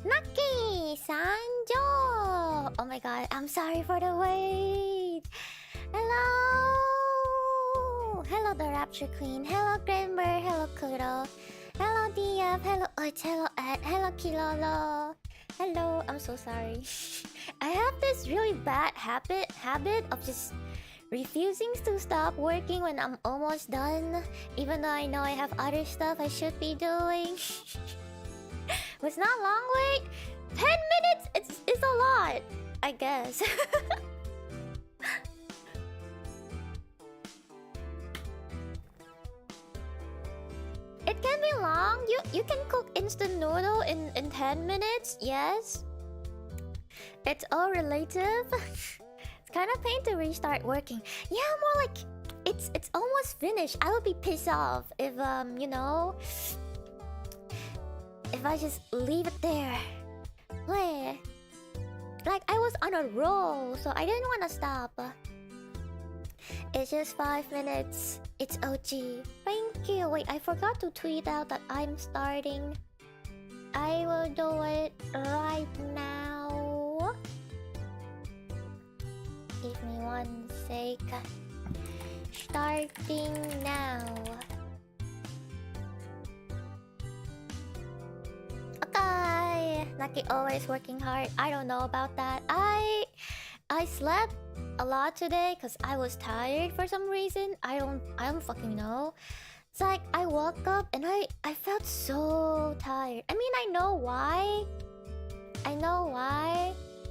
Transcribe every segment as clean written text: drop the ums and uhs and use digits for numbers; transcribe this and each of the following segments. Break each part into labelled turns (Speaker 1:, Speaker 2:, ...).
Speaker 1: Naki Sanjo! Oh my god, I'm sorry for the wait. Hello! Hello, the Rapture Queen. Hello, Grimber. Hello, Kuro. Hello, DF. Hello, Oich. Hello, Ed. Hello, Kilolo. Hello, I'm so sorry. I have this really bad habit of just refusing to stop working when I'm almost done, even though I know I have other stuff I should be doing. It's not long wait. 10 minutes. It's a lot, I guess. It can be long. You can cook instant noodle in 10 minutes. Yes. It's all relative. It's kind of pain to restart working. Yeah, more like it's almost finished. I would be pissed off if you know, if I just leave it there. Wait. Like I was on a roll, so I didn't want to stop. It's just 5 minutes. It's OG. Thank you. Wait, I forgot to tweet out that I'm starting. I will do it right now. Give me 1 sec. Starting now. Okay. Naki always working hard. I don't know about that. I slept a lot today because I was tired for some reason. I don't fucking know. It's like I woke up and I felt so tired. I mean, I know why.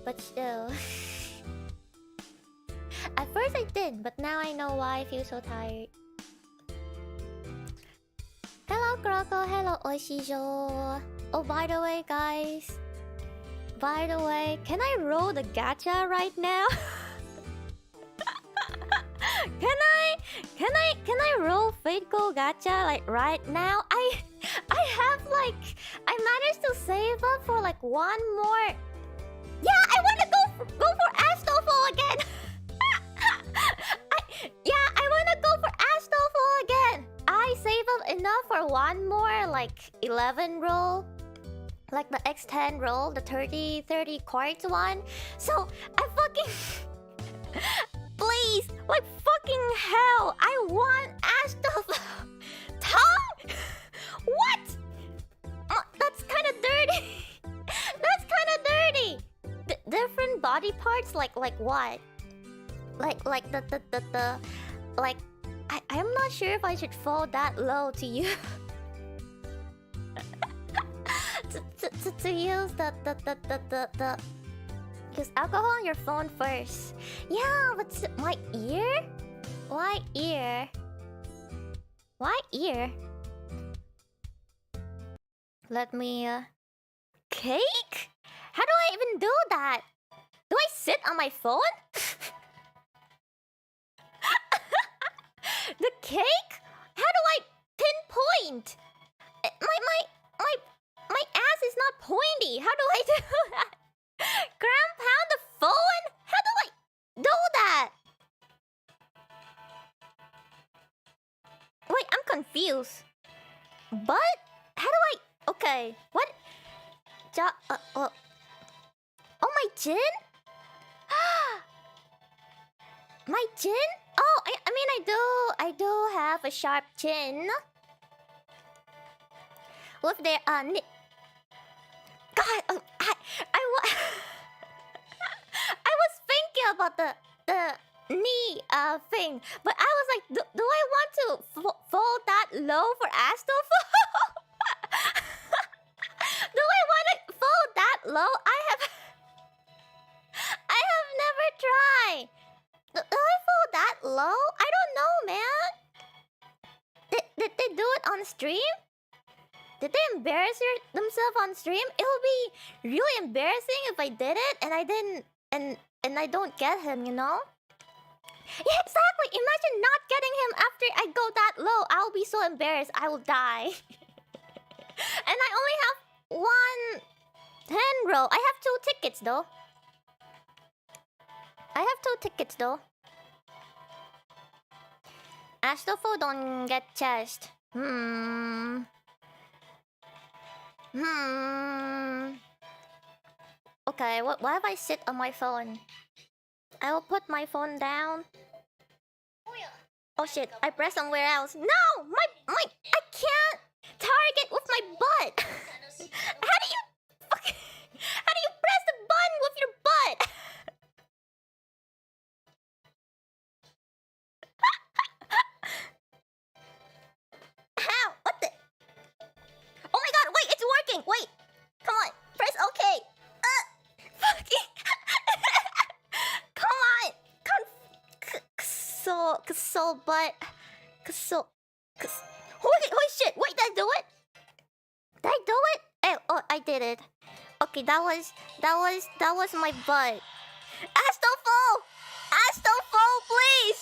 Speaker 1: But still. At first I didn't, but now I know why I feel so tired. Hello, Croco. Hello, Oishijo. Oh, by the way, guys. By the way, can I roll the gacha right now? Can I roll Fate Go gacha like right now? I have like I managed to save up for like one more. Yeah, I wanna go for Astolfo again. I wanna go for Astolfo again. I save up enough for one more like 11 roll. Like the X10 roll, the 30 quartz one. So I fucking please, like fucking hell, I want Astolfo. Tongue? What? That's kind of dirty. That's kind of dirty. Different body parts, like what? Like the like I'm not sure if I should fall that low to you. to use the use alcohol on your phone first. Yeah, but my ear? Why ear? Why ear? Let me cake? How do I even do that? Do I sit on my phone? The cake? How do I pinpoint? My ass is not pointy. How do I do that? Gram pound the phone? How do I do that? Wait, I'm confused. But how do I? Okay, what? Oh, my chin? My chin? Oh, I mean, I do have a sharp chin. With their God, I was thinking about the knee thing, but I was like, do I want to fall that low for Astolfo? Do I want to fall that low? I have never tried. Do I fall that low? I don't know, man. Did they do it on stream? Did they embarrass themselves on stream? It would be really embarrassing if I did it and I didn't, and I don't get him, you know? Yeah, exactly. Imagine not getting him after I go that low. I'll be so embarrassed. I will die. And I only have one 10 row. I have 2 tickets though. I have 2 tickets though. Astropho don't get chest. Okay, what if I sit on my phone? I will put my phone down. Oh shit, I pressed somewhere else. No! My I can't target with my butt! How do you press the button with your butt? How? What the? Oh my god, wait, it's working! Wait! Come on, press OK! Fucking... Come on! Holy shit! Wait, did I do it? Did I do it? Oh, I did it. Okay, that was my butt. Astropho! Astropho, please!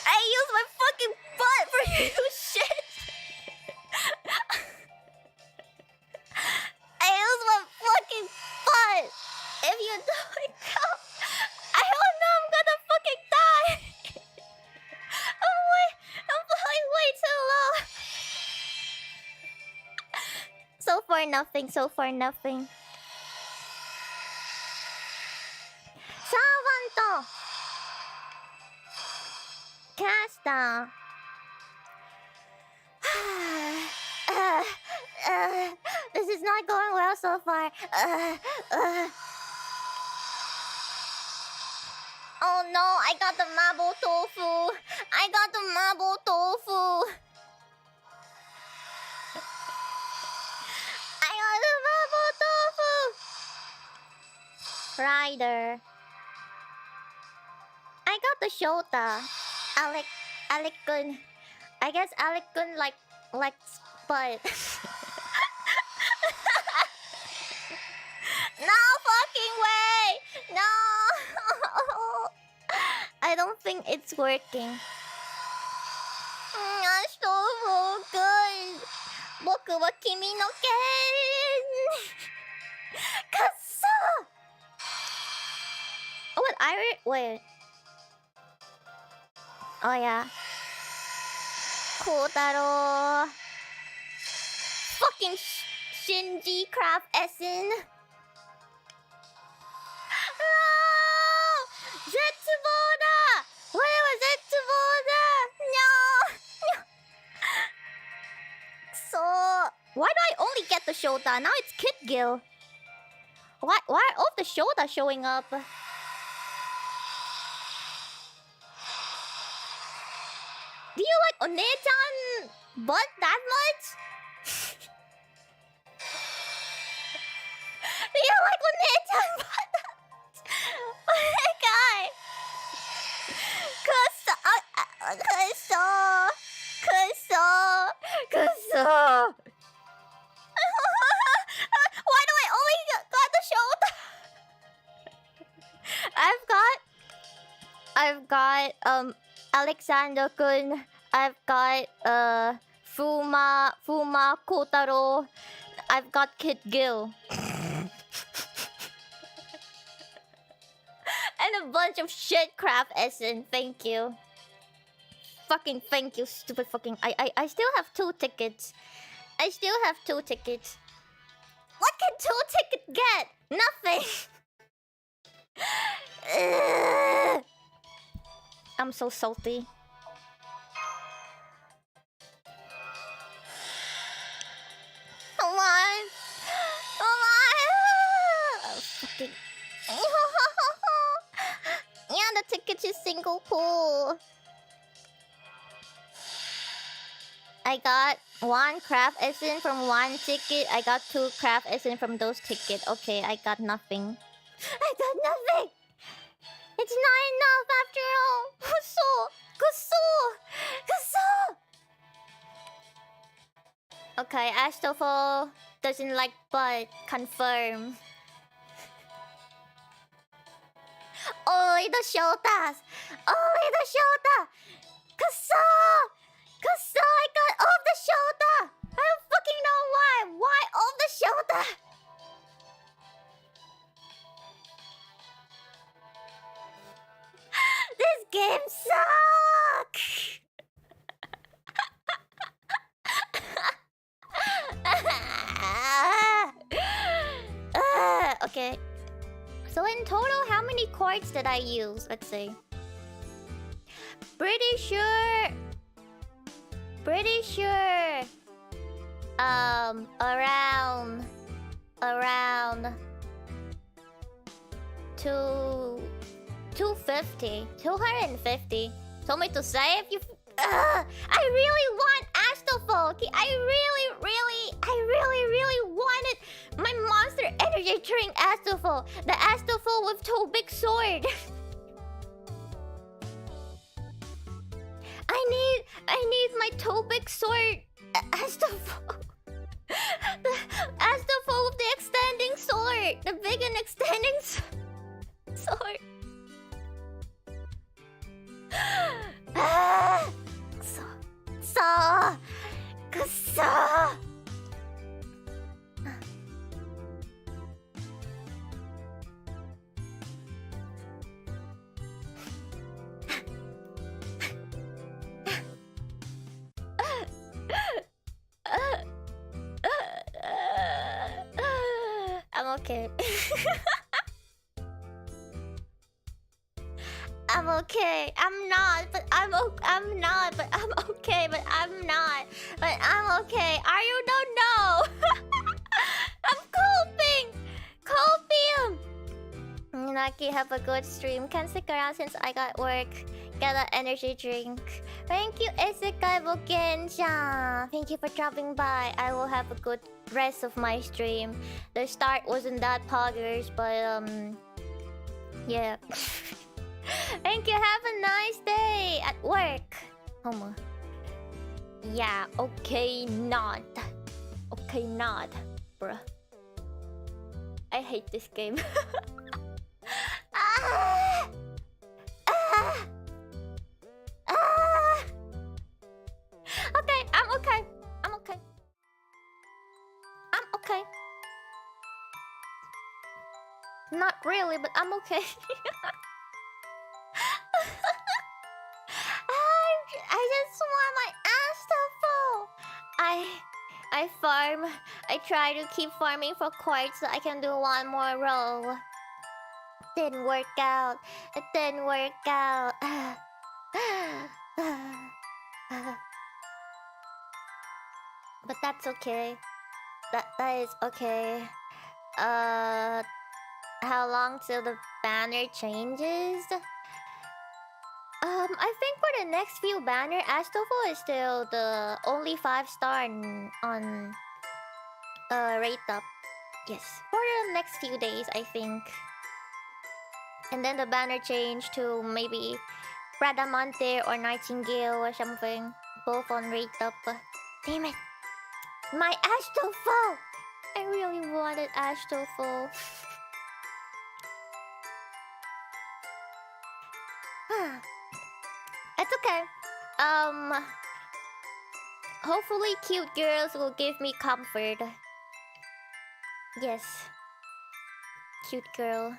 Speaker 1: I use my fucking butt for you to shit! I use my fucking butt! If you don't come, I don't know, I'm gonna fucking die! I'm flying way too low! So far nothing, so far nothing. Savanto! Casta! This is not going well so far. Oh no, I got the marble tofu. I got the marble tofu. I got the marble tofu. Rider. I got the Shota. Alec-kun. I guess Alec-kun likes butt. No fucking way! No! I don't think it's working. That's so good. 僕は君の剣 Kusso! What wait. Oh yeah. Kotaro. Fucking Shinji Craft Essen. No! Zetsubo-da! Whatever Zetsubo-da! No! So, why do I only get the Shota? Now it's Kid Gill. Why are all the Shota showing up? Do you like One-chan butt that much? Do you like One-chan butt that much? Oh my god! Kusso! Why do I only got the Shota? I've got Alexander-kun. I've got Fuma Kotaro. I've got Kid Gill. And a bunch of shit crap Essen. Thank you. Fucking thank you, stupid fucking... I still have 2 tickets. I still have 2 tickets. What can 2 tickets get? Nothing. I'm so salty. Come on. Come on. Fucking... Yeah, the ticket is single pool. I got 1 craft Essen from 1 ticket. I got 2 craft Essen from those tickets. Okay, I got nothing. I got nothing! It's not enough after all! Kusso! Okay, Astolfo doesn't like butt. Confirm. Only the shoulders. Only the shoulder. Kuso! Kuso, I got off the shoulder. I don't fucking know why. Why off the shoulder? This game sucks. Okay. So in total, how many chords did I use? Let's see. Pretty sure. Around 250. Told me to save you. I really want Astolfo. I really wanted my Monster Energy drink Astolfo. The Astolfo with two big sword. I need my two big sword Astolfo. The Astolfo with the extending sword. The big and extending sword. Kuso. I'm okay. I'm okay. I'm not, but I'm not, but I'm okay, but I'm not, but I'm okay. Are you don't know? I'm coping. Naki, have a good stream. Can stick around since I got work. Get an energy drink. Thank you, Isekai Bokensha. Thank you for dropping by. I will have a good rest of my stream. The start wasn't that poggers, but yeah. Thank you. Have a nice day at work. Homo. Yeah. Okay, not. Okay, not, bruh. I hate this game. Okay, I'm okay. I'm okay. I'm okay. Not really, but I'm okay. I just want my Astolfo. I farm. I try to keep farming for quartz so I can do one more roll. Didn't work out. It didn't work out. But that's okay. That is okay. How long till the banner changes? I think for the next few banner, Astolfo is still the only 5-star on rate up. Yes, for the next few days, I think. And then the banner change to maybe Bradamante or Nightingale or something. Both on rate up. Damn it! My Astolfo! I really wanted Astolfo. It's okay. Hopefully cute girls will give me comfort. Yes. Cute girl.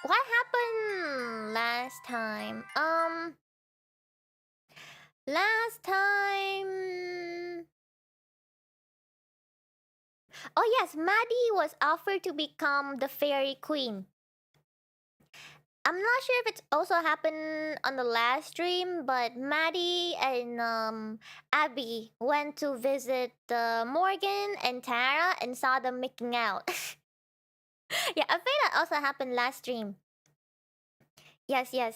Speaker 1: What happened last time? Last time... Oh yes, Maddie was offered to become the fairy queen. I'm not sure if it's also happened on the last stream, but Maddie and Abby went to visit Morgan and Tara and saw them making out. Yeah, I think that also happened last stream. Yes. Yo,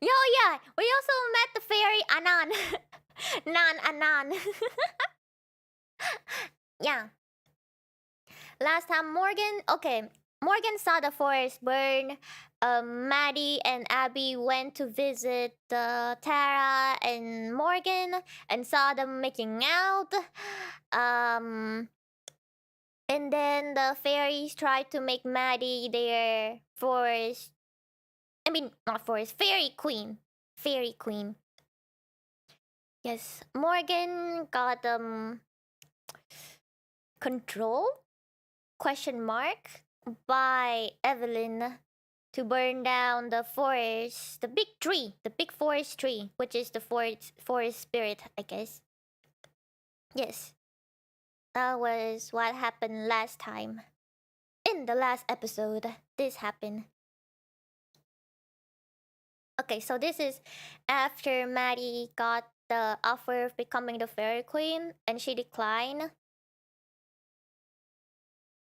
Speaker 1: yeah, we also met the fairy Anon. Anon. Yeah. Last time Morgan, okay. Morgan saw the forest burn. Maddie and Abby went to visit Tara and Morgan and saw them making out. And then the fairies tried to make Maddie their forest. I mean, not forest, fairy queen. Fairy queen. Yes, Morgan got control? Question mark by Evelyn to burn down the forest, the big tree, the big forest tree, which is the forest spirit, I guess. Yes, that was what happened last time. In the last episode, this happened. Okay, so this is after Maddie got the offer of becoming the fairy queen and she declined.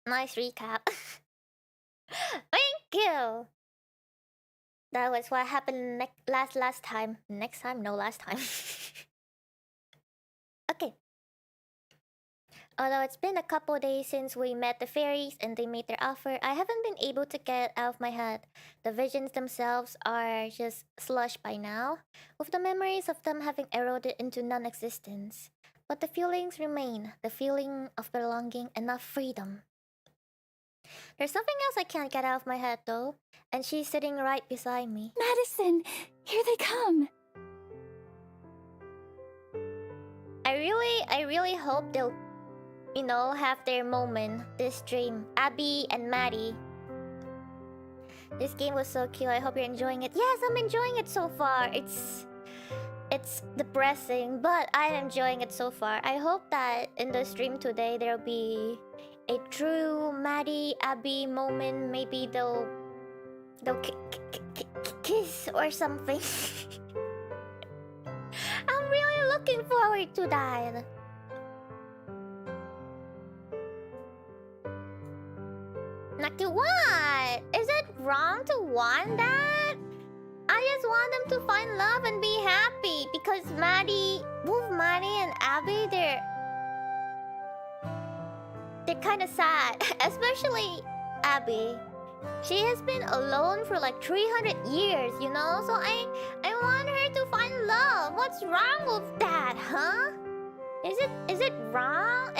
Speaker 1: Nice recap. Thank you. That was what happened last time. Next time? No, last time. Okay. Although it's been a couple days since we met the fairies and they made their offer, I haven't been able to get it out of my head. The visions themselves are just slush by now, with the memories of them having eroded into non-existence. But the feelings remain, the feeling of belonging and of freedom. There's something else I can't get out of my head though, and she's sitting right beside me.
Speaker 2: Madison, here they come.
Speaker 1: I really hope they'll, you know, have their moment this stream. Abby and Maddie. This game was so cute. I hope you're enjoying it. Yes, I'm enjoying it so far. It's depressing, but I'm enjoying it so far. I hope that in the stream today there'll be a true Maddie Abby moment. Maybe they'll kiss or something. I'm really looking forward to that. Naki, what? Is it wrong to want that? I just want them to find love and be happy because both Maddie and Abby, they're kind of sad, especially Abby. She has been alone for like 300 years, you know? So I want her to find love. What's wrong with that, huh? Is it wrong?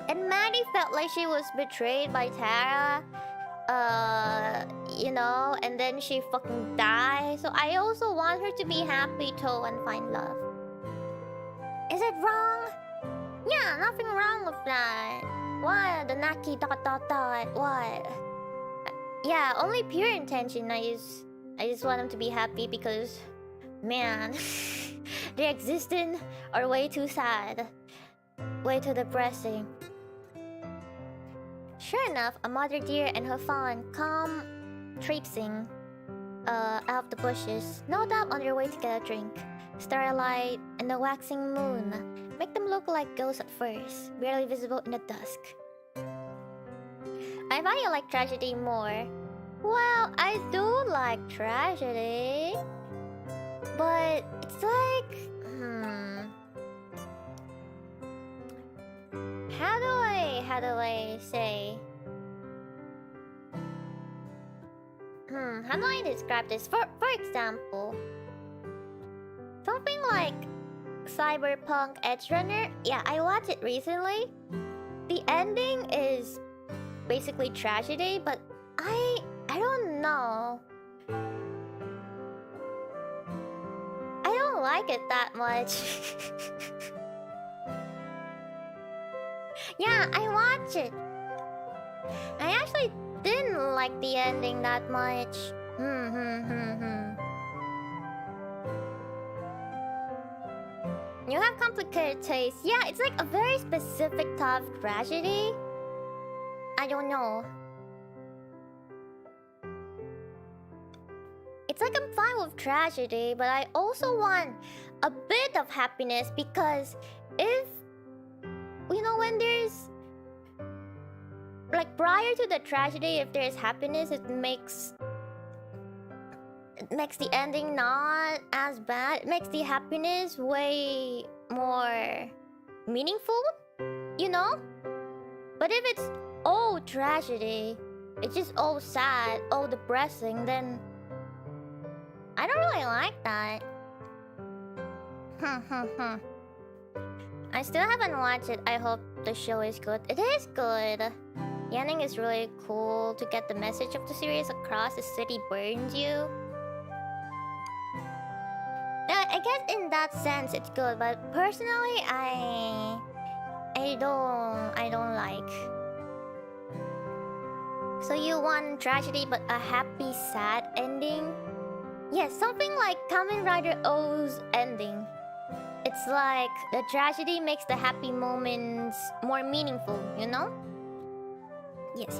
Speaker 1: And Maddie felt like she was betrayed by Tara. You know, and then she fucking died. So I also want her to be happy too and find love. Is it wrong? Yeah, nothing wrong with that. What? The Naki ... What? Yeah, only pure intention. I just want them to be happy because, man, their existence are way too sad, way too depressing. Sure enough, a mother deer and her fawn come traipsing out of the bushes, no doubt on their way to get a drink. Starlight and the waxing moon make them look like ghosts at first, barely visible in the dusk. I value like tragedy more. Well, I do like tragedy, but it's like, how do I say? How do I describe this? For example, something like Cyberpunk Edge Runner. Yeah, I watched it recently. The ending is basically tragedy, but I don't know. I don't like it that much. Yeah, I watched it. I actually didn't like the ending that much. You have complicated taste. Yeah, it's like a very specific type of tragedy. I don't know. It's like I'm fine with tragedy, but I also want a bit of happiness because if, you know, when there's like prior to the tragedy, if there's happiness, it makes the ending not as bad. It makes the happiness way more meaningful, you know? But if it's all tragedy, it's just all sad, all depressing, then I don't really like that. I still haven't watched it. I hope the show is good. It is good. The ending is really cool to get the message of the series across. The city burns you. I guess in that sense it's good, but personally I don't like. So you want tragedy but a happy sad ending? Yes, something like Kamen Rider O's ending. It's like the tragedy makes the happy moments more meaningful, you know? Yes.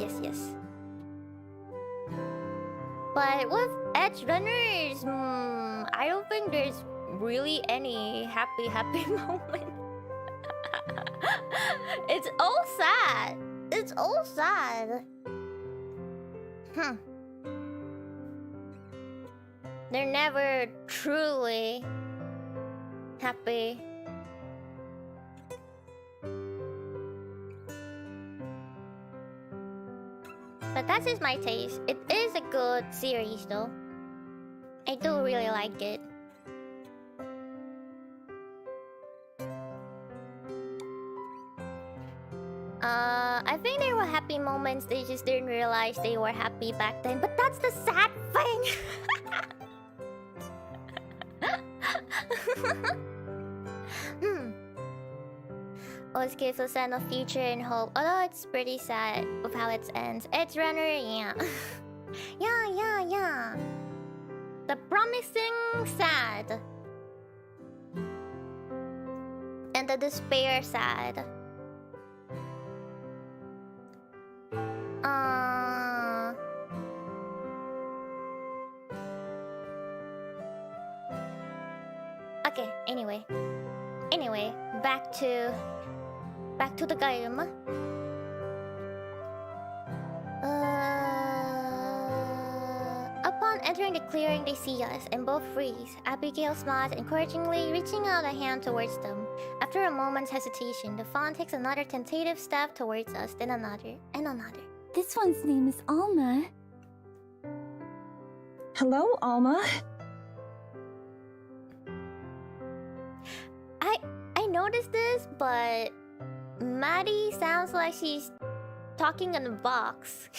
Speaker 1: But with Edge Runners, I don't think there's really any happy moment. It's all sad. It's all sad. They're never truly happy. But that's just my taste. It is a good series though. I do really like it. I think there were happy moments, they just didn't realize they were happy back then. But that's the sad thing! Always gives a sense of future and hope, although it's pretty sad with how it ends. Edge Runner, yeah. yeah. The promising sad. And the despair sad. Okay, anyway, back to the game. Upon entering the clearing, they see us and both freeze. Abigail smiles encouragingly, reaching out a hand towards them. After a moment's hesitation, the fawn takes another tentative step towards us, then another, and another.
Speaker 2: This one's name is Alma.
Speaker 3: Hello, Alma.
Speaker 1: I noticed this, but Maddie sounds like she's talking in a box.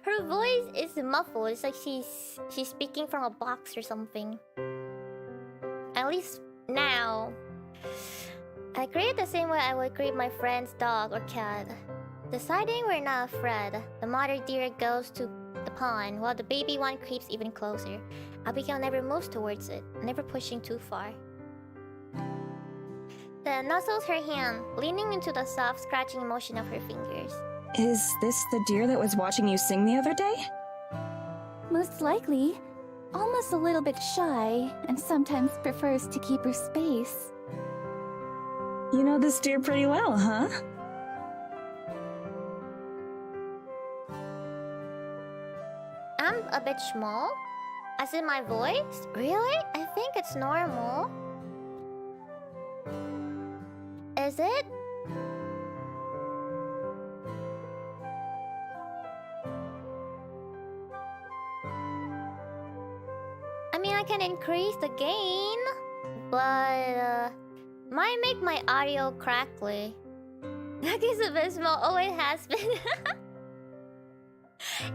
Speaker 1: Her voice is muffled. It's like she's speaking from a box or something. At least now. I greet the same way I would greet my friend's dog or cat. Deciding we're not afraid, the mother deer goes to the pond while the baby one creeps even closer. Abigail never moves towards it, never pushing too far. Then nuzzles her hand, leaning into the soft scratching motion of her fingers.
Speaker 3: Is this the deer that was watching you sing the other day?
Speaker 2: Most likely. Alma's a little bit shy and sometimes prefers to keep her space.
Speaker 3: You know this deer pretty well, huh?
Speaker 1: I'm a bit small. As in my voice? Really? I think it's normal. Is it? I mean, I can increase the gain, but might make my audio crackly. Naki's a bit small. Oh, it has been.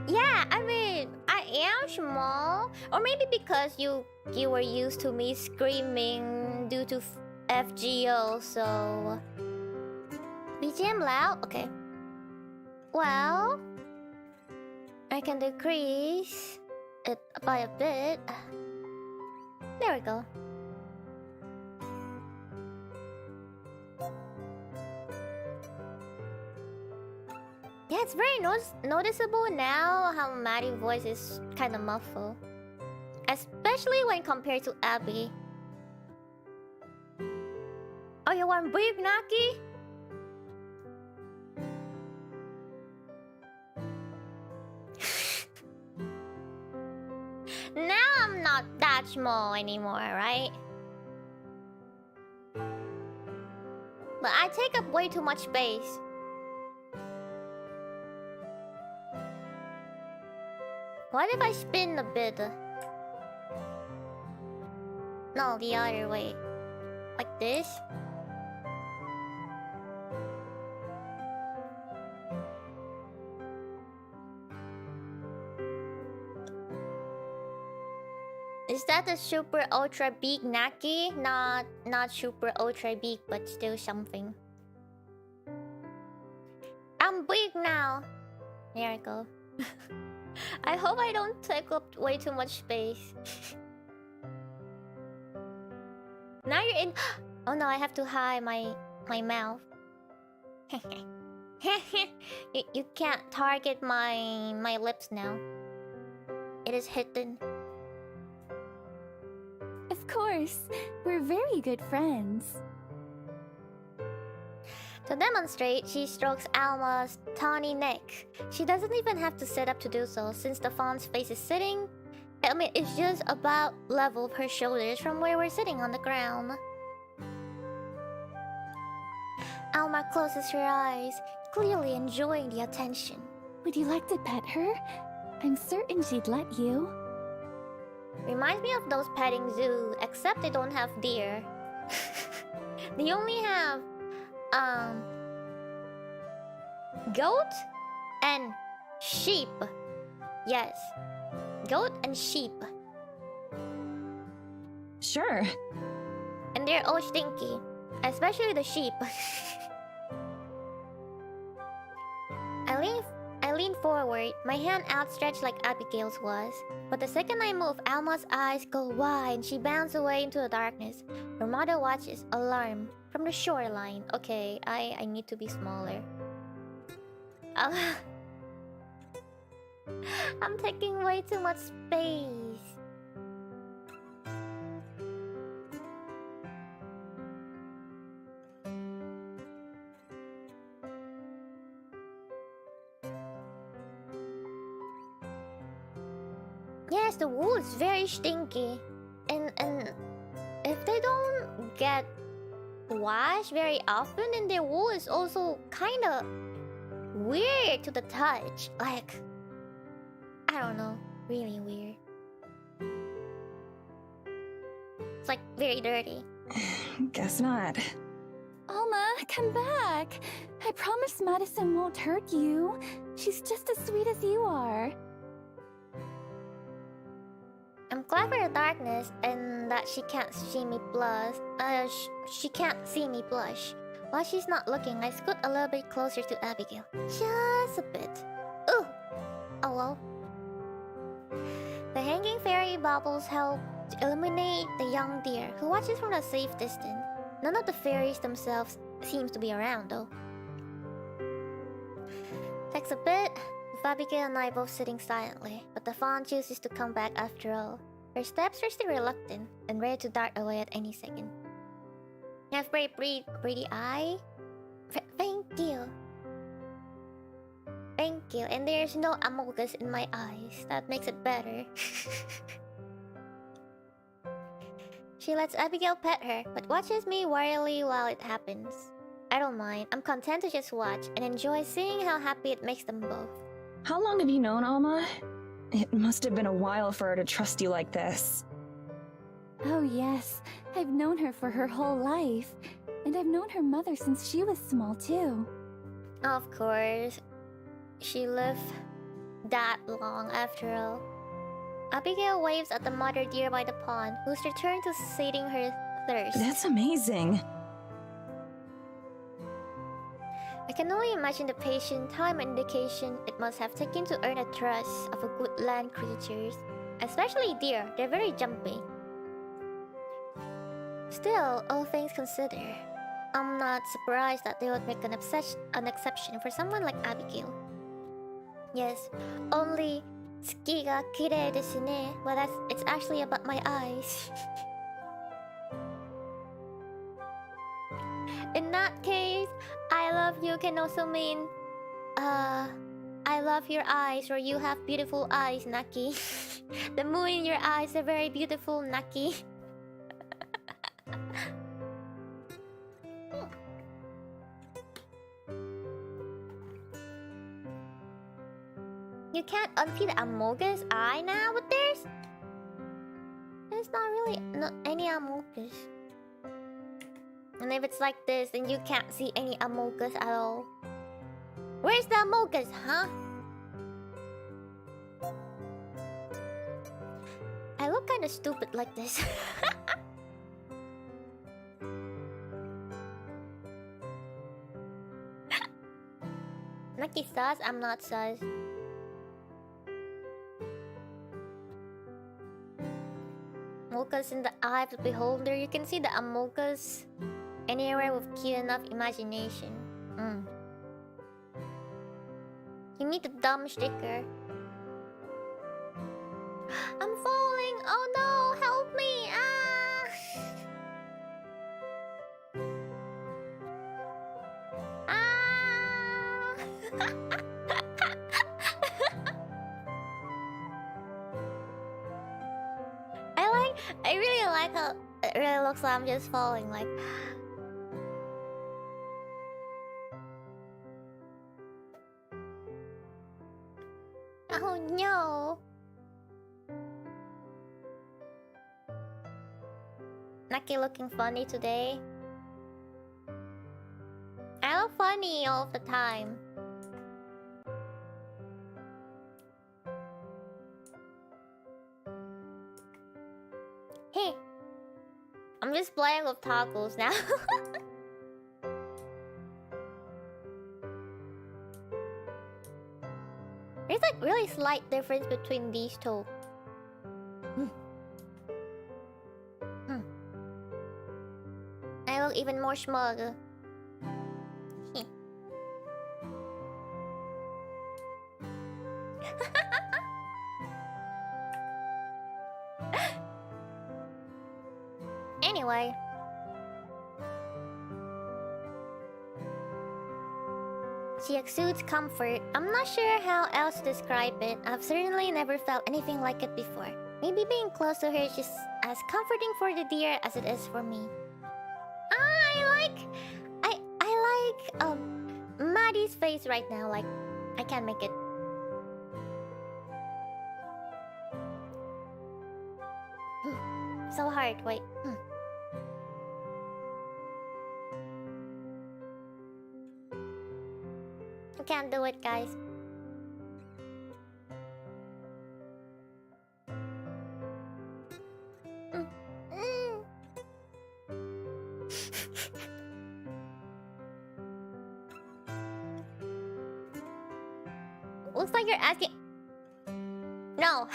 Speaker 1: Yeah, I mean, I am small. Or maybe because you were used to me screaming due to FGO, so... BGM loud? Okay. Well... I can decrease it by a bit. There we go. Yeah, it's very noticeable now how Maddie's voice is kind of muffled. Especially when compared to Abby. Oh, you want big, Naki? Now I'm not that small anymore, right? But I take up way too much space. What if I spin a bit? No, the other way. Like this? Is that a super ultra big Naki? Not super ultra big, but still something. I'm big now. There I go. I hope I don't take up way too much space. Now you're in. Oh no, I have to hide my mouth. you can't target my lips now. It is hidden.
Speaker 2: Of course, we're very good friends.
Speaker 1: To demonstrate, she strokes Alma's tawny neck. She doesn't even have to sit up to do so, since the fawn's face is sitting. I mean, it's just about level of her shoulders from where we're sitting on the ground. Alma closes her eyes, clearly enjoying the attention.
Speaker 2: Would you like to pet her? I'm certain she'd let you.
Speaker 1: Reminds me of those petting zoo, except they don't have deer. They only have goat and sheep. Yes, goat and sheep.
Speaker 3: Sure.
Speaker 1: And they're all stinky, especially the sheep. I lean forward, my hand outstretched like Abigail's was. But the second I move, Alma's eyes go wide and she bounds away into the darkness. Her mother watches, alarmed, from the shoreline. Okay, I need to be smaller. I'm taking way too much space. Yes, the wool is very stinky. And if they don't get washed very often, then their wool is also kinda weird to the touch. Like, I don't know, really weird. It's like very dirty.
Speaker 3: Guess not.
Speaker 2: Alma, come back. I promise Madison won't hurt you. She's just as sweet as you are.
Speaker 1: I'm glad for the darkness and that she can't see me blush. She can't see me blush. While she's not looking, I scoot a little bit closer to Abigail. Just a bit. Ooh! Oh well. The hanging fairy bubbles help to illuminate the young deer, who watches from a safe distance. None of the fairies themselves seems to be around, though. Takes a bit, with Abigail and I both sitting silently, but the fawn chooses to come back after all. Her steps are still reluctant and ready to dart away at any second. You have very pretty eye. Thank you. Thank you. And there's no amogus in my eyes. That makes it better. She lets Abigail pet her, but watches me warily while it happens. I don't mind. I'm content to just watch and enjoy seeing how happy it makes them both.
Speaker 3: How long have you known Alma? It must have been a while for her to trust you like this.
Speaker 2: Oh yes, I've known her for her whole life. And I've known her mother since she was small too.
Speaker 1: Of course. She lived that long after all. Abigail waves at the mother deer by the pond, who's returned to sating her thirst.
Speaker 3: That's amazing.
Speaker 1: I can only imagine the patient time and dedication it must have taken to earn the trust of a good land creatures. Especially deer, they're very jumpy. Still, all things considered, I'm not surprised that they would make an exception for someone like Abigail. Yes, only tsuki ga kirei desu ne, but it's actually about my eyes. In that case, I love you can also mean, I love your eyes, or you have beautiful eyes, Naki. The moon in your eyes are very beautiful, Naki. You can't unpeel the Amogus eye now with theirs? There's not really any Amogus. And if it's like this, then you can't see any Amogus at all. Where's the Amogus, huh? I look kinda stupid like this. Naki sus? I'm not sus. Amogus in the eye of the beholder. You can see the Amogus anywhere with cute enough imagination. You need the dumb sticker. I'm falling! Oh no! Help me! I really like how it really looks like I'm just falling, like... Oh no! Naki looking funny today. I look funny all the time. Hey, I'm just playing with toggles now. There's like really slight difference between these two. I look even more smug. Anyway. She exudes comfort. I'm not sure how else to describe it. I've certainly never felt anything like it before. Maybe being close to her is just as comforting for the deer as it is for me. I like Maddie's face right now. Like, I can't make it. So hard. Wait. I can't do it, guys. Looks like you're asking. No,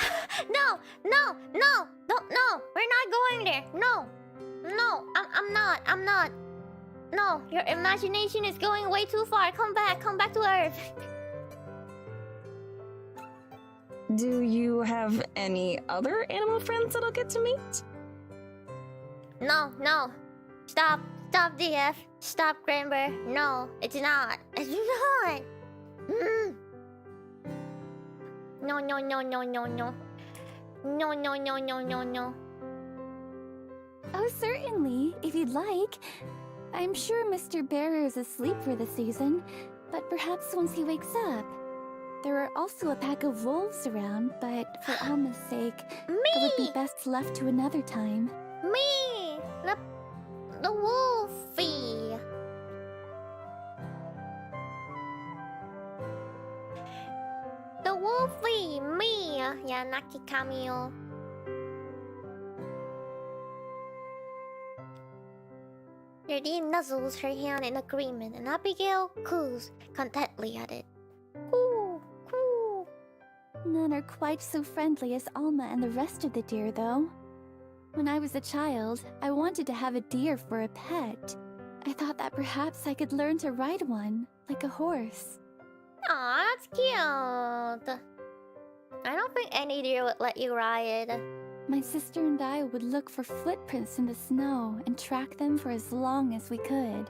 Speaker 1: no, no, no, don't, no. We're not going there. No, no, I'm not. No, your imagination is going way too far. Come back to Earth.
Speaker 3: Do you have any other animal friends that I'll get to meet?
Speaker 1: No. Stop, DF. Stop, Grimber. No, it's not. It's not. No. No.
Speaker 2: Oh, certainly, if you'd like. I'm sure Mr. Bearer is asleep for the season, but perhaps once he wakes up. There are also a pack of wolves around, but for Alma's sake, it would be best left to another time.
Speaker 1: Me! The wolfie! The wolfie! Me! Yeah, Naki Kamizuki. Nadine nuzzles her hand in agreement, and Abigail coos contentedly at it. Coo!
Speaker 2: None are quite so friendly as Alma and the rest of the deer, though. When I was a child, I wanted to have a deer for a pet. I thought that perhaps I could learn to ride one, like a horse.
Speaker 1: Aw, that's cute. I don't think any deer would let you ride.
Speaker 2: My sister and I would look for footprints in the snow and track them for as long as we could.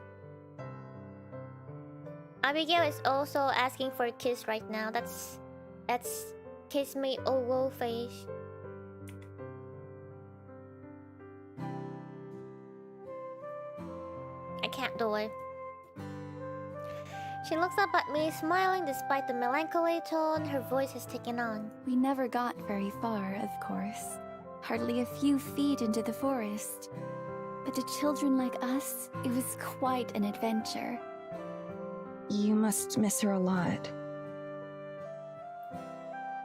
Speaker 1: Abigail is also asking for a kiss right now. That's kiss me owo face. I can't do it. She looks up at me, smiling despite the melancholy tone her voice has taken on.
Speaker 2: We never got very far, of course. Hardly a few feet into the forest. But to children like us, it was quite an adventure.
Speaker 3: You must miss her a lot.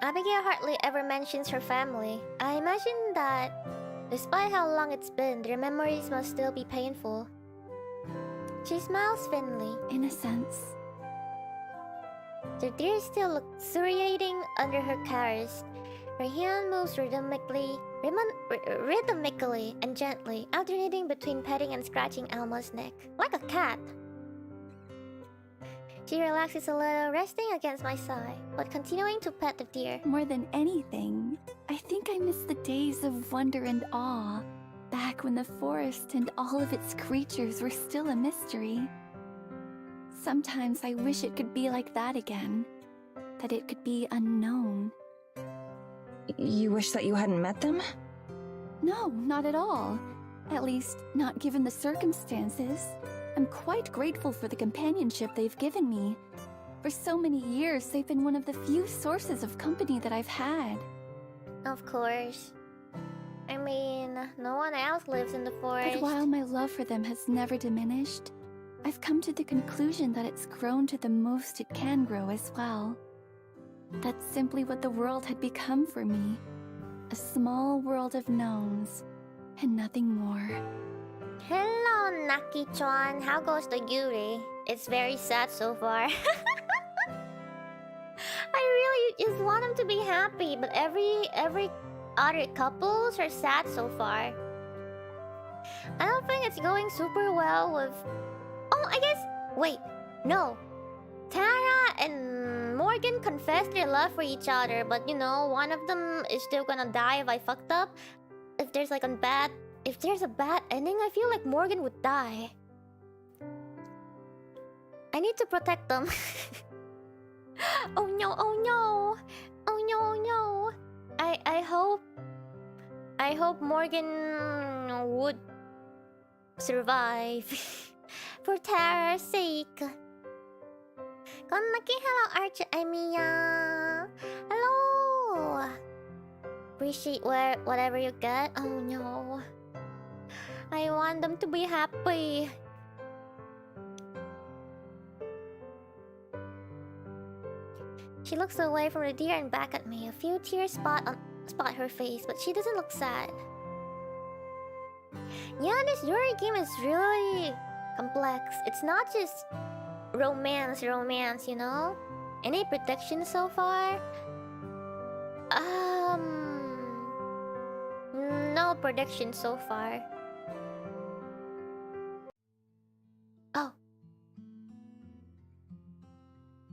Speaker 1: Abigail hardly ever mentions her family. I imagine that, despite how long it's been, their memories must still be painful. She smiles thinly.
Speaker 2: In a sense.
Speaker 1: The deer is still luxuriating under her caress. Her hand moves rhythmically and gently, alternating between petting and scratching Alma's neck, like a cat. She relaxes a little, resting against my side, but continuing to pet the deer.
Speaker 2: More than anything, I think I miss the days of wonder and awe, back when the forest and all of its creatures were still a mystery. Sometimes I wish it could be like that again, that it could be unknown.
Speaker 3: You wish that you hadn't met them?
Speaker 2: No, not at all. At least, not given the circumstances. I'm quite grateful for the companionship they've given me. For so many years, they've been one of the few sources of company that I've had.
Speaker 1: Of course. I mean, no one else lives in the forest.
Speaker 2: But while my love for them has never diminished, I've come to the conclusion that it's grown to the most it can grow as well. That's simply what the world had become for me. A small world of knowns, and nothing more.
Speaker 1: Hello, Naki-chan. How goes the yuri? It's very sad so far. I really just want him to be happy, but every other couples are sad so far. I don't think it's going super well with... Oh, I guess... Wait, no. Tara and Morgan confessed their love for each other, but you know, one of them is still gonna die if I fucked up. If there's like if there's a bad ending, I feel like Morgan would die. I need to protect them. Oh no, oh no. Oh no, oh no. I hope Morgan would survive. For Tara's sake. Konaki, hello Archie, Amiya. Hello. Appreciate whatever you get. Oh no. I want them to be happy. She looks away from the deer and back at me. A few tears spot her face, but she doesn't look sad. Yeah, this Yuri game is really complex. It's not just romance, you know? Any predictions so far? No predictions so far. Oh.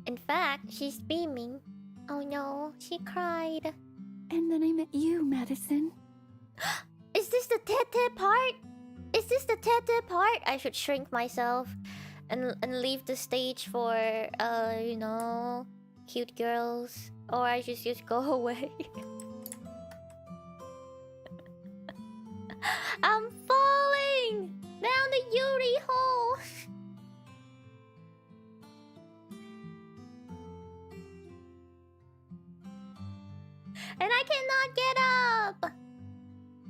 Speaker 1: In fact, she's beaming. Oh no, she cried.
Speaker 2: And then I met you, Madison.
Speaker 1: Is this the tete part? Is this the tete part? I should shrink myself and leave the stage for, you know, cute girls. Or I should just go away. I'm falling down the Yuri hole. And I cannot get up.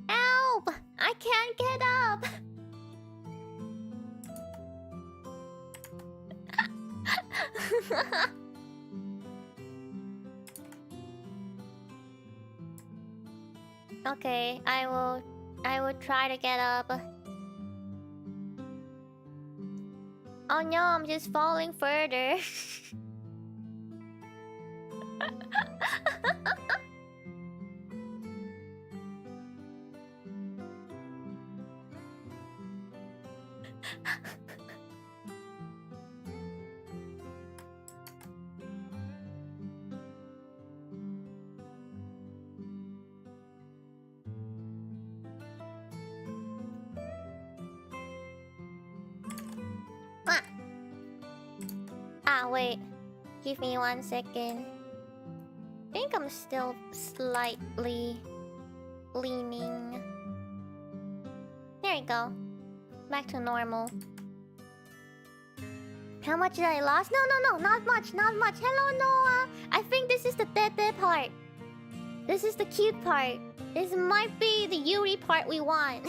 Speaker 1: Help! I can't get up. Okay, I will try to get up. Oh no, I'm just falling further. Wait. Give me 1 second. I think I'm still slightly leaning. There you go. Back to normal. How much did I lose? No, not much. Hello, Noah. I think this is the dead part. This is the cute part. This might be the Yuri part we want.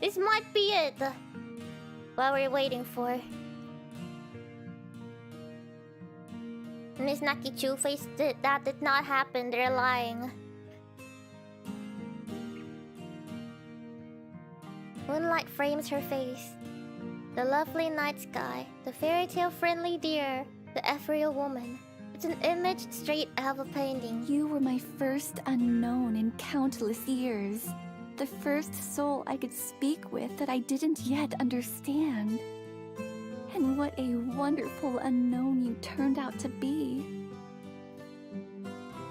Speaker 1: This might be it. What we're waiting for. Miss Naki Two-Face, that did not happen. They're lying. Moonlight frames her face. The lovely night sky, the fairy tale friendly deer, the ethereal woman. It's an image straight out of a painting.
Speaker 2: You were my first unknown in countless years. The first soul I could speak with that I didn't yet understand. And what a wonderful unknown you turned out to be.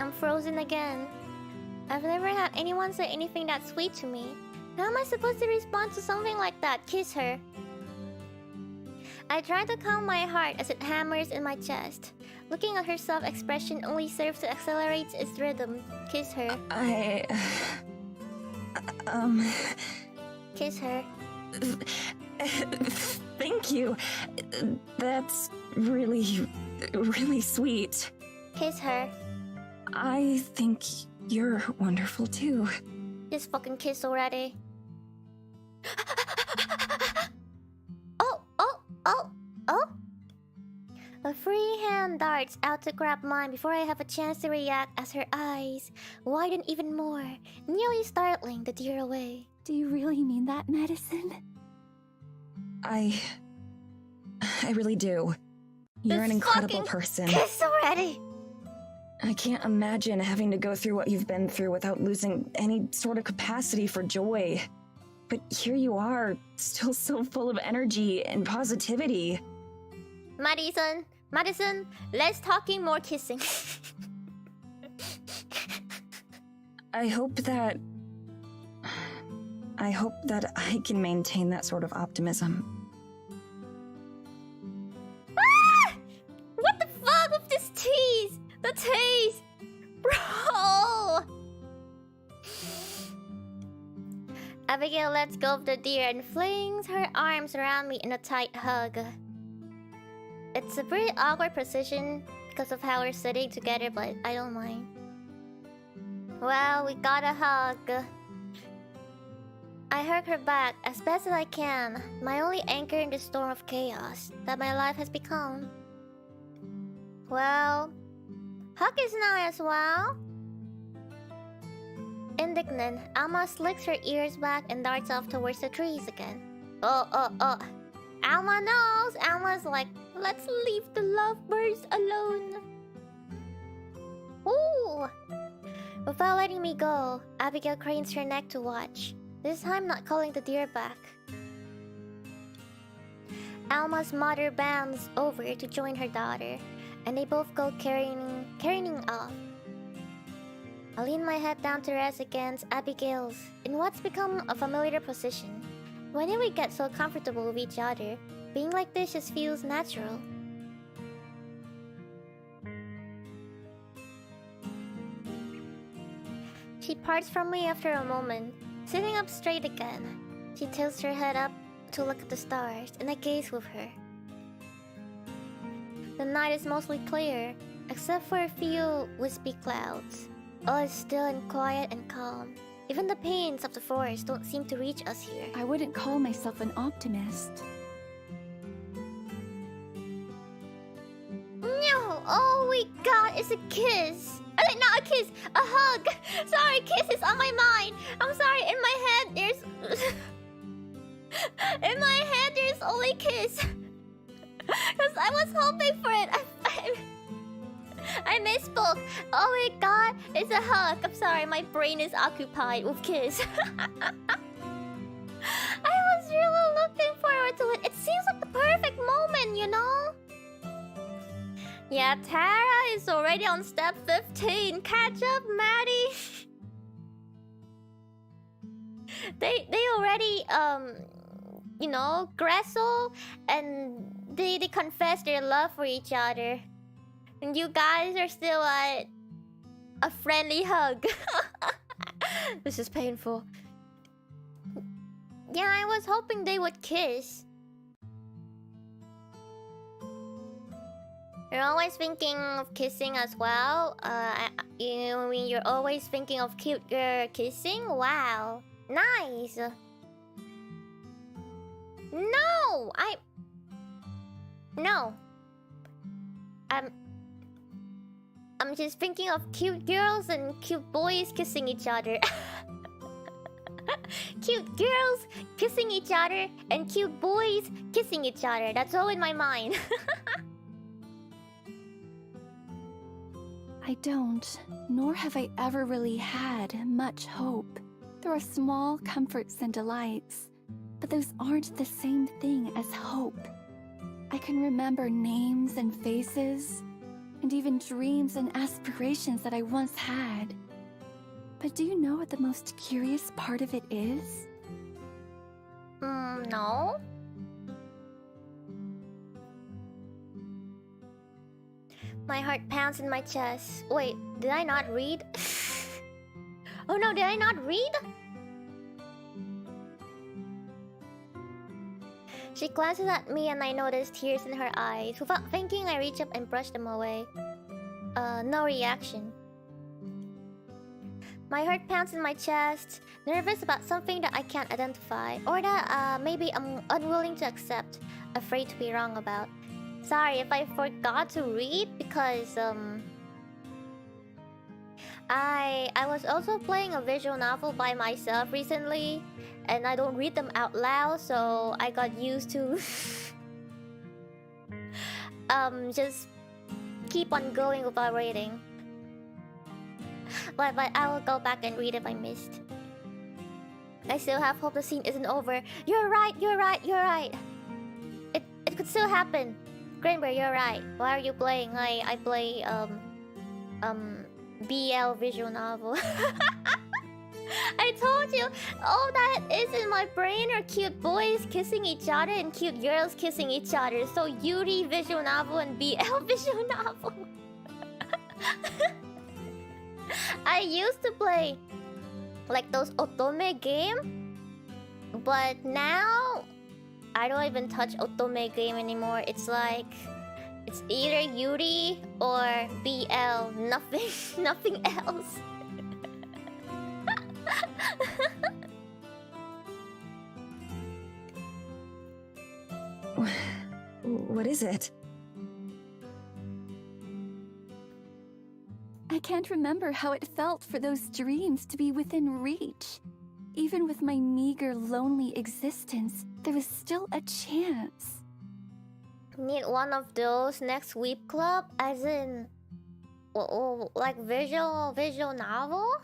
Speaker 1: I'm frozen again. I've never had anyone say anything that sweet to me. How am I supposed to respond to something like that? Kiss her. I try to calm my heart as it hammers in my chest. Looking at her soft expression only serves to accelerate its rhythm. Kiss her. Kiss her.
Speaker 3: Thank you. That's really, really sweet.
Speaker 1: Kiss her.
Speaker 3: I think you're wonderful too.
Speaker 1: Just fucking kiss already. Oh! A free hand darts out to grab mine before I have a chance to react as her eyes widen even more, nearly startling the deer away.
Speaker 2: Do you really mean that, Madison?
Speaker 3: I really do. You're an incredible person.
Speaker 1: Kiss already!
Speaker 3: I can't imagine having to go through what you've been through without losing any sort of capacity for joy. But here you are, still so full of energy and positivity.
Speaker 1: Madison, let's talking more kissing.
Speaker 3: I hope that I can maintain that sort of optimism.
Speaker 1: Ah! What the fuck with this tease? The tease! Bro! Abigail lets go of the deer and flings her arms around me in a tight hug. It's a pretty awkward position because of how we're sitting together, but I don't mind. Well, we got a hug. I hug her back as best as I can, my only anchor in the storm of chaos that my life has become. Well, hug is nice as well. Indignant, Alma slicks her ears back and darts off towards the trees again. Oh. Alma knows. Alma's like, let's leave the lovebirds alone. Ooh. Without letting me go, Abigail cranes her neck to watch, this time not calling the deer back. Alma's mother bounds over to join her daughter, and they both go careening off. I lean my head down to rest against Abigail's in what's become a familiar position. When did we get so comfortable with each other? Being like this just feels natural. She parts from me after a moment, sitting up straight again. She tilts her head up to look at the stars, and I gaze with her. The night is mostly clear, except for a few wispy clouds. All is still and quiet and calm. Even the pains of the forest don't seem to reach us here.
Speaker 2: I wouldn't call myself an optimist.
Speaker 1: No, all we got is a kiss. Not a kiss, a hug. Sorry, kiss is on my mind. I'm sorry, in my head there's only kiss. Because I was hoping for it. I misspoke. All we got is a hug. I'm sorry, my brain is occupied with kiss. I was really looking forward to it. It seems like the perfect moment, you know? Yeah, Tara is already on step 15. Catch up, Maddie. They already you know, wrestle and they confess their love for each other. And you guys are still at a friendly hug. This is painful. Yeah, I was hoping they would kiss. You're always thinking of kissing as well. I mean, you're always thinking of cute girl kissing. Wow, nice. No, no. I'm just thinking of cute girls and cute boys kissing each other. Cute girls kissing each other and cute boys kissing each other. That's all in my mind.
Speaker 2: I don't, nor have I ever really had much hope. There are small comforts and delights, but those aren't the same thing as hope. I can remember names and faces, and even dreams and aspirations that I once had. But do you know what the most curious part of it is?
Speaker 1: No. My heart pounds in my chest. Wait, did I not read? Oh no, did I not read? She glances at me and I notice tears in her eyes. Without thinking, I reach up and brush them away. No reaction. My heart pounds in my chest, nervous about something that I can't identify, or that maybe I'm unwilling to accept, afraid to be wrong about. Sorry if I forgot to read because I was also playing a visual novel by myself recently, and I don't read them out loud, so I got used to just keep on going without reading. But I will go back and read if I missed. I still have hope the scene isn't over. You're right, you're right, you're right. It could still happen. Grainber, you're right. Why are you playing? I play BL visual novel. I told you, all that is in my brain are cute boys kissing each other and cute girls kissing each other. So Yuri visual novel and BL visual novel. I used to play like those otome game, but now I don't even touch otome game anymore. It's like it's either Yuri or BL, nothing else.
Speaker 3: What is it?
Speaker 2: I can't remember how it felt for those dreams to be within reach. Even with my meager, lonely existence, there was still a chance.
Speaker 1: Need one of those next week club, as in, like visual novel,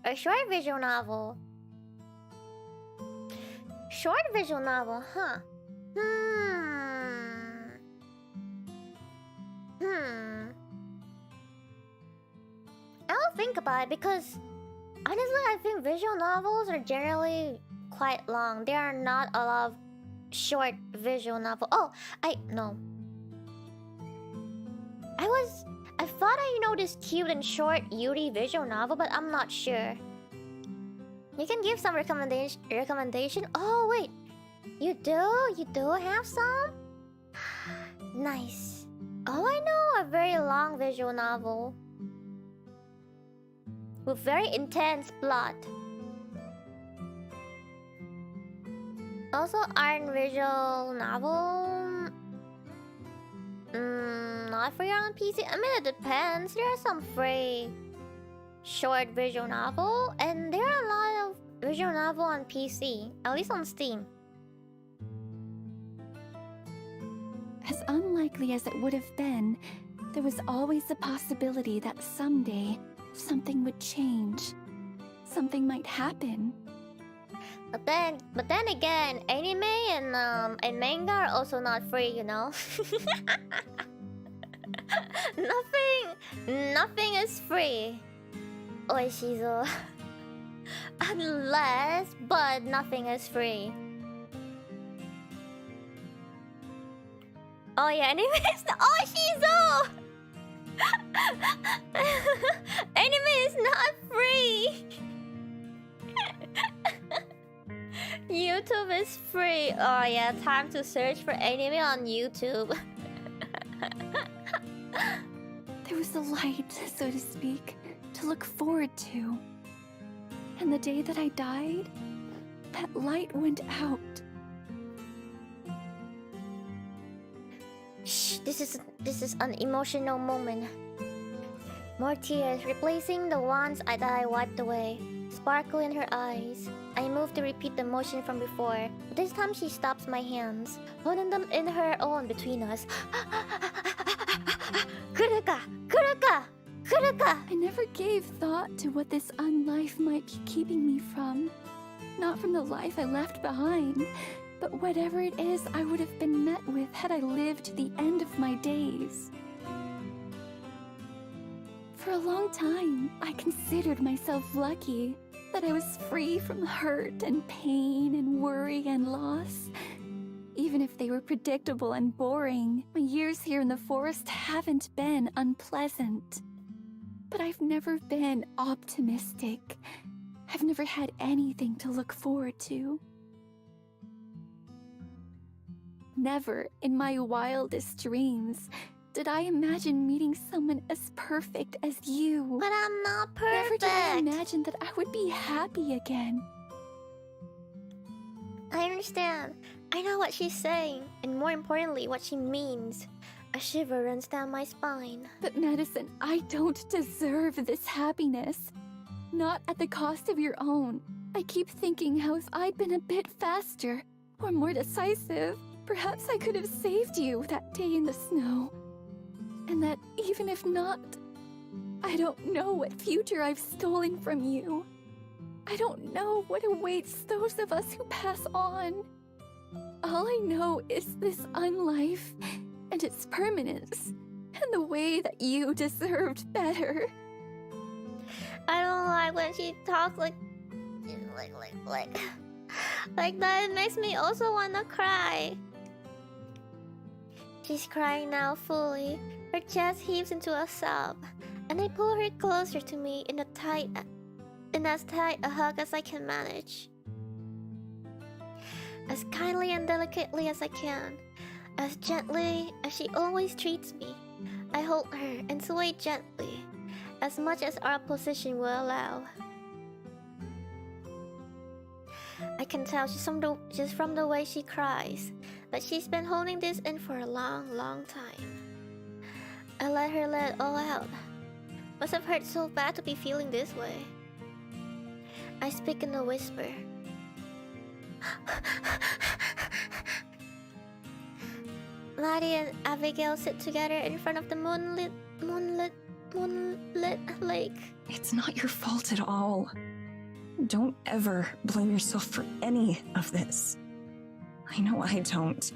Speaker 1: a short visual novel. Short visual novel, huh? I'll think about it because honestly, I think visual novels are generally quite long. There are not a lot of short visual novel. Oh, I thought I know this cute and short Yuri visual novel, but I'm not sure. You can give some recommendation. Oh wait, you do have some? Nice. Oh, I know a very long visual novel with very intense plot. Also, art visual novel. Not free on PC. I mean, it depends. There are some free short visual novel, and there are a lot of visual novel on PC, at least on Steam.
Speaker 2: As unlikely as it would have been, there was always a possibility that someday something would change. Something might happen.
Speaker 1: But then again, anime and manga are also not free, you know. Nothing is free. Oishizo. Unless, but nothing is free. Oh yeah, anime is not Oishizo. Anime is not free. YouTube is is free. Oh yeah, time to search for anime on YouTube.
Speaker 2: There was a light, so to speak, to look forward to. And the day that I died, that light went out.
Speaker 1: Shh, this is an emotional moment. More tears, replacing the ones that I wiped away. Sparkle in her eyes. I move to repeat the motion from before. But this time she stops my hands, holding them in her own between us. Kuruka! Kuruka! Kuruka!
Speaker 2: I never gave thought to what this unlife might be keeping me from. Not from the life I left behind, but whatever it is I would have been met with had I lived to the end of my days. For a long time, I considered myself lucky that I was free from hurt and pain and worry and loss. Even if they were predictable and boring, my years here in the forest haven't been unpleasant. But I've never been optimistic. I've never had anything to look forward to. Never in my wildest dreams did I imagine meeting someone as perfect as you.
Speaker 1: But I'm not
Speaker 2: Never
Speaker 1: perfect.
Speaker 2: did I imagine that I would be happy again.
Speaker 1: I understand. I know what she's saying, and more importantly, what she means. A shiver runs down my spine.
Speaker 2: But Madison, I don't deserve this happiness. Not at the cost of your own. I keep thinking how if I'd been a bit faster, or more decisive, perhaps I could have saved you that day in the snow. And that even if not, I don't know what future I've stolen from you. I don't know what awaits those of us who pass on. All I know is this unlife and its permanence, and the way that you deserved better.
Speaker 1: I don't like when she talks like that. It makes me also wanna cry. She's crying now fully. Her chest heaves into a sob, and I pull her closer to me in as tight a hug as I can manage. As kindly and delicately as I can, as gently as she always treats me. I hold her and sway gently, as much as our position will allow. I can tell just from the way she cries that she's been holding this in for a long, long time. I let her let it all out. Must have hurt so bad to be feeling this way. I speak in a whisper. Maddie and Abigail sit together in front of the moonlit lake.
Speaker 3: It's not your fault at all. Don't ever blame yourself for any of this. I know I don't.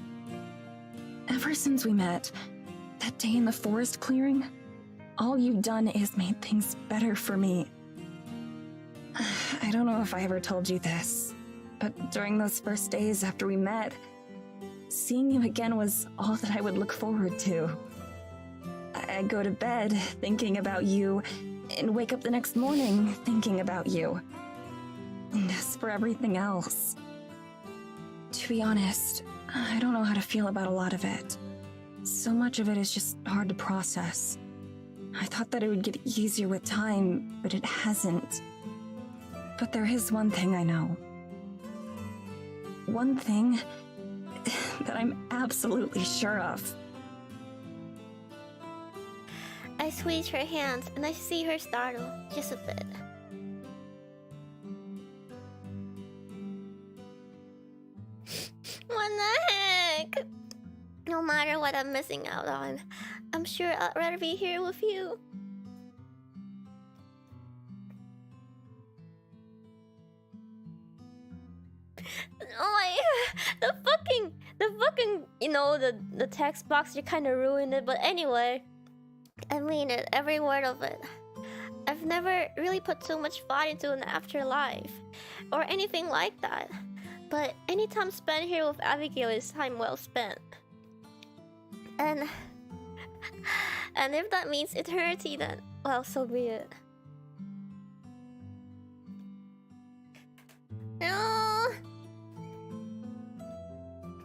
Speaker 3: Ever since we met, that day in the forest clearing, all you've done is made things better for me. I don't know if I ever told you this, but during those first days after we met, seeing you again was all that I would look forward to. I'd go to bed thinking about you, and wake up the next morning thinking about you. And as for everything else, to be honest, I don't know how to feel about a lot of it. So much of it is just hard to process. I thought that it would get easier with time, but it hasn't. But there is one thing I know. One thing that I'm absolutely sure of.
Speaker 1: I squeeze her hands and I see her startle just a bit. What the heck? No matter what I'm missing out on, I'm sure I'd rather be here with you. Oh my, the fucking, you know, the text box, you kind of ruined it. But anyway, I mean it, every word of it. I've never really put so much thought into an afterlife or anything like that. But any time spent here with Abigail is time well spent. And if that means eternity, then well, so be it. No.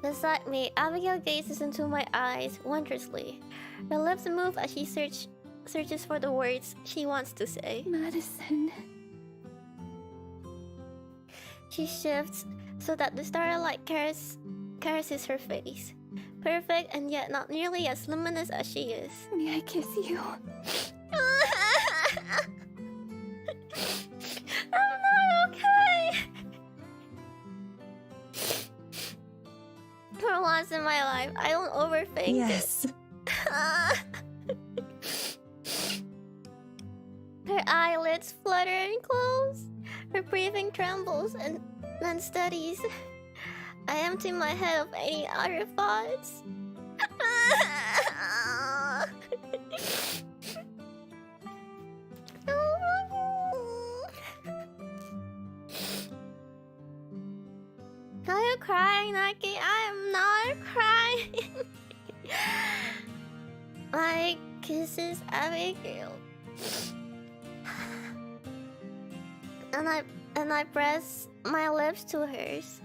Speaker 1: Beside me, Abigail gazes into my eyes wondrously. Her lips move as she searches for the words she wants to say.
Speaker 2: Madison.
Speaker 1: She shifts so that the starlight caresses her face. Perfect and yet not nearly as luminous as she is.
Speaker 2: May I kiss you?
Speaker 1: I'm not okay. For once in my life, I don't overthink
Speaker 3: Yes.
Speaker 1: it. Her eyelids flutter and close. Her breathing trembles and then steadies. I empty my head of any other thoughts. Are you crying, Naki? I am not crying. My kisses Abigail. And I press my lips to hers.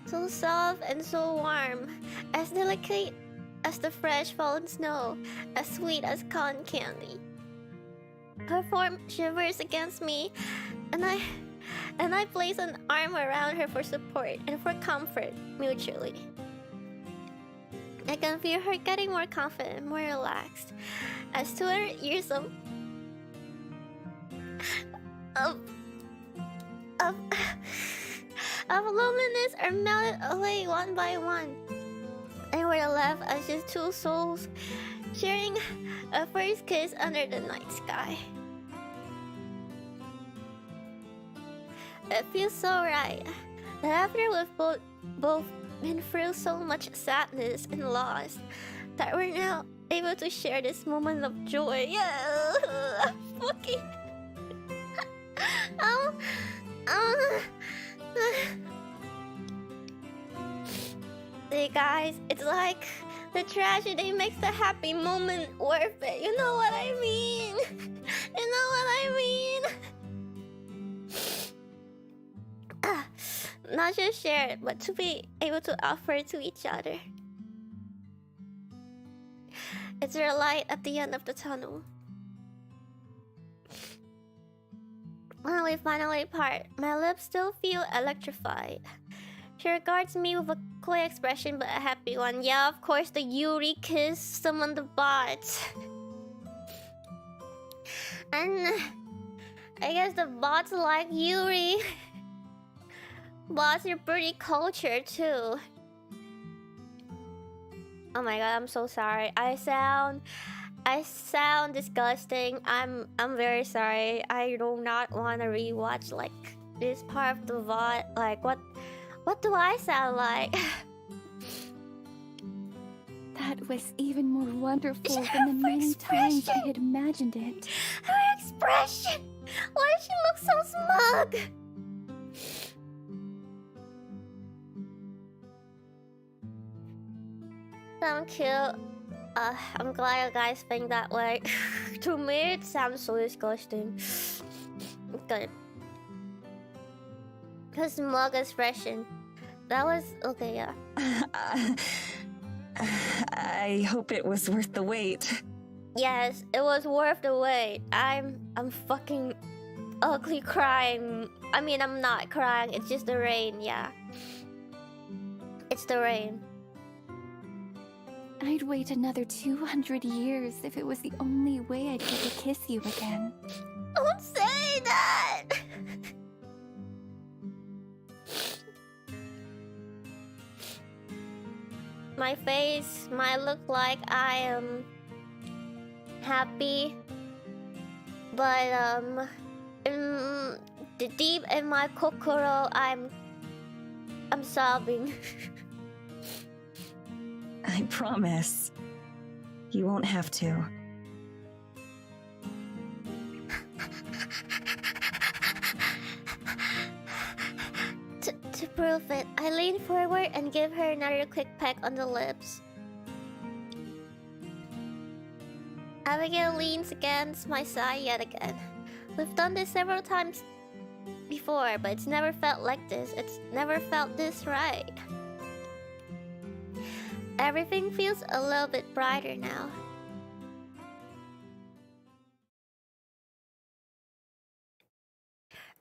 Speaker 1: So soft and so warm, as delicate as the fresh fallen snow, as sweet as cotton candy. Her form shivers against me, and I place an arm around her for support and for comfort mutually. I can feel her getting more confident, more relaxed, as 200 years of loneliness are melted away one by one, and we're left as just two souls sharing a first kiss under the night sky. It feels so right that after we've both been through so much sadness and loss, that we're now able to share this moment of joy. Yeah, fucking. Hey guys, it's like the tragedy makes the happy moment worth it. You know what I mean? You know what I mean? Not just share it, but to be able to offer it to each other. It's there a light at the end of the tunnel? When we finally part, my lips still feel electrified. She regards me with a coy expression but a happy one. Yeah, of course, the Yuri kiss summoned the bots. And I guess the bots like Yuri. Bots are pretty cultured too. Oh my god, I'm so sorry. I sound disgusting. I'm very sorry. I do not want to rewatch like this part of the VOD. Like what do I sound like?
Speaker 2: That was even more wonderful than the many times I had imagined it.
Speaker 1: Her expression! Why does she look so smug? Sound cute. I'm glad you guys think that way. To me, it sounds so disgusting. Good. Her smug expression. That was okay, yeah.
Speaker 3: I hope it was worth the wait.
Speaker 1: Yes, it was worth the wait. I'm fucking ugly crying. I mean, I'm not crying. It's just the rain. Yeah, it's the rain.
Speaker 2: I'd wait another 200 years if it was the only way I'd get to kiss you again.
Speaker 1: Don't say that. My face might look like I am happy, but deep in my kokoro, I'm sobbing.
Speaker 3: I promise. You won't have to.
Speaker 1: To prove it, I lean forward and give her another quick peck on the lips. Abigail leans against my side yet again. We've done this several times before, but it's never felt like this. It's never felt this right. Everything feels a little bit brighter now.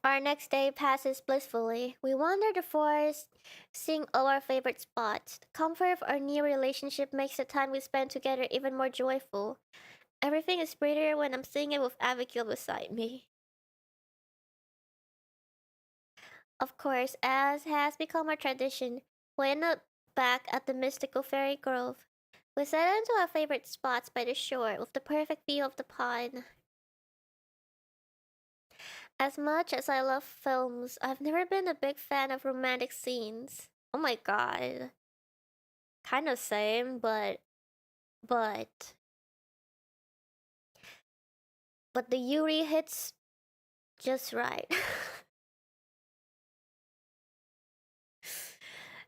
Speaker 1: Our next day passes blissfully. We wander the forest, seeing all our favorite spots. The comfort of our new relationship makes the time we spend together even more joyful. Everything is prettier when I'm seeing it with Abigail beside me. Of course, as has become our tradition, we end up back at the mystical fairy grove. We settle into our favorite spots by the shore with the perfect view of the pond. As much as I love films, I've never been a big fan of romantic scenes. Oh my god. Kinda same, but the Yuri hits just right.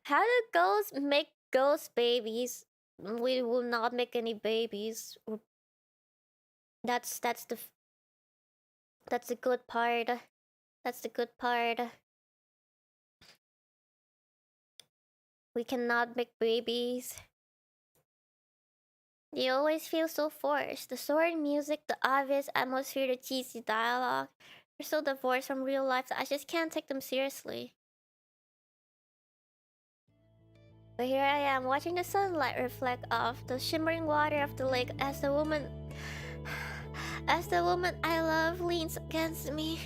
Speaker 1: How do ghosts make ghost babies? We will not make any babies. That's the good part. That's the good part. We cannot make babies. They always feel so forced. The soaring music, the obvious atmosphere, the cheesy dialogue. They're so divorced from real life that I just can't take them seriously. But here I am, watching the sunlight reflect off the shimmering water of the lake as the woman I love leans against me.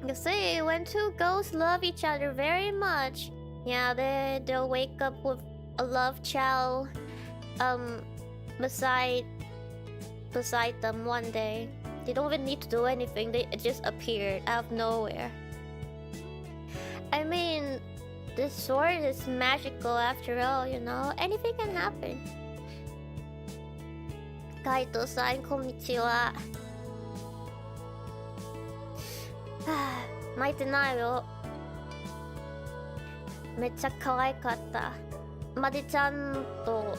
Speaker 1: You see, when two ghosts love each other very much, yeah, they'll wake up with a love child beside them one day. They don't even need to do anything, they just appeared out of nowhere. I mean, this sword is magical after all, you know? Anything can happen. Kaito-san, konnichiwa. 巻いてないよ。めっちゃ可愛かった。マデちゃんと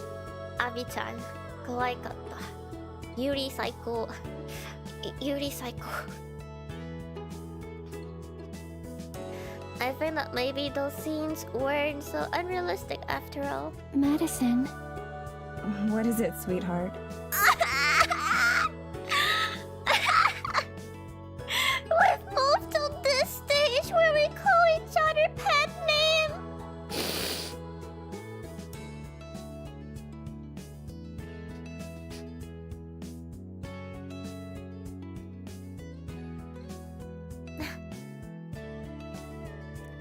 Speaker 1: アビちゃん可愛かった。ユリ最高。ユリ最高。I think that maybe those scenes weren't so unrealistic after all.
Speaker 2: Madison.
Speaker 3: What is it, sweetheart?
Speaker 1: We've moved to this stage where we call each other pet name.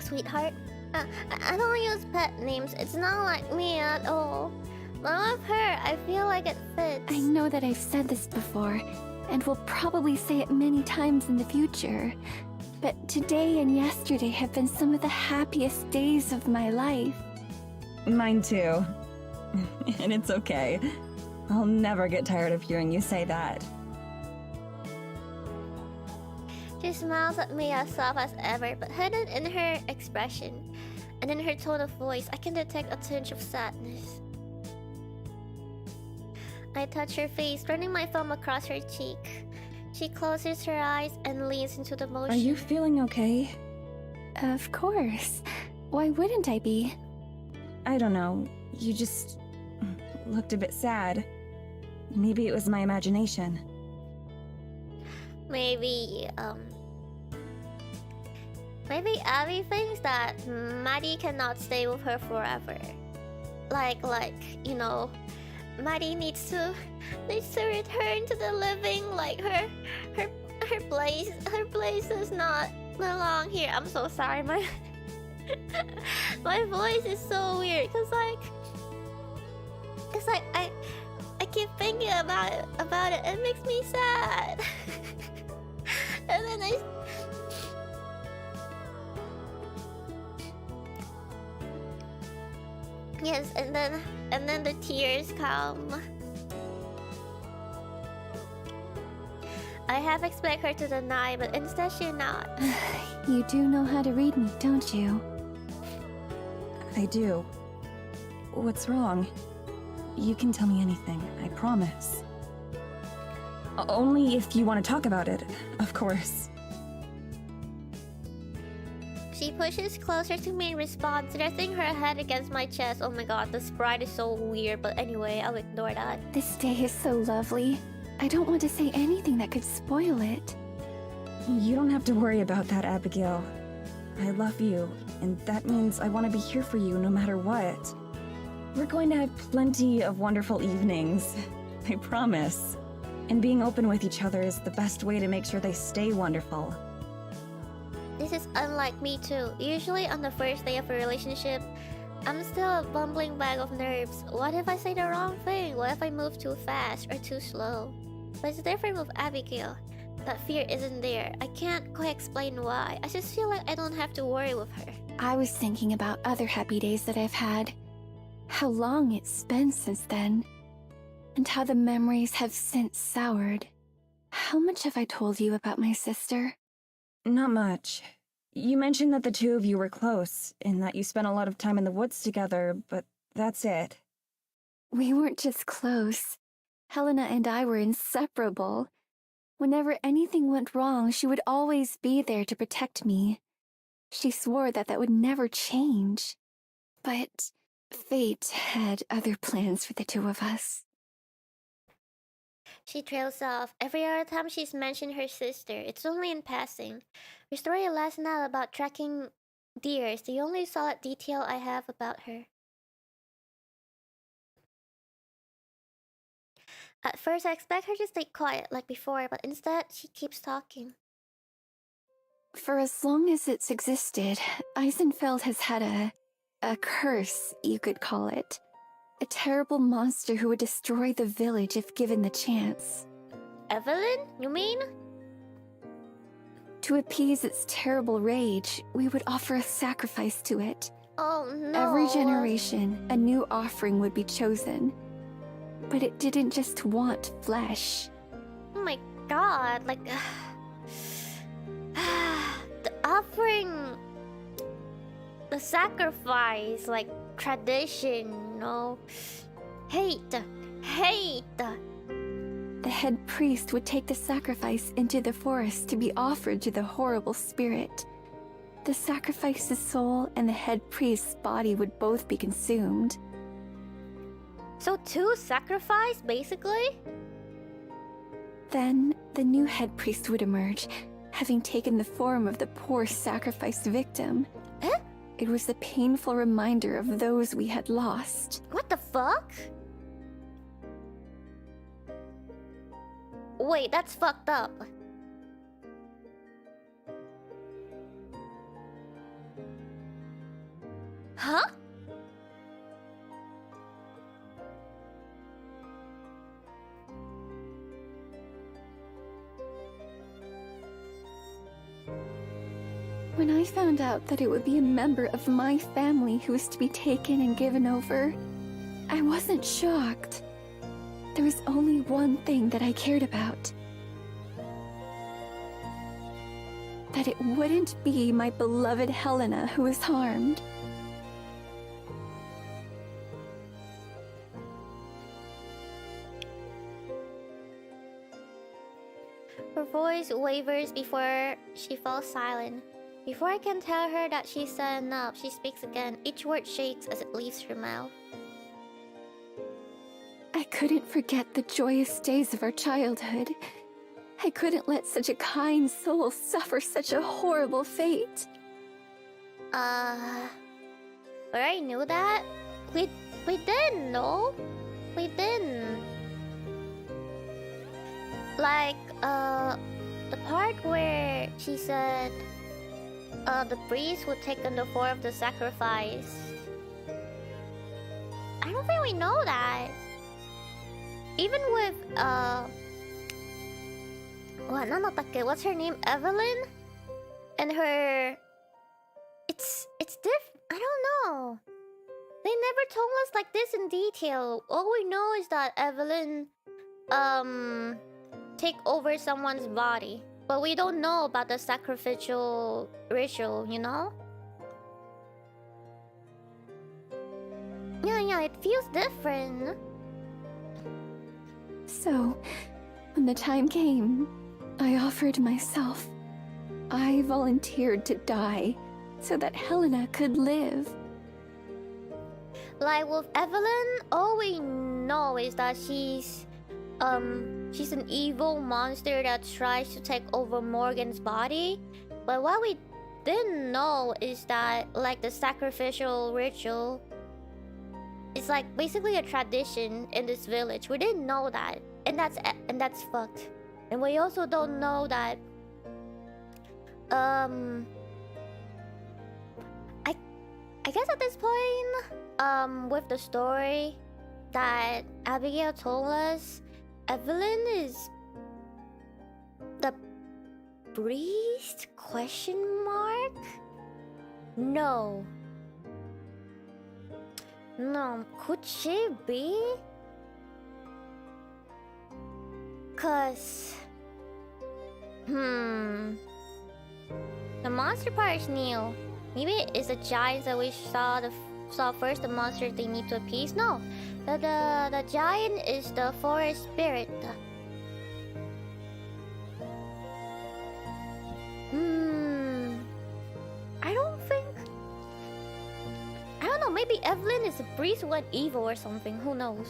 Speaker 1: Sweetheart, I don't use pet names. It's not like me at all. But with her, I feel like it fits.
Speaker 2: I know that I've said this before, and will probably say it many times in the future. But today and yesterday have been some of the happiest days of my life.
Speaker 3: Mine too. And it's okay. I'll never get tired of hearing you say that.
Speaker 1: She smiles at me as soft as ever, but hidden in her expression and in her tone of voice, I can detect a tinge of sadness. I touch her face, running my thumb across her cheek. She closes her eyes and leans into the motion.
Speaker 3: Are you feeling okay?
Speaker 2: Of course. Why wouldn't I be?
Speaker 3: I don't know. You just looked a bit sad. Maybe it was my imagination.
Speaker 1: Maybe Abby thinks that Maddie cannot stay with her forever. Like, you know, Maddie needs to return to the living. Like her place does not belong here. I'm so sorry, my voice is so weird, cause I keep thinking about it. It makes me sad. And then yes, and then the tears come. I half expect her to deny, but instead she not.
Speaker 2: You do know how to read me, don't you?
Speaker 3: I do. What's wrong? You can tell me anything, I promise. Only if you want to talk about it, of course.
Speaker 1: She pushes closer to me in response, resting her head against my chest. Oh my god, the sprite is so weird, but anyway, I'll ignore that.
Speaker 2: This day is so lovely. I don't want to say anything that could spoil it.
Speaker 3: You don't have to worry about that, Abigail. I love you, and that means I want to be here for you no matter what. We're going to have plenty of wonderful evenings. I promise. And being open with each other is the best way to make sure they stay wonderful.
Speaker 1: This is unlike me too. Usually on the first day of a relationship, I'm still a bumbling bag of nerves. What if I say the wrong thing? What if I move too fast or too slow? But it's different with Abigail. That fear isn't there. I can't quite explain why. I just feel like I don't have to worry with her.
Speaker 2: I was thinking about other happy days that I've had. How long it's been since then. And how the memories have since soured. How much have I told you about my sister?
Speaker 3: Not much. You mentioned that the two of you were close, and that you spent a lot of time in the woods together, but that's it.
Speaker 2: We weren't just close. Helena and I were inseparable. Whenever anything went wrong, she would always be there to protect me. She swore that that would never change. But fate had other plans for the two of us.
Speaker 1: She trails off. Every other time she's mentioned her sister, it's only in passing. Her story last night about tracking deer is the only solid detail I have about her. At first, I expect her to stay quiet like before, but instead, she keeps talking.
Speaker 2: For as long as it's existed, Eisenfeld has had a curse, you could call it. A terrible monster who would destroy the village if given the chance.
Speaker 1: Evelyn, you mean?
Speaker 2: To appease its terrible rage, we would offer a sacrifice to it.
Speaker 1: Oh no.
Speaker 2: Every generation, a new offering would be chosen. But it didn't just want flesh.
Speaker 1: Oh my god, like... the offering... The sacrifice, like tradition, you know? Hate!
Speaker 2: The head priest would take the sacrifice into the forest to be offered to the horrible spirit. The sacrifice's soul and the head priest's body would both be consumed.
Speaker 1: So two sacrifice, basically?
Speaker 2: Then, the new head priest would emerge, having taken the form of the poor sacrificed victim.
Speaker 1: Huh?
Speaker 2: It was a painful reminder of those we had lost.
Speaker 1: What the fuck? Wait, that's fucked up. Huh?
Speaker 2: When I found out that it would be a member of my family who was to be taken and given over, I wasn't shocked. There was only one thing that I cared about. That it wouldn't be my beloved Helena who was harmed.
Speaker 1: Her voice wavers before she falls silent. Before I can tell her that she's said enough, she speaks again. Each word shakes as it leaves her mouth.
Speaker 2: I couldn't forget the joyous days of our childhood. I couldn't let such a kind soul suffer such a horrible fate.
Speaker 1: We already knew that? We didn't, no? We didn't. Like, the part where she said, the priest would take on the form of the sacrifice. I don't think we know that. Even with, what's her name? Evelyn? And her... It's different. I don't know. They never told us like this in detail. All we know is that Evelyn, take over someone's body. But we don't know about the sacrificial ritual, you know? Yeah, it feels different.
Speaker 2: So, when the time came, I offered myself. I volunteered to die, so that Helena could live.
Speaker 1: Like with Evelyn, all we know is that she's an evil monster that tries to take over Morgan's body. But what we didn't know is that, like, the sacrificial ritual is like basically a tradition in this village. We didn't know that, and that's fucked. And we also don't know that I guess at this point, with the story that Abigail told us, Evelyn is the priest? Question mark? No. No, could she be? 'Cause the monster part is new. Maybe it's the giants that we saw first, the monsters they need to appease. No, the giant is the forest spirit. I don't know, maybe Evelyn is a priest who went evil or something, who knows?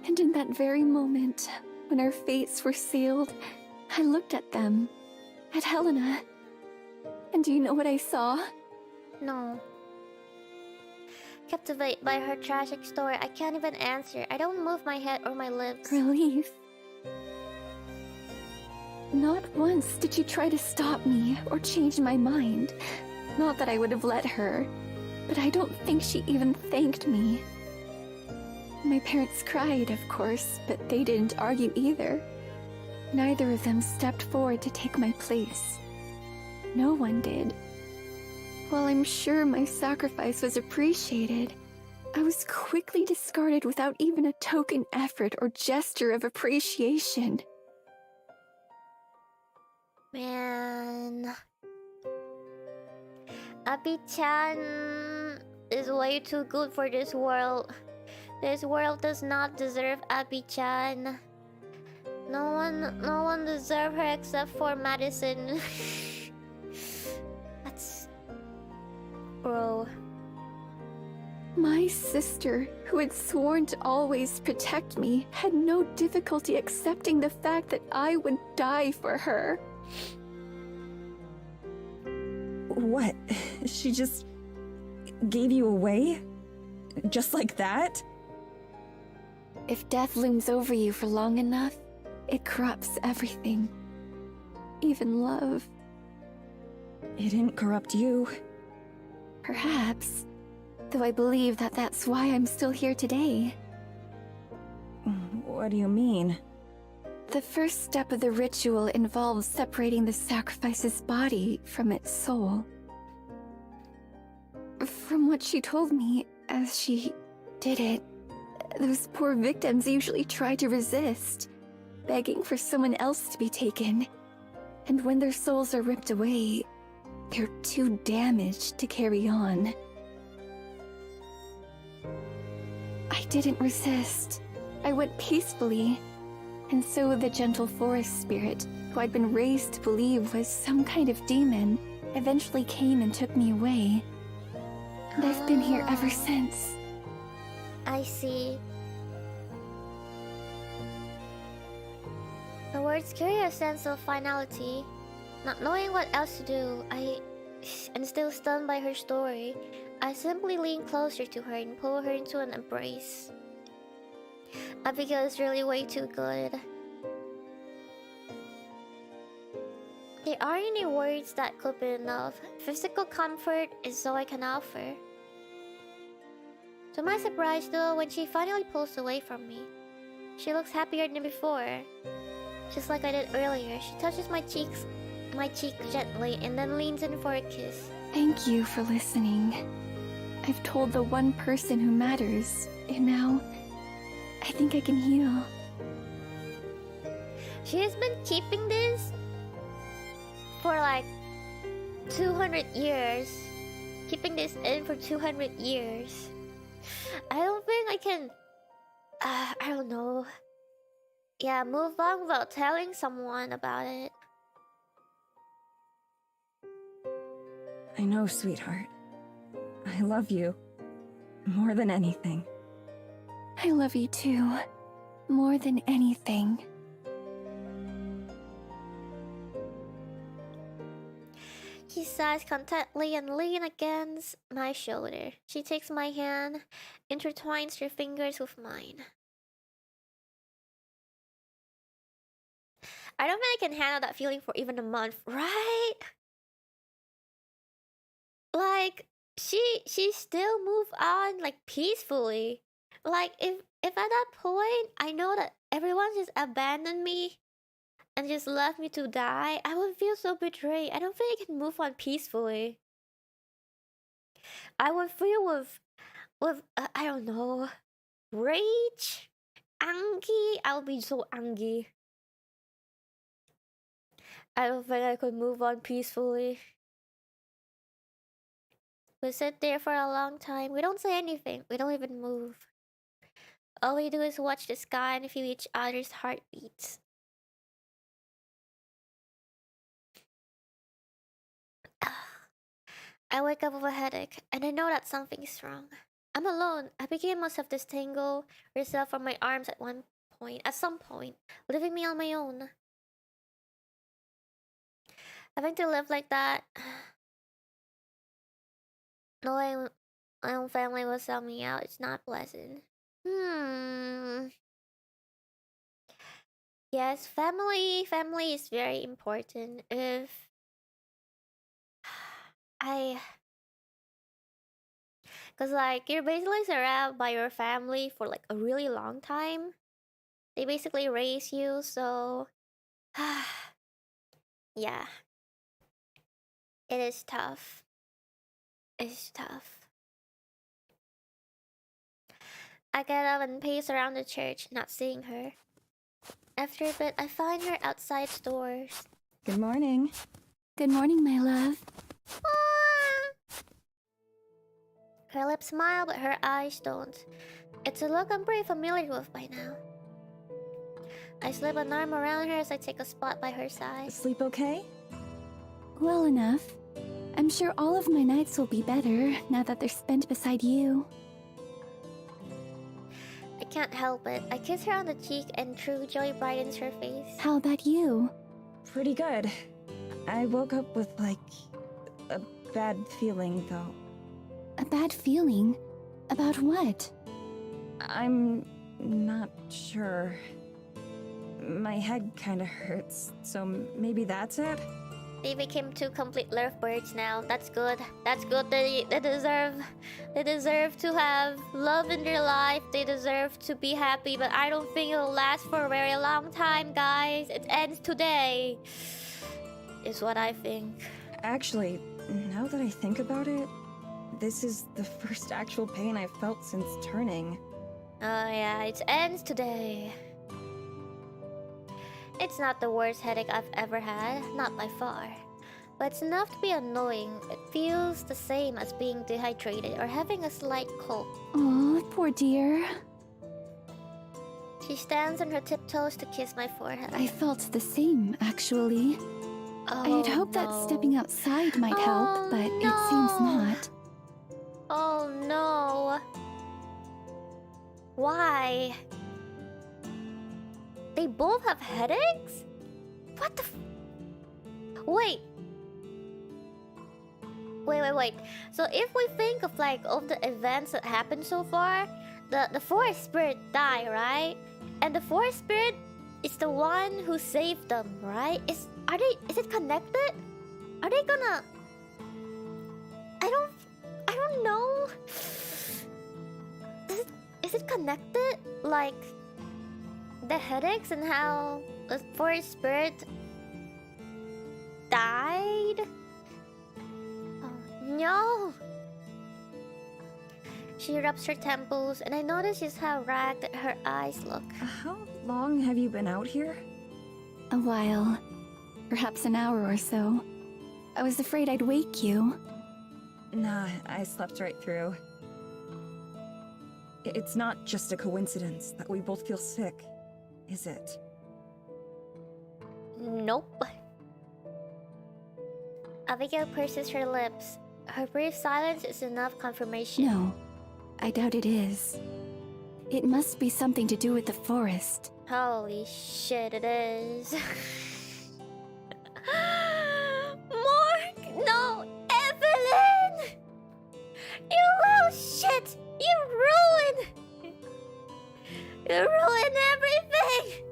Speaker 2: And in that very moment, when our fates were sealed, I looked at them, at Helena. And do you know what I saw?
Speaker 1: No. Captivated by her tragic story, I can't even answer. I don't move my head or my lips.
Speaker 2: Relief. Not once did she try to stop me or change my mind. Not that I would have let her, but I don't think she even thanked me. My parents cried, of course, but they didn't argue either. Neither of them stepped forward to take my place. No one did. While I'm sure my sacrifice was appreciated, I was quickly discarded without even a token effort or gesture of appreciation.
Speaker 1: Man, Abi-chan is way too good for this world. This world does not deserve Abi-chan. No one deserves her except for Madison. That's... Bro.
Speaker 2: My sister, who had sworn to always protect me, had no difficulty accepting the fact that I would die for her.
Speaker 3: What? She just gave you away? Just like that?
Speaker 2: If death looms over you for long enough, it corrupts everything. Even love.
Speaker 3: It didn't corrupt you.
Speaker 2: Perhaps. Though I believe that that's why I'm still here today.
Speaker 3: What do you mean?
Speaker 2: The first step of the ritual involves separating the sacrifice's body from its soul. From what she told me, as she did it, those poor victims usually try to resist, begging for someone else to be taken. And when their souls are ripped away, they're too damaged to carry on. I didn't resist. I went peacefully. And so the gentle forest spirit, who I'd been raised to believe was some kind of demon, eventually came and took me away. And I've been here ever since.
Speaker 1: I see. The words carry a sense of finality. Not knowing what else to do, and still stunned by her story, I simply lean closer to her and pull her into an embrace. Abigail is really way too good. There aren't any words that could be enough. Physical comfort is all I can offer. To my surprise though, when she finally pulls away from me, she looks happier than before. Just like I did earlier, she touches my cheek gently and then leans in for a kiss.
Speaker 2: Thank you for listening. I've told the one person who matters, and now I think I can heal.
Speaker 1: She has been keeping this for like 200 years. Keeping this in for 200 years. I don't think I can I don't know. Yeah, move on without telling someone about it.
Speaker 3: I know, sweetheart. I love you. More than anything.
Speaker 2: I love you too. More than anything.
Speaker 1: He sighs contentedly and leans against my shoulder. She takes my hand, intertwines her fingers with mine. I don't think I can handle that feeling for even a month, right? Like, she still moved on like peacefully. Like if at that point I know that everyone just abandoned me and just left me to die, I would feel so betrayed. I don't think I can move on peacefully. I would feel with I don't know, rage, angry. I would be so angry. I don't think I could move on peacefully. We sit there for a long time. We don't say anything. We don't even move. All we do is watch the sky and feel each other's heartbeats. I wake up with a headache, and I know that something's wrong. I'm alone. Abigail must have disentangled herself from my arms at some point, leaving me on my own. Having to live like that, knowing my own family will sell me out, it's not pleasant. Yes, family is very important. If cause like you're basically surrounded by your family for like a really long time. They basically raise you, so yeah. It is tough. It's tough. I get up and pace around the church, not seeing her. After a bit, I find her outside stores.
Speaker 3: Good morning.
Speaker 2: Good morning, my love.
Speaker 1: Her lips smile, but her eyes don't. It's a look I'm pretty familiar with by now. I slip an arm around her as I take a spot by her side.
Speaker 3: Sleep okay?
Speaker 2: Well enough. I'm sure all of my nights will be better now that they're spent beside you.
Speaker 1: I can't help it. I kiss her on the cheek and true joy brightens her face.
Speaker 2: How about you?
Speaker 3: Pretty good. I woke up with, like, a bad feeling, though.
Speaker 2: A bad feeling? About what?
Speaker 3: I'm not sure. My head kinda hurts, so maybe that's it?
Speaker 1: They became two complete lovebirds now. That's good. That's good. They deserve to have love in their life. They deserve to be happy, but I don't think it'll last for a very long time, guys. It ends today. Is what I think.
Speaker 3: Actually, now that I think about it, this is the first actual pain I've felt since turning.
Speaker 1: Oh yeah, it ends today. It's not the worst headache I've ever had, not by far. But it's enough to be annoying. It feels the same as being dehydrated or having a slight cold.
Speaker 2: Oh, poor dear.
Speaker 1: She stands on her tiptoes to kiss my forehead.
Speaker 2: I felt the same, actually.
Speaker 1: Oh,
Speaker 2: I had hoped that stepping outside might help, but it seems not.
Speaker 1: Oh no. Why? They both have headaches? What the Wait. Wait. So if we think of like all the events that happened so far, the forest spirit died, right? And the forest spirit is the one who saved them, right? Is it connected? Are they gonna I don't know. Is it connected? Like the headaches and how the forest spirit died? Oh no! She rubs her temples, and I notice just how ragged her eyes look.
Speaker 3: How long have you been out here?
Speaker 2: A while. Perhaps an hour or so. I was afraid I'd wake you.
Speaker 3: Nah, I slept right through. It's not just a coincidence that we both feel sick, is it?
Speaker 1: Nope. Abigail purses her lips. Her brief silence is enough confirmation.
Speaker 2: No, I doubt it is. It must be something to do with the forest.
Speaker 1: Holy shit, it is. Morg! No! Evelyn! You little shit! You ruined! You ruined everything!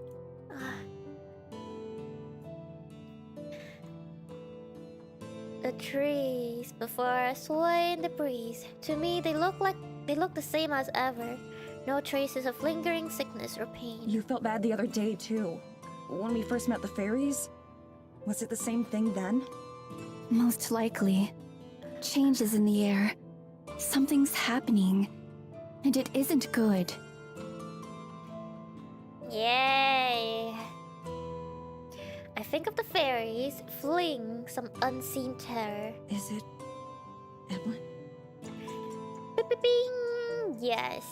Speaker 1: The trees before us sway in the breeze. To me, they look the same as ever. No traces of lingering sickness or pain.
Speaker 3: You felt bad the other day, too. When we first met the fairies? Was it the same thing then?
Speaker 2: Most likely. Changes in the air. Something's happening. And it isn't good.
Speaker 1: Yay! I think of the fairies fleeing some unseen terror.
Speaker 3: Is it... Evelyn?
Speaker 1: Bing! Yes.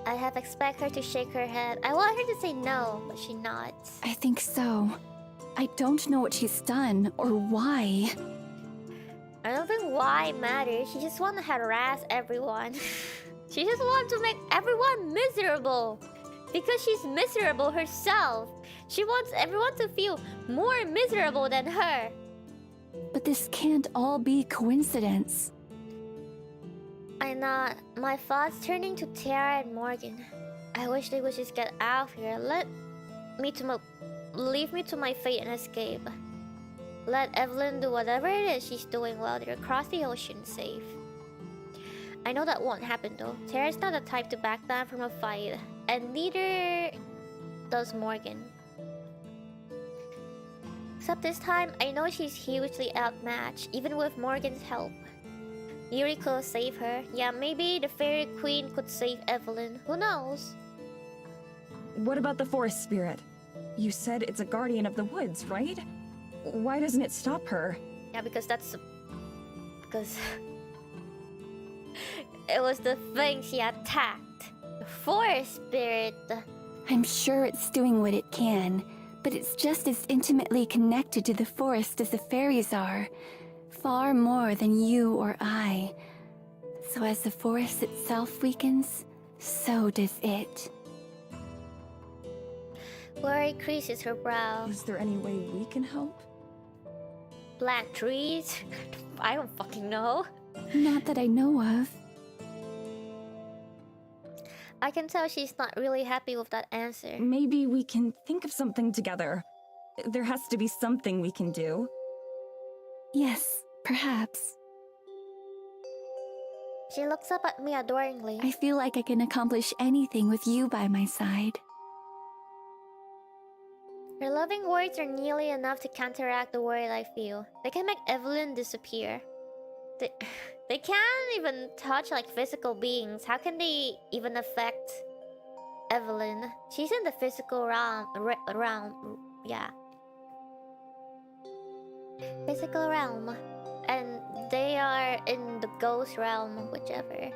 Speaker 1: I have expect her to shake her head. I want her to say no, but she nods.
Speaker 2: I think so. I don't know what she's done, or why.
Speaker 1: I don't think why matters. She just wants to harass everyone. She just wants to make everyone miserable. Because she's miserable herself. She wants everyone to feel more miserable than her.
Speaker 2: But this can't all be coincidence.
Speaker 1: I nod, my thoughts turning to Tara and Morgan. I wish they would just get out of here. Leave me to my fate and escape. Let Evelyn do whatever it is she's doing while they're across the ocean safe. I know that won't happen though. Tara's not the type to back down from a fight, and neither does Morgan. Except this time, I know she's hugely outmatched, even with Morgan's help. Yuri could save her. Yeah, maybe the fairy queen could save Evelyn. Who knows?
Speaker 3: What about the forest spirit? You said it's a guardian of the woods, right? Why doesn't it stop her?
Speaker 1: Yeah, because it was the thing she attacked. The forest spirit.
Speaker 2: I'm sure it's doing what it can, but it's just as intimately connected to the forest as the fairies are. Far more than you or I. So as the forest itself weakens, so does it.
Speaker 1: Worry creases her brow.
Speaker 3: Is there any way we can help?
Speaker 1: Plant trees? I don't fucking know.
Speaker 2: Not that I know of.
Speaker 1: I can tell she's not really happy with that answer.
Speaker 3: Maybe we can think of something together. There has to be something we can do.
Speaker 2: Yes, perhaps.
Speaker 1: She looks up at me adoringly.
Speaker 2: I feel like I can accomplish anything with you by my side.
Speaker 1: Her loving words are nearly enough to counteract the worry I feel. They can make Evelyn disappear. They can't even touch like physical beings. How can they even affect Evelyn? She's in the physical realm. Yeah. Physical realm. And they are in the ghost realm, whichever.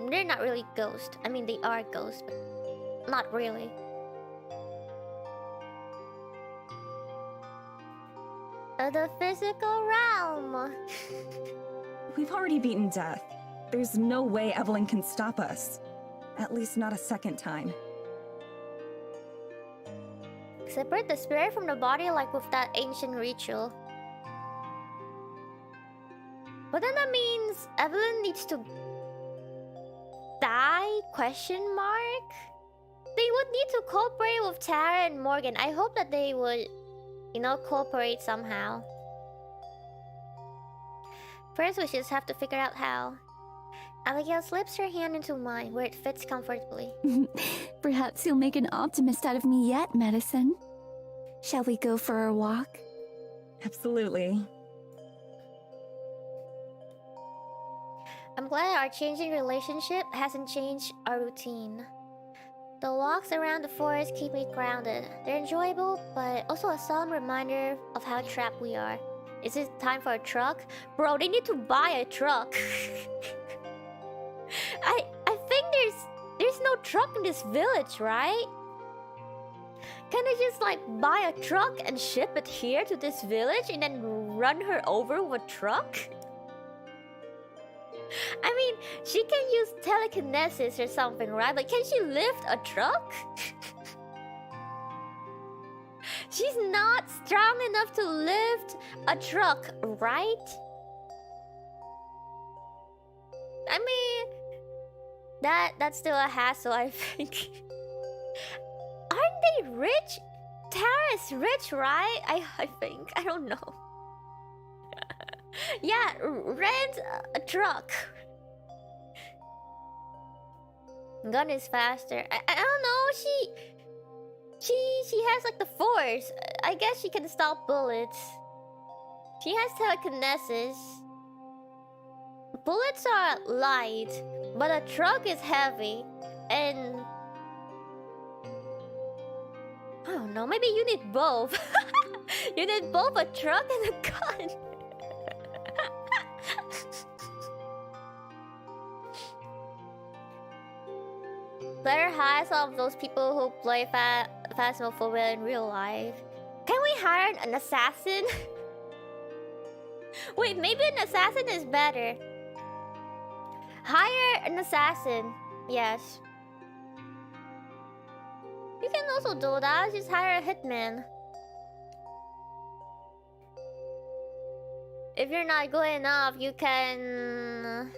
Speaker 1: They're not really ghosts. I mean, they are ghosts, but not really. The physical realm.
Speaker 3: We've already beaten death. There's no way Evelyn can stop us. At least not a second time.
Speaker 1: Separate the spirit from the body like with that ancient ritual. But then that means Evelyn needs to die? Question mark? They would need to cooperate with Tara and Morgan. I hope that they would, cooperate somehow. First, we just have to figure out how. Abigail slips her hand into mine, where it fits comfortably.
Speaker 2: Perhaps you'll make an optimist out of me yet, Medicine. Shall we go for a walk?
Speaker 3: Absolutely.
Speaker 1: I'm glad our changing relationship hasn't changed our routine. The walks around the forest keep me grounded. They're enjoyable, but also a solemn reminder of how trapped we are. Is it time for a truck? Bro, they need to buy a truck. I think there's no truck in this village, right? Can I just like buy a truck and ship it here to this village and then run her over with a truck? I mean, she can use telekinesis or something, right? But can she lift a truck? She's not strong enough to lift a truck, right? I mean, that's still a hassle, I think. Aren't they rich? Tara's rich, right? I think. I don't know. Yeah, rent a truck. Gun is faster. I don't know. She has like the force. I guess she can stop bullets. She has telekinesis. Bullets are light, but a truck is heavy, and I don't know. Maybe you need both. You need both a truck and a gun. Better hire some of those people who play Phasmophobia in real life. Can we hire an assassin? Wait, maybe an assassin is better. Hire an assassin. Yes. You can also do that. Just hire a hitman. If you're not good enough, you can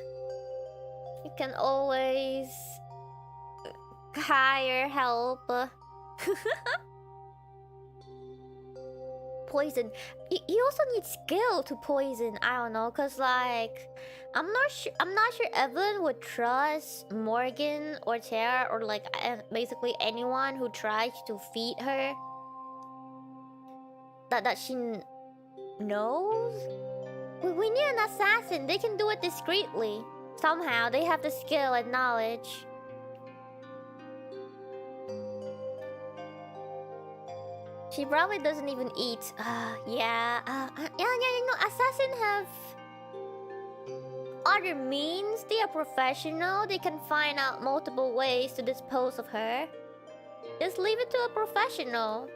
Speaker 1: always hire help. Poison. You also need skill to poison. I don't know, cause like I'm not sure Evelyn would trust Morgan or Tara or like basically anyone who tries to feed her. That she knows. We need an assassin. They can do it discreetly. Somehow they have the skill and knowledge. She probably doesn't even eat. Yeah. You know, assassin have other means. They are professional. They can find out multiple ways to dispose of her. Just leave it to a professional.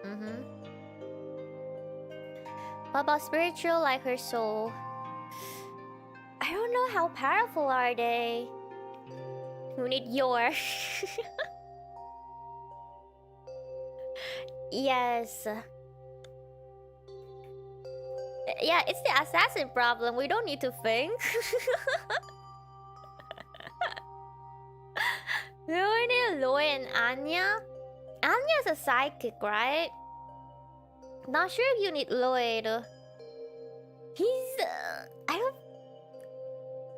Speaker 1: What about spiritual, like her soul? I don't know, how powerful are they? We need your. Yes. Yeah, it's the assassin problem. We don't need to think. We need Loy and Anya. Anya's a psychic, right? Not sure if you need Lloyd.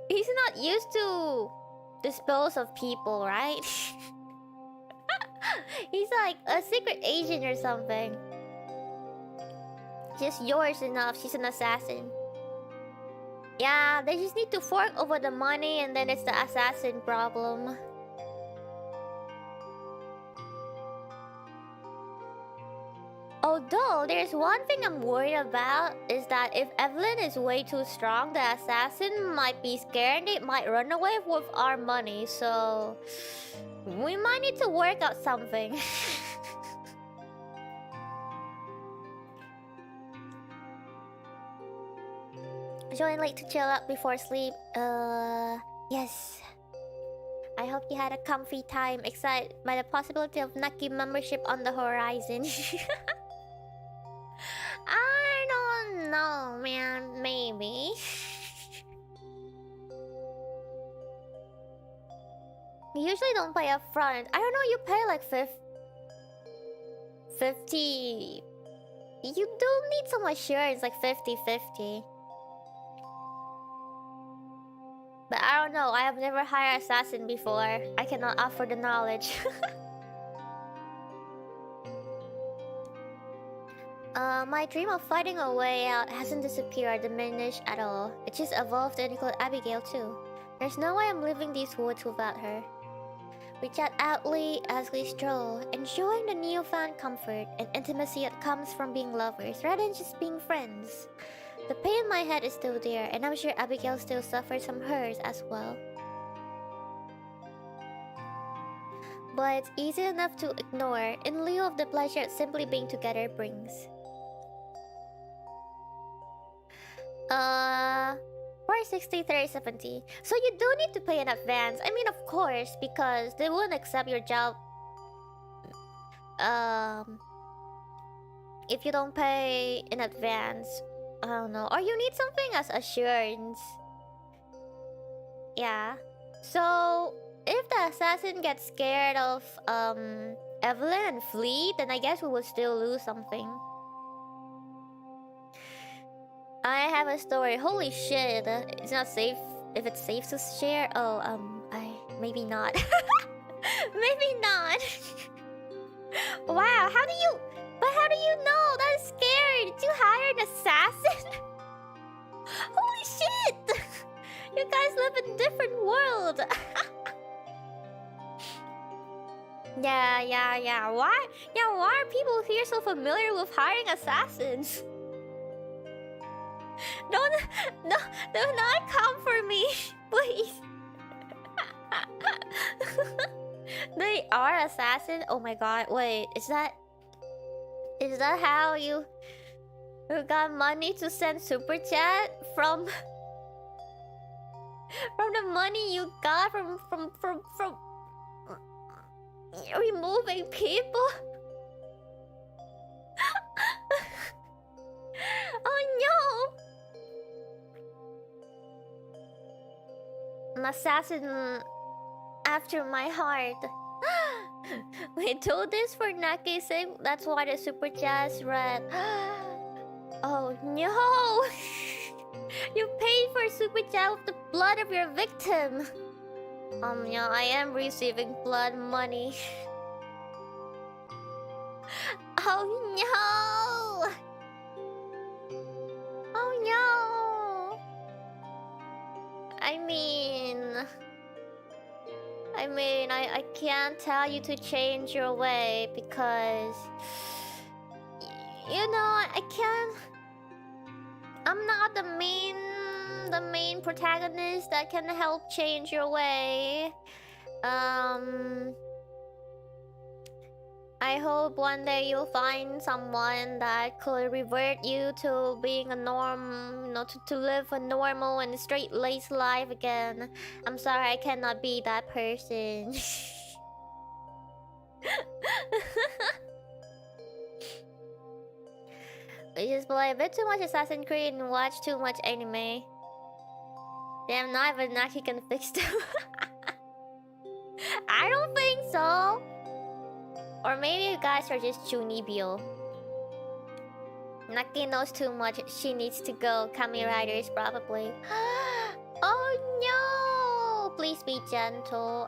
Speaker 1: He's not used to dispose of people, right? He's like a secret agent or something. Just yours enough. She's an assassin. Yeah, they just need to fork over the money and then it's the assassin problem. Although, there's one thing I'm worried about is that if Evelyn is way too strong, the assassin might be scared and it might run away with our money, so we might need to work out something. Join late to chill out before sleep. Yes. I hope you had a comfy time, excited by the possibility of Naki membership on the horizon. I don't know, man. Maybe. You usually don't pay up front. I don't know, you pay like 50. You don't need so much assurance, like 50-50. But I don't know, I have never hired assassin before. I cannot offer the knowledge. My dream of fighting a way out hasn't disappeared or diminished at all. It just evolved to include Abigail too. There's no way I'm leaving these woods without her. We chat outly as we stroll, enjoying the newfound comfort and intimacy that comes from being lovers rather than just being friends. The pain in my head is still there, and I'm sure Abigail still suffers from hers as well. but it's easy enough to ignore in lieu of the pleasure simply being together brings. 460, 370. So you do need to pay in advance. I mean, of course, because they wouldn't accept your job if you don't pay in advance. I don't know. Or you need something as assurance. Yeah. So if the assassin gets scared of Evelyn and flee, then I guess we would still lose something. I have a story. Holy shit. It's not safe. If it's safe to share. Oh, maybe not. Maybe not. Wow, how do you know? That's scary. Did you hire an assassin? Holy shit. You guys live in a different world. Yeah. Why are people here so familiar with hiring assassins? Do not come for me, please. They are assassins? Oh my god, wait, is that how you got money to send super chat from the money you got from removing people? Oh no! An assassin after my heart. We do this for Naki's sake. That's why the super chat's red. Oh no! You paid for super chat with the blood of your victim. Yeah, I am receiving blood money. Oh no! Oh no! I can't tell you to change your way because you know I can't. I'm not the main protagonist that can help change your way. I hope one day you'll find someone that could revert you to being a norm, you know, to live a normal and straight-laced life again. I'm sorry, I cannot be that person. We just play a bit too much Assassin's Creed and watch too much anime. Damn, not even Naki can fix them. I don't think so. Or maybe you guys are just Chunibyo. Naki knows too much. She needs to go. Kami Riders probably. Oh no! Please be gentle.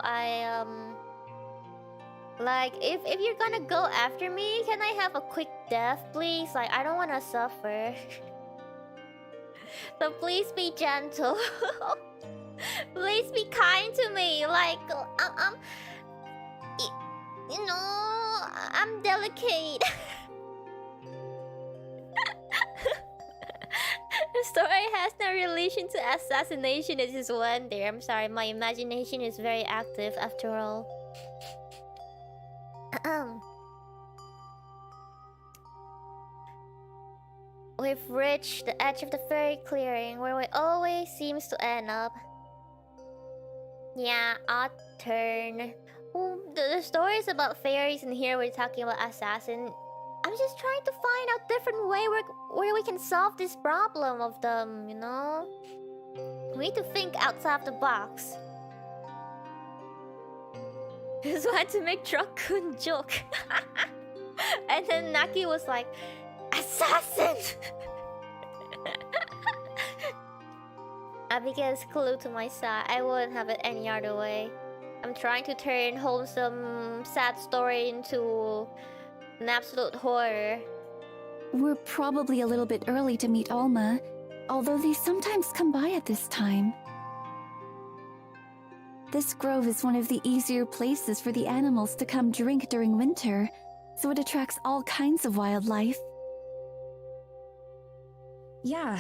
Speaker 1: Like, if you're gonna go after me, can I have a quick death, please? Like, I don't wanna suffer. So please be gentle. Please be kind to me. Like, you know, I'm delicate. The story has no relation to assassination. It just went there. I'm sorry, my imagination is very active after all. We've reached the edge of the fairy clearing where we always seems to end up. Yeah, odd turn. The stories about fairies, and here we're talking about assassin. I'm just trying to find a different way where we can solve this problem of them, you know? We need to think outside the box. Just wanted to make dokyun joke. And then Naki was like, assassin! Abigail's clue to my side. I wouldn't have it any other way. I'm trying to turn wholesome, sad story into an absolute horror.
Speaker 2: We're probably a little bit early to meet Alma, although they sometimes come by at this time. This grove is one of the easier places for the animals to come drink during winter, so it attracts all kinds of wildlife.
Speaker 3: Yeah,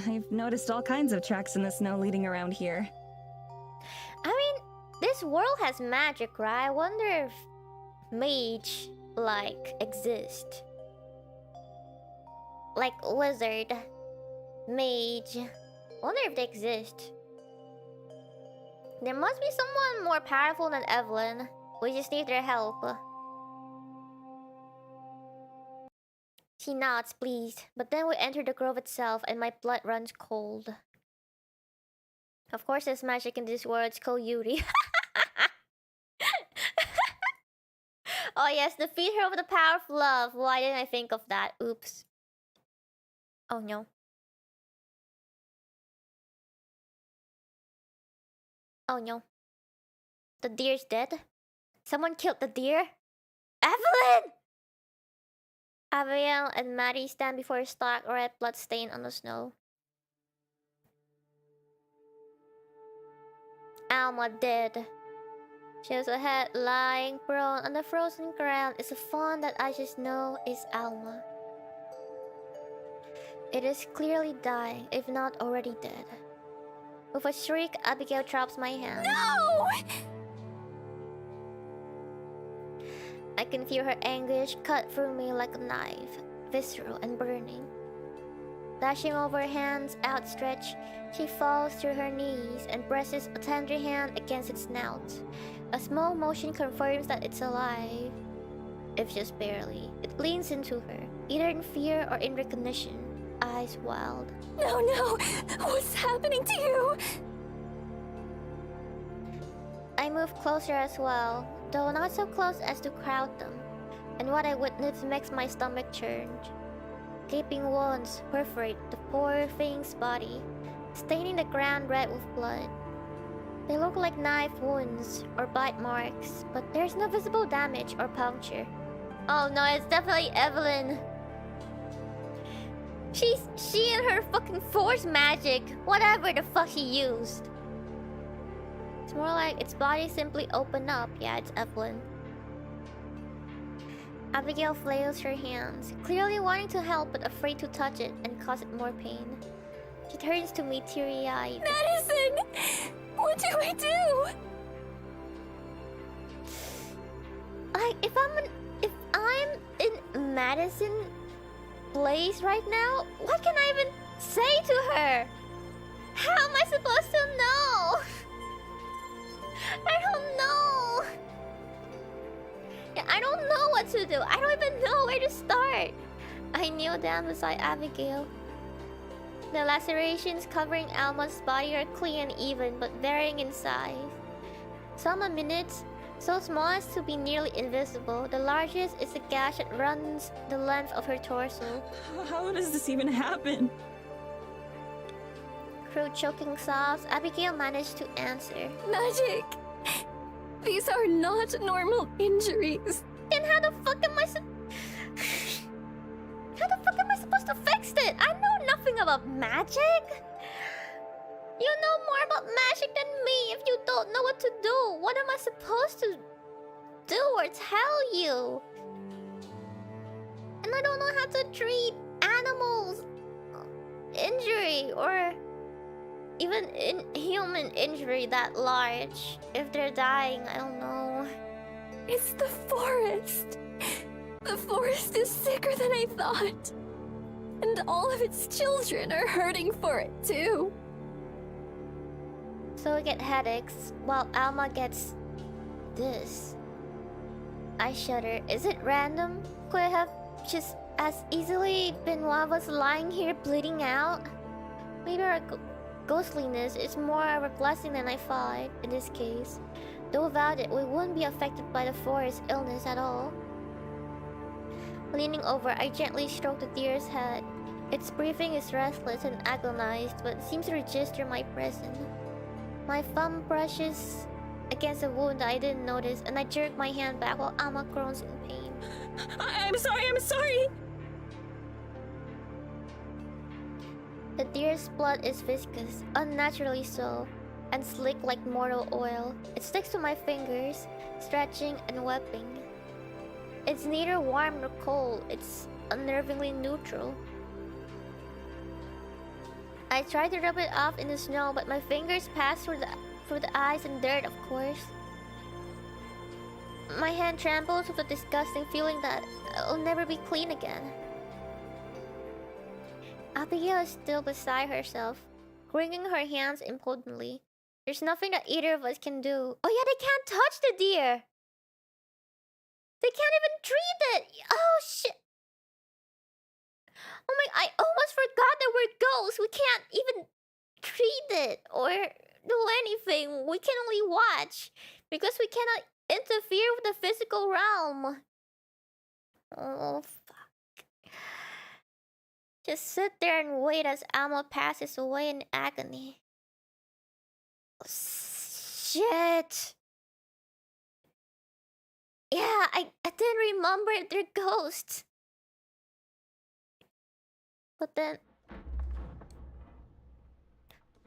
Speaker 3: I've noticed all kinds of tracks in the snow leading around here.
Speaker 1: I mean, this world has magic, right? I wonder if mage-like exist. Like wizard, mage. Wonder if they exist. There must be someone more powerful than Evelyn. We just need their help. She nods, pleased. But then we enter the grove itself and my blood runs cold. Of course there's magic in this world. It's called Yuri. Oh yes, defeat her with the power of love. Why didn't I think of that? Oops. Oh no. Oh no. The deer's dead? Someone killed the deer? Evelyn! Abigail and Maddie stand before a stark red blood stain on the snow. Alma dead. She has a head lying prone on the frozen ground. It's a fawn that I just know is Alma. It is clearly dying, if not already dead. With a shriek, Abigail drops my hand.
Speaker 2: No!
Speaker 1: I can feel her anguish cut through me like a knife, visceral and burning. Dashing over hands outstretched, she falls to her knees and presses a tender hand against its snout. A small motion confirms that it's alive, if just barely. It leans into her, either in fear or in recognition, eyes wild.
Speaker 2: No, no! What's happening to you?
Speaker 1: I move closer as well, though not so close as to crowd them, and what I witness makes my stomach churn. Gaping wounds perforate the poor thing's body, staining the ground red with blood. They look like knife wounds or bite marks, but there's no visible damage or puncture. Oh no, it's definitely Evelyn. She and her fucking force magic, whatever the fuck she used. It's more like its body simply opened up. Yeah, it's Evelyn. Abigail flails her hands, clearly wanting to help but afraid to touch it and cause it more pain. She turns to me teary-eyed.
Speaker 2: Madison! What do I do?
Speaker 1: Like, if I'm in Madison place right now, what can I even say to her? How am I supposed to know? I don't know. Yeah, I don't know what to do. I don't even know where to start. I kneel down beside Abigail. The lacerations covering Alma's body are clean and even, but varying in size. Some are minutes, so small as to be nearly invisible. The largest is a gash that runs the length of her torso.
Speaker 3: How does this even happen?
Speaker 1: Through choking sobs, Abigail managed to answer.
Speaker 2: Magic! These are not normal injuries.
Speaker 1: Then how the fuck am I supposed to fix it? I know nothing about magic. You know more about magic than me. If you don't know what to do, what am I supposed to do or tell you? And I don't know how to treat animals' injury or even human injury that large. If they're dying, I don't know.
Speaker 2: It's the forest. The forest is sicker than I thought. And all of its children are hurting for it too.
Speaker 1: So we get headaches, while Alma gets this. I shudder. Is it random? Could it have just as easily been one of us lying here bleeding out? Maybe our ghostliness is more of a blessing than I thought in this case. Though without it, we wouldn't be affected by the forest illness at all. Leaning over, I gently stroke the deer's head. Its breathing is restless and agonized, but seems to register my presence. My thumb brushes against a wound I didn't notice, and I jerk my hand back while Alma groans in pain.
Speaker 3: I'm sorry!
Speaker 1: The deer's blood is viscous, unnaturally so, and slick like mortal oil. It sticks to my fingers, stretching and webbing. It's neither warm nor cold, it's unnervingly neutral. I try to rub it off in the snow, but my fingers pass through the ice and dirt, of course. My hand trembles with the disgusting feeling that it'll never be clean again. Abigail is still beside herself, wringing her hands impotently. There's nothing that either of us can do. Oh yeah, they can't touch the deer! They can't even treat it! Oh shit! Oh my, I almost forgot that we're ghosts! We can't even treat it or do anything. We can only watch because we cannot interfere with the physical realm. Oh fuck. Just sit there and wait as Alma passes away in agony. Shit. Yeah, I didn't remember they're ghosts. But then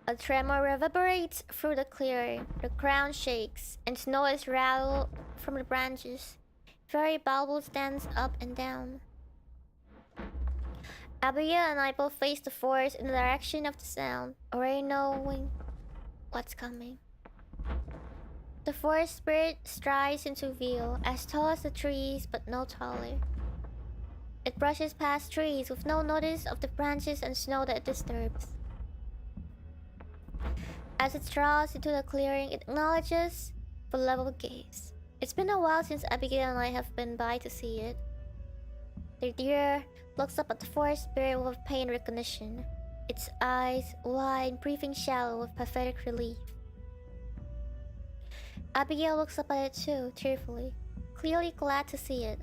Speaker 1: a tremor reverberates through the clearing. The ground shakes, and snow is rattled from the branches. Fairy Balble stands up and down. Abigail and I both face the forest in the direction of the sound, already knowing what's coming. The forest spirit strides into view, as tall as the trees, but no taller. It brushes past trees with no notice of the branches and snow that it disturbs. As it draws into the clearing, it acknowledges the level gaze. It's been a while since Abigail and I have been by to see it. The deer looks up at the forest spirit with pain recognition, its eyes wide, breathing shallow with pathetic relief. Abigail looks up at it too, tearfully, clearly glad to see it.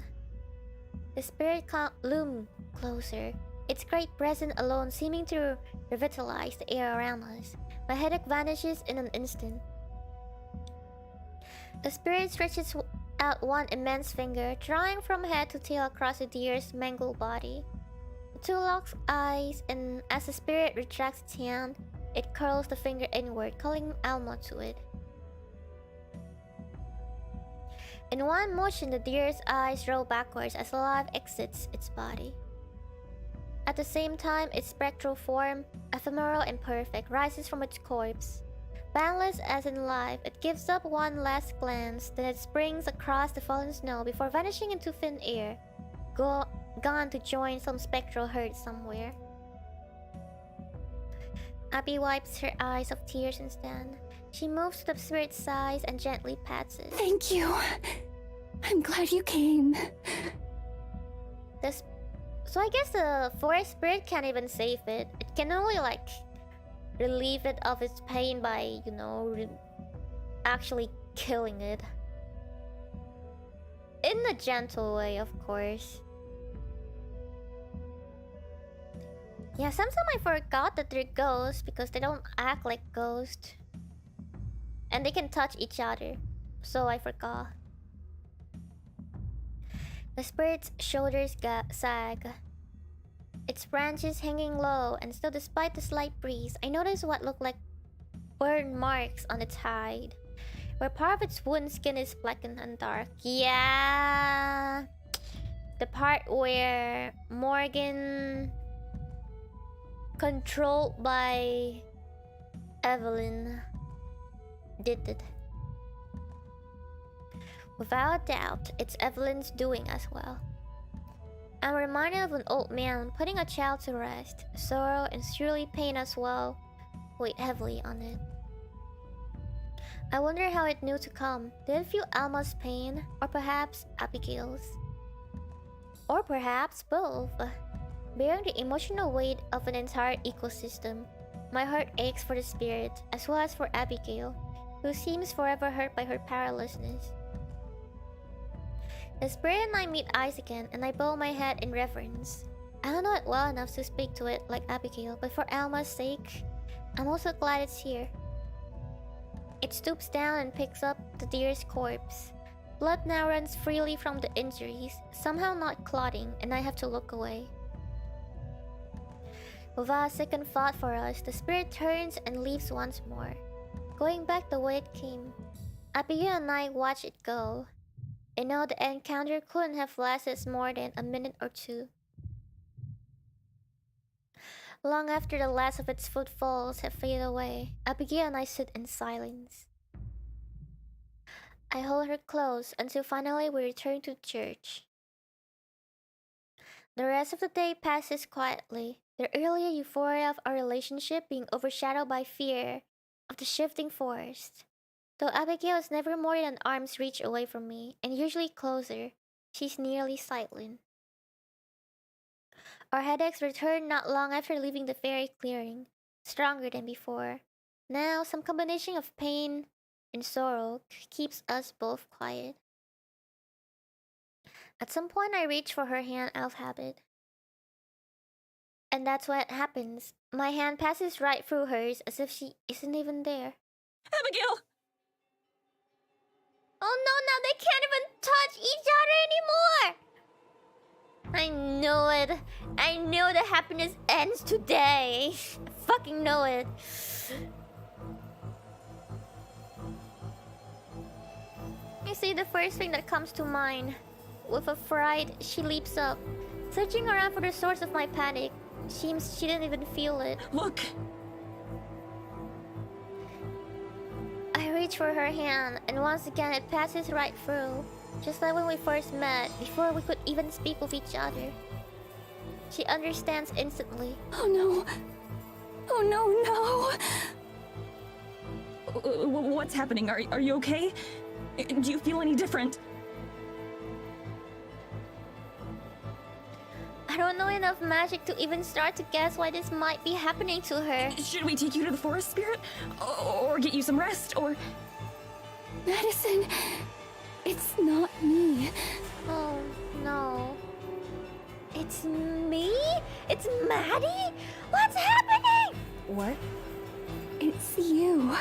Speaker 1: The spirit looms closer, its great presence alone seeming to revitalize the air around us. My headache vanishes in an instant. The spirit stretches out one immense finger, drawing from head to tail across the deer's mangled body. The two locks eyes, and as the spirit retracts its hand, it curls the finger inward, calling Alma to it. In one motion, the deer's eyes roll backwards as life exits its body. At the same time, its spectral form, ephemeral and perfect, rises from its corpse. Boundless as in life, it gives up one last glance, then it springs across the fallen snow before vanishing into thin air, gone to join some spectral herd somewhere. Abby wipes her eyes of tears and stands. She moves to the spirit's side and gently pats it.
Speaker 2: Thank you. I'm glad you came.
Speaker 1: So I guess the forest spirit can't even save it. It can only like relieve it of its pain by, you know, actually killing it. In a gentle way, of course. Yeah, sometimes I forgot that they're ghosts because they don't act like ghosts. And they can touch each other, so I forgot. The spirit's shoulders sag, its branches hanging low, and still despite the slight breeze, I notice what look like burn marks on its hide, where part of its wooden skin is blackened and dark. Yeah, the part where Morgan, controlled by Evelyn, did it. Without doubt, it's Evelyn's doing as well. I'm reminded of an old man putting a child to rest. Sorrow and surely pain as well weighed heavily on it. I wonder how it knew to come. Did it feel Alma's pain? Or perhaps Abigail's? Or perhaps both. Bearing the emotional weight of an entire ecosystem, my heart aches for the spirit, as well as for Abigail, who seems forever hurt by her powerlessness. The spirit and I meet eyes again, and I bow my head in reverence. I don't know it well enough to speak to it like Abigail, but for Alma's sake, I'm also glad it's here. It stoops down and picks up the deer's corpse. Blood now runs freely from the injuries, somehow not clotting, and I have to look away. Without a second thought for us, the spirit turns and leaves once more, going back the way it came. Abigail and I watch it go. I know the encounter couldn't have lasted more than a minute or two. Long after the last of its footfalls have faded away, Abigail and I sit in silence. I hold her close until finally we return to church. The rest of the day passes quietly, the earlier euphoria of our relationship being overshadowed by fear of the shifting forest. Though Abigail is never more than an arm's reach away from me, and usually closer, she's nearly silent. Our headaches return not long after leaving the fairy clearing, stronger than before. Now, some combination of pain and sorrow keeps us both quiet. At some point, I reach for her hand out of habit. And that's what happens. My hand passes right through hers as if she isn't even there.
Speaker 3: Abigail!
Speaker 1: Oh no, now they can't even touch each other anymore! I knew it. I knew the happiness ends today. I fucking know it. You see, the first thing that comes to mind. With a fright, she leaps up, searching around for the source of my panic. Seems she didn't even feel it.
Speaker 3: Look!
Speaker 1: I reach for her hand, and once again it passes right through. Just like when we first met, before we could even speak with each other. She understands instantly.
Speaker 2: Oh no. Oh no, no!
Speaker 3: What's happening? Are you okay? Do you feel any different?
Speaker 1: I don't know enough magic to even start to guess why this might be happening to her.
Speaker 3: Should we take you to the forest spirit? Or get you some rest? Or...
Speaker 2: Medicine! It's not me.
Speaker 1: Oh, no. It's me? It's Maddie? What's happening?
Speaker 3: What?
Speaker 2: It's you.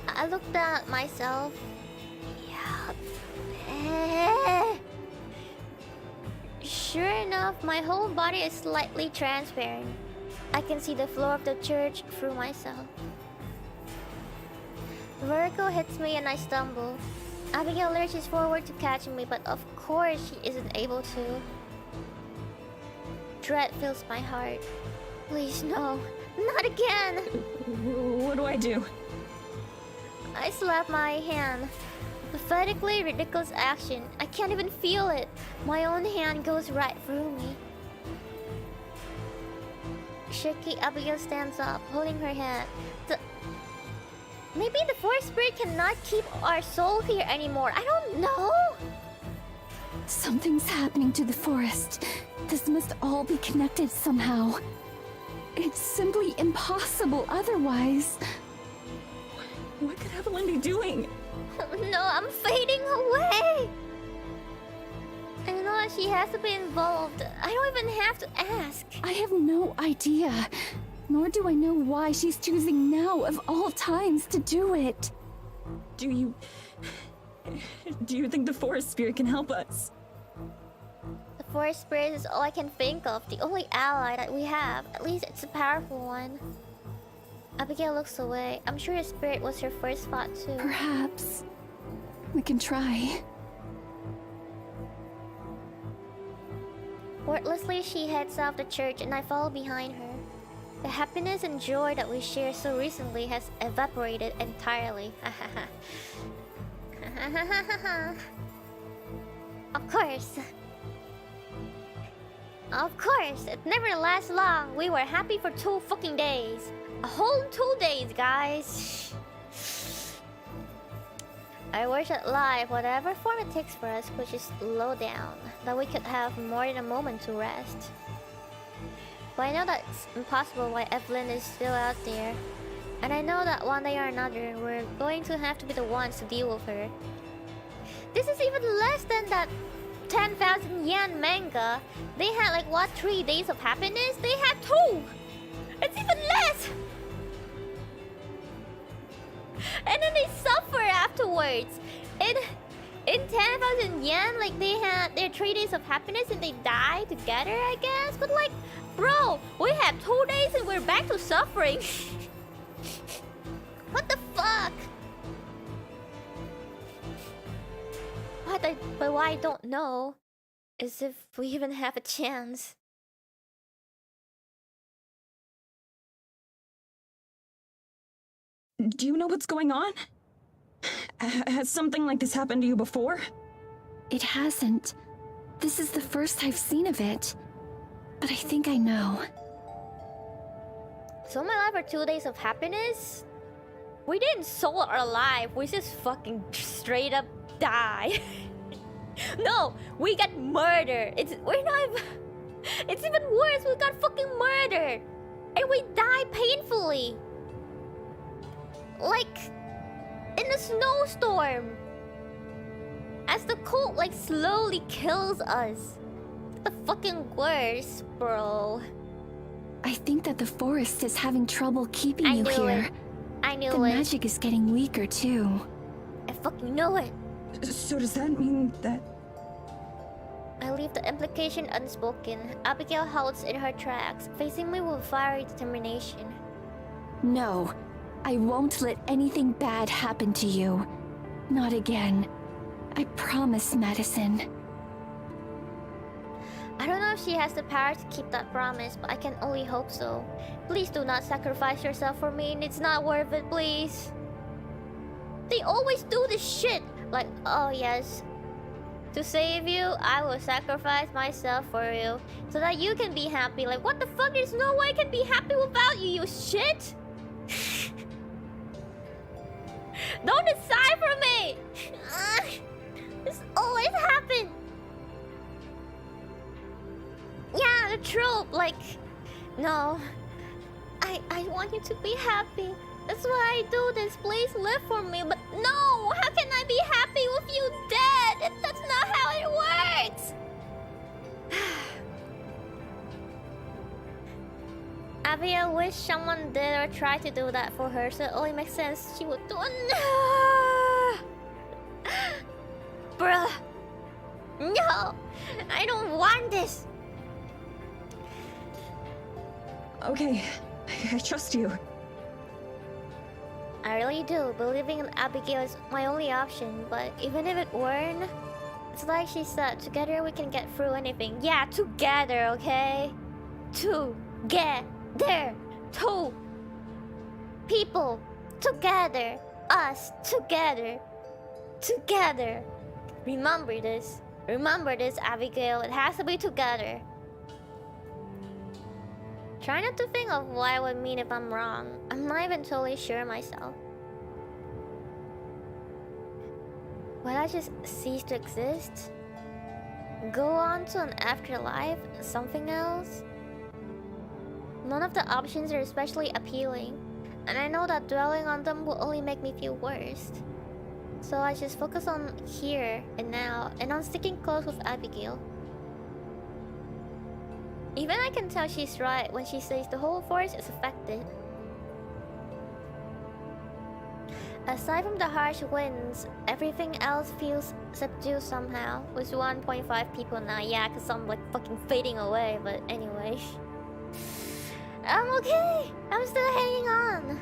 Speaker 1: I looked down at myself. Yeah. Sure enough, my whole body is slightly transparent. I can see the floor of the church through myself. Vertigo hits me and I stumble. Abigail lurches forward to catch me, but of course she isn't able to. Dread fills my heart. Please no, not again!
Speaker 3: What do I do?
Speaker 1: I slap my hand. Pathetically ridiculous action. I can't even feel it. My own hand goes right through me. Shaky Abigail stands up, holding her hand. Maybe the forest spirit cannot keep our soul here anymore. I don't know.
Speaker 2: Something's happening to the forest. This must all be connected somehow. It's simply impossible otherwise.
Speaker 3: What could Evelyn be doing?
Speaker 1: No, I'm fading away. I know that she has to be involved. I don't even have to ask.
Speaker 2: I have no idea. Nor do I know why she's choosing now of all times to do it.
Speaker 3: Do you think the forest spirit can help us?
Speaker 1: The forest spirit is all I can think of. The only ally that we have. At least it's a powerful one. Abigail looks away. I'm sure the spirit was her first thought too.
Speaker 2: Perhaps we can try.
Speaker 1: Wordlessly, she heads off the church and I follow behind her. The happiness and joy that we shared so recently has evaporated entirely. Of course. Of course, it never lasts long. We were happy for 2 fucking days. A whole 2 days, guys. I wish that life, whatever form it takes for us, could just slow down. That we could have more than a moment to rest. But I know that's impossible while Evelyn is still out there. And I know that one day or another, we're going to have to be the ones to deal with her. This is even less than that 10,000 yen manga. They had like, what, 3 days of happiness? They had 2! It's even less! And then they suffer afterwards. In 10,000 yen, like they had their 3 days of happiness and they die together, I guess. But like, bro, we have 2 days and we're back to suffering. What the fuck? But what I don't know is if we even have a chance.
Speaker 3: Do you know what's going on? Has something like this happened to you before?
Speaker 2: It hasn't. This is the first I've seen of it. But I think I know.
Speaker 1: So my life are 2 days of happiness? We didn't soul our life, we just fucking straight up die. No, we got murdered. It's even worse, we got fucking murdered. And we die painfully. Like in a snowstorm. As the cold like slowly kills us. The fucking worst, bro.
Speaker 2: I think that the forest is having trouble keeping you
Speaker 1: knew
Speaker 2: here.
Speaker 1: it. I knew
Speaker 2: The
Speaker 1: it.
Speaker 2: magic is getting weaker too.
Speaker 1: I fucking knew it.
Speaker 3: So does that mean that...
Speaker 1: I leave the implication unspoken. Abigail halts in her tracks, facing me with fiery determination.
Speaker 2: No, I won't let anything bad happen to you. Not again. I promise, Madison.
Speaker 1: I don't know if she has the power to keep that promise, but I can only hope so. Please do not sacrifice yourself for me, and it's not worth it, please. They always do this shit. Like, oh yes, to save you, I will sacrifice myself for you, so that you can be happy. Like, what the fuck? There's no way I can be happy without you, you shit! Don't decide for me! This always happens. Yeah, the trope, like, no. I want you to be happy. That's why I do this. Please live for me. But no, how can I be happy with you dead? That's not how it works. Abigail wished someone did or tried to do that for her, so it only makes sense she would do it. Bruh. No, I don't want this.
Speaker 3: Okay, I trust you.
Speaker 1: I really do. Believing in Abigail is my only option, but even if it weren't, it's like she said, together we can get through anything. Yeah, together, okay? Together. Two people together. Us together. Together. Remember this. Remember this, Abigail. It has to be together. Try not to think of what it would mean if I'm wrong. I'm not even totally sure myself. Will I just cease to exist? Go on to an afterlife? Something else? None of the options are especially appealing, and I know that dwelling on them will only make me feel worse. So I just focus on here and now, and on sticking close with Abigail. Even I can tell she's right when she says the whole forest is affected. Aside from the harsh winds, everything else feels subdued somehow. With 1.5 people now, yeah, cause I'm like fucking fading away, but anyway. I'm okay! I'm still hanging on!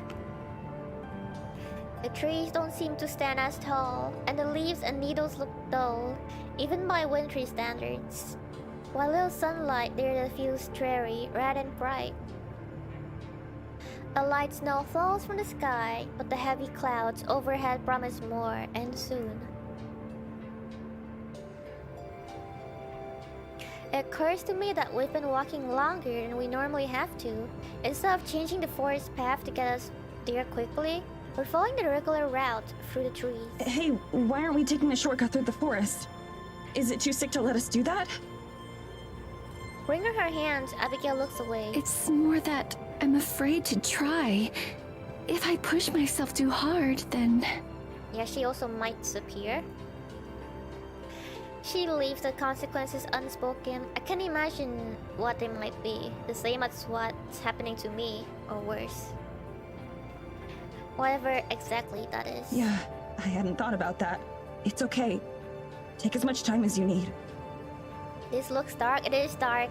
Speaker 1: The trees don't seem to stand as tall, and the leaves and needles look dull, even by wintry standards. While little sunlight there feels dreary rather than bright. A light snow falls from the sky, but the heavy clouds overhead promise more, and soon. It occurs to me that we've been walking longer than we normally have to. Instead of changing the forest path to get us there quickly, we're following the regular route through the trees.
Speaker 3: Hey, why aren't we taking a shortcut through the forest? Is it too sick to let us do that?
Speaker 1: Wringing her hands, Abigail looks away.
Speaker 2: It's more that I'm afraid to try. If I push myself too hard, then...
Speaker 1: Yeah, she also might disappear. She leaves the consequences unspoken. I can imagine what they might be. The same as what's happening to me, or worse. Whatever exactly that is.
Speaker 3: Yeah, I hadn't thought about that. It's okay. Take as much time as you need.
Speaker 1: This looks dark. It is dark.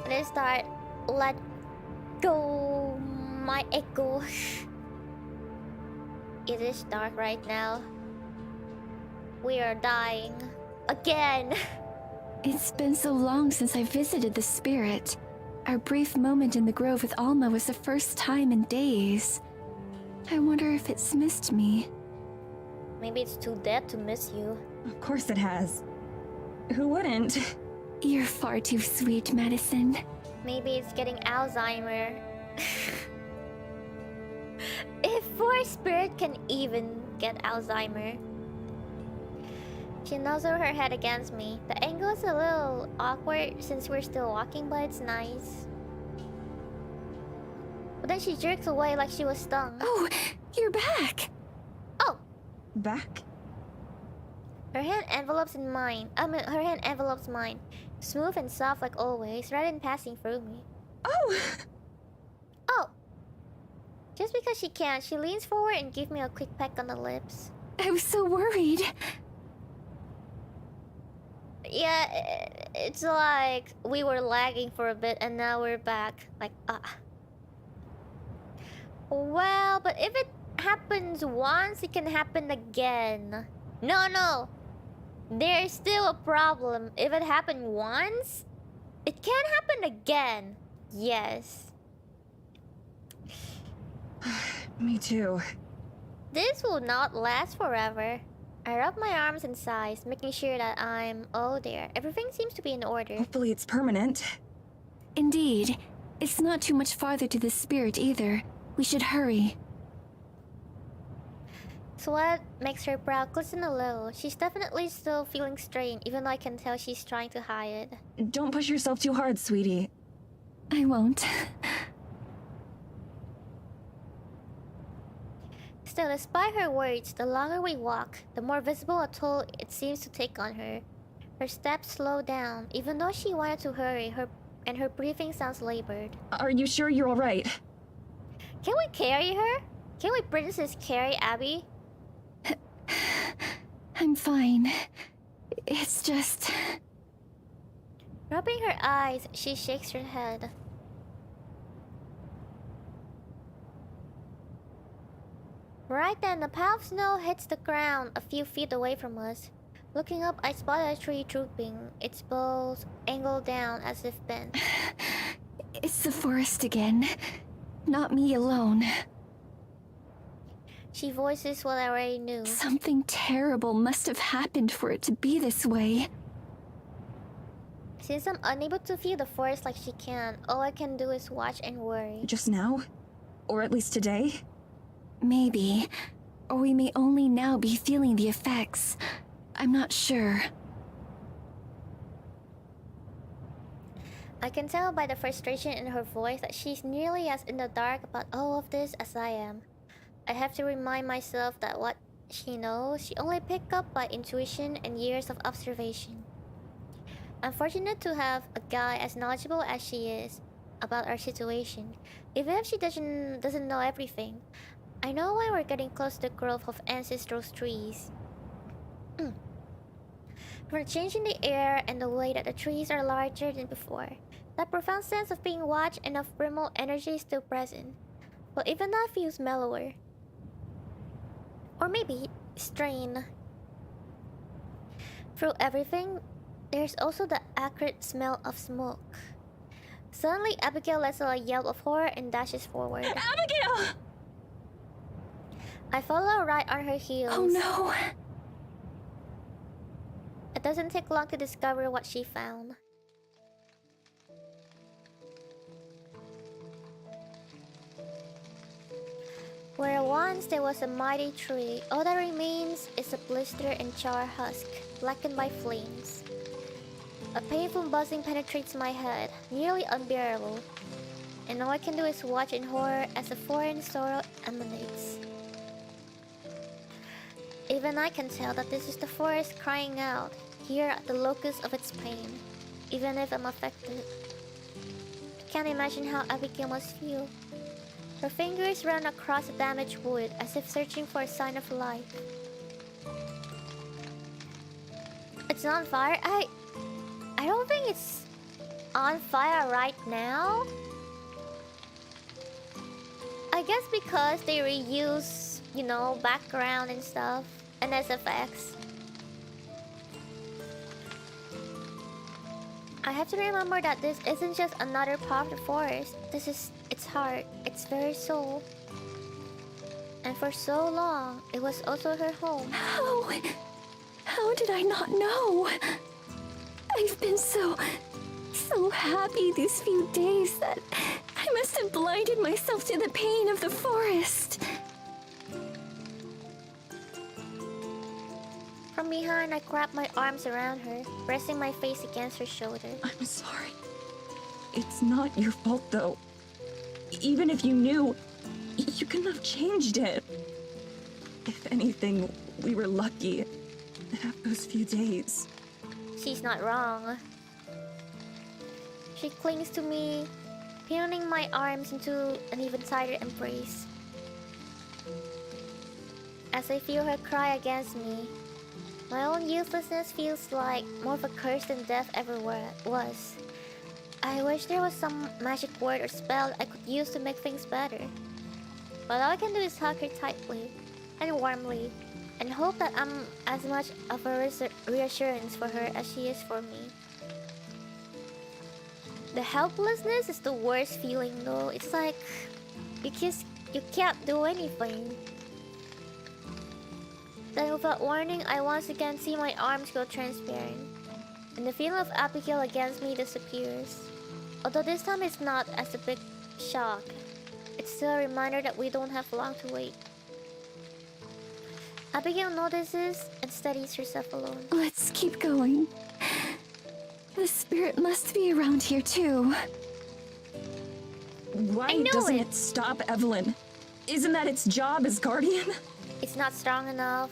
Speaker 1: It is dark. Let go my echo. It is dark right now. We are dying. Again.
Speaker 2: It's been so long since I visited the spirit. Our brief moment in the grove with Alma was the first time in days. I wonder if it's missed me.
Speaker 1: Maybe it's too dead to miss you.
Speaker 3: Of course it has. Who wouldn't?
Speaker 2: You're far too sweet, Madison.
Speaker 1: Maybe it's getting Alzheimer. If Forest Spirit can even get Alzheimer. She nuzzles her head against me. The angle is a little awkward since we're still walking, but it's nice. But then she jerks away like she was stung.
Speaker 2: Oh, you're back!
Speaker 1: Oh!
Speaker 3: Back?
Speaker 1: Her hand envelopes mine. Smooth and soft like always, rather than passing through me.
Speaker 3: Oh!
Speaker 1: Oh! Just because she can, she leans forward and gives me a quick peck on the lips.
Speaker 2: I was so worried.
Speaker 1: Yeah, it's like we were lagging for a bit and now we're back. Like, Well, but if it happens once, it can happen again. No. There's still a problem. If it happened once, it can happen again. Yes.
Speaker 3: Me too.
Speaker 1: This will not last forever. I rub my arms and sighs, making sure that I'm all there. Everything seems to be in order.
Speaker 3: Hopefully it's permanent.
Speaker 2: Indeed. It's not too much farther to the spirit either. We should hurry.
Speaker 1: Sweat makes her brow glisten a little. She's definitely still feeling strained, even though I can tell she's trying to hide.
Speaker 3: Don't push yourself too hard, sweetie.
Speaker 2: I won't.
Speaker 1: Still, despite her words, the longer we walk, the more visible a toll it seems to take on her. Her steps slow down, even though she wanted to hurry, and her breathing sounds labored.
Speaker 3: Are you sure you're alright?
Speaker 1: Can we carry her? Can we princess carry Abby?
Speaker 2: I'm fine. It's just...
Speaker 1: Rubbing her eyes, she shakes her head. Right then, a pile of snow hits the ground a few feet away from us. Looking up, I spot a tree drooping, its boughs angled down as if bent.
Speaker 2: It's the forest again. Not me alone.
Speaker 1: She voices what I already knew.
Speaker 2: Something terrible must have happened for it to be this way.
Speaker 1: Since I'm unable to feel the forest like she can, all I can do is watch and worry.
Speaker 3: Just now? Or at least today?
Speaker 2: Maybe. Or we may only now be feeling the effects. I'm not sure.
Speaker 1: I can tell by the frustration in her voice that she's nearly as in the dark about all of this as I am. I have to remind myself that what she knows, she only picked up by intuition and years of observation. I'm fortunate to have a guy as knowledgeable as she is about our situation. Even if she doesn't know everything, I know when we're getting close to the growth of ancestral trees. From the change in the air and the way that the trees are larger than before, that profound sense of being watched and of primal energy is still present. But even that feels mellower. Or maybe strain. Through everything, there's also the acrid smell of smoke. Suddenly, Abigail lets out a yell of horror and dashes forward.
Speaker 3: Abigail!
Speaker 1: I follow right on her heels.
Speaker 2: Oh no!
Speaker 1: It doesn't take long to discover what she found. Where once there was a mighty tree, all that remains is a blistered and charred husk, blackened by flames. A painful buzzing penetrates my head, nearly unbearable, and all I can do is watch in horror as a foreign sorrow emanates. Even I can tell that this is the forest crying out, here at the locus of its pain, even if I'm affected. I can't imagine how Abigail must feel. Her fingers run across the damaged wood as if searching for a sign of life. It's on fire? I don't think it's on fire right now. I guess because they reuse, you know, background and stuff and SFX. I have to remember that this isn't just another part of the forest. This is its heart, its very soul. And for so long, it was also her home.
Speaker 2: How did I not know? I've been so happy these few days that I must have blinded myself to the pain of the forest.
Speaker 1: From behind, I grabbed my arms around her, pressing my face against her shoulder.
Speaker 3: I'm sorry. It's not your fault, though. Even if you knew, you couldn't have changed it. If anything, we were lucky to have those few days.
Speaker 1: She's not wrong. She clings to me, pinning my arms into an even tighter embrace. As I feel her cry against me, my own uselessness feels like more of a curse than death ever was. I wish there was some magic word or spell I could use to make things better. But all I can do is hug her tightly and warmly, and hope that I'm as much of a reassurance for her as she is for me. The helplessness is the worst feeling though. It's like you can't do anything. Then without warning, I once again see my arms go transparent, and the feeling of Abigail against me disappears. Although this time it's not as a big shock, it's still a reminder that we don't have long to wait. Abigail notices and steadies herself alone.
Speaker 2: Let's keep going. The spirit must be around here too.
Speaker 3: Why doesn't it stop, Evelyn? Isn't that its job as guardian?
Speaker 1: It's not strong enough.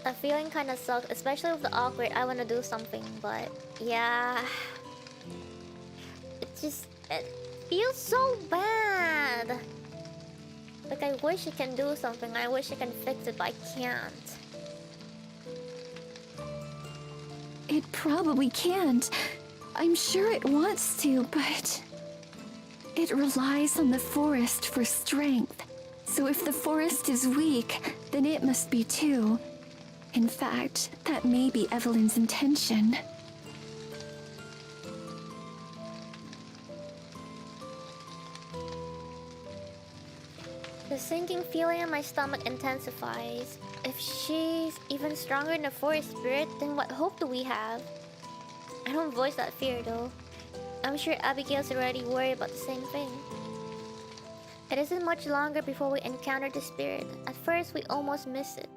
Speaker 1: The feeling kinda sucks, especially with the awkward I wanna do something, but yeah. It feels so bad. Like I wish I can do something, I wish I can fix it, but I can't.
Speaker 2: It probably can't. I'm sure it wants to, but it relies on the forest for strength. So if the forest is weak, then it must be too. In fact, that may be Evelyn's intention.
Speaker 1: The sinking feeling in my stomach intensifies. If she's even stronger than the forest spirit, then what hope do we have? I don't voice that fear though. I'm sure Abigail's already worried about the same thing. It isn't much longer before we encounter the spirit. At first, we almost miss it.